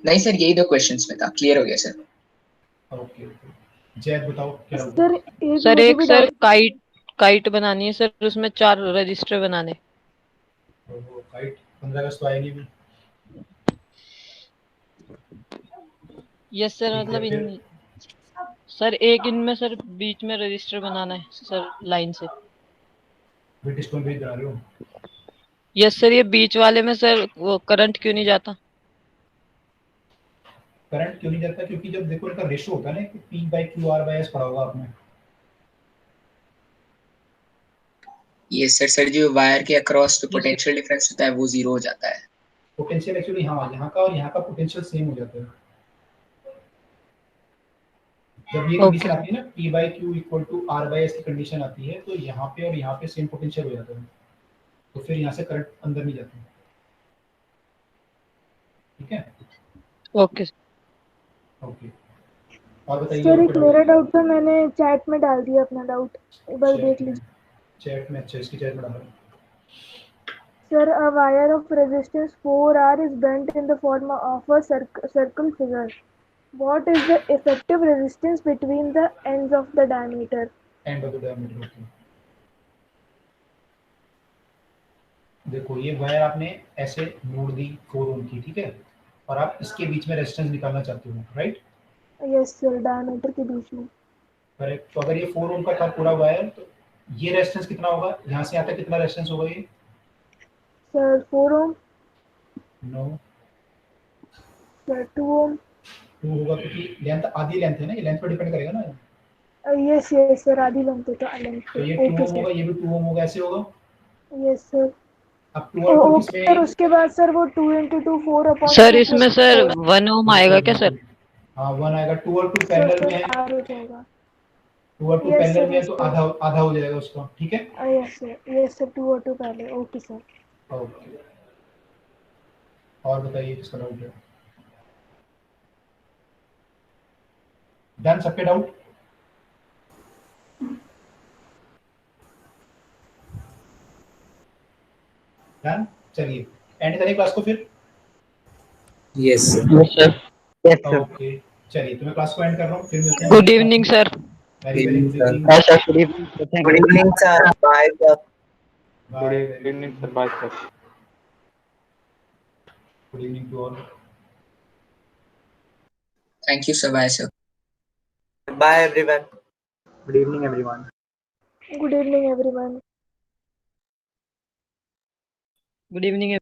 नहीं सर, यही 2 क्वेश्चंस में था, क्लियर हो गया सर। ओके जय बताओ क्या डाउट सर है? सर मुझे एक भी सर डाउट काइट बनानी है सर, उसमें 4 रजिस्टर बनाने। वो काइट 15 अगस्त तो आएगी भी। यस सर, ठीक है, मतलब फिर इन सर एक इनमें सर बीच में रजिस्टर बनाना है सर लाइन से। वेट स्टोन भेज रहे हो? यस सर, ये बीच वाले में सर वो करंट क्यों नहीं जाता? करंट क्यों नहीं जाता? क्योंकि जब देखो इनका रेशियो होता है ना, P/Q/R/S पढ़ा होगा आपने। ये सर जो वायर के अक्रॉस जो पोटेंशियल डिफरेंस होता है वो 0 हो जाता है। पोटेंशियल एक्चुअली हाँ, यहाँ का और यहाँ का पोटेंशियल सेम हो जाता है। जब ये कंडीशन आती है ना P/Q = R/S की कंडीशन आती है, तो यहाँ पे और यहाँ पे सेम पोटेंशियल हो जाता है, तो फिर यहाँ से करंट अंदर नहीं जाता। ठीक है, ओके ओके। और बताइए सर और एक कोई मेरा डाउट? डाउट था, मैंने चैट में डाल दिया अपना डाउट, एक बार देख लीजिए। चैट में? अच्छा, इसकी चैट में डाला। Sir, a wire of resistance 4R is bent in the form of a circle figure. What is the effective resistance between the ends of the diameter? End of the diameter. Okay, देखो ये wire आपने ऐसे मोड़ दी 4 ओम की, ठीक है, और आप इसके बीच में रेजिस्टेंस निकालना चाहते हो, राइट? Yes sir, diameter के बीच में। करेक्ट। तो अगर ये 4 ओम का था पूरा वायर, तो ये रेजिस्टेंस कितना होगा? यहाँ से यहाँ तक कितना रेजिस्टेंस होगा ये? Sir 4 ohm, no, sir 2 ohm। 2 होगा क्योंकि लेंथ आधी लेंथ है ना, ये लेंथ पर डिपेंड करेगा ना। Yes sir, आधी लेंथ है तो लेंथ तो ये पे। 2 ओके ओम होगा, ये भी 2 ओम होगा, ऐसे होगा। Yes sir. अब 2 और 2 ओके किसमें? सर, उसके बाद सर वो 2 × 2 4/2 सर, इसमें सर 1 ओम आएगा क्या सर? हाँ 1 आएगा। 2 और 2 सर पैरेलल में है, R हो जाएगा। 2 और 2 Yes पैरेलल sir, में है, yes तो sir। आधा आधा हो जाएगा उसका, ठीक है। yes sir 2 और 2 पहले। Okay sir. ओके, और बताइए किसका डाउट है? डन सबके डाउट? डन, चलिए एंड करें क्लास को फिर। Yes sir. ओके, चलिए तो मैं क्लास को एंड कर रहा हूँ, फिर मिलते हैं। Good evening sir. Very very good evening. Good evening sir, bye sir. Good evening sir, bye sir. Good evening to all. Thank you sir, bye sir. Bye everyone. Good evening everyone. Good evening everyone. Good evening.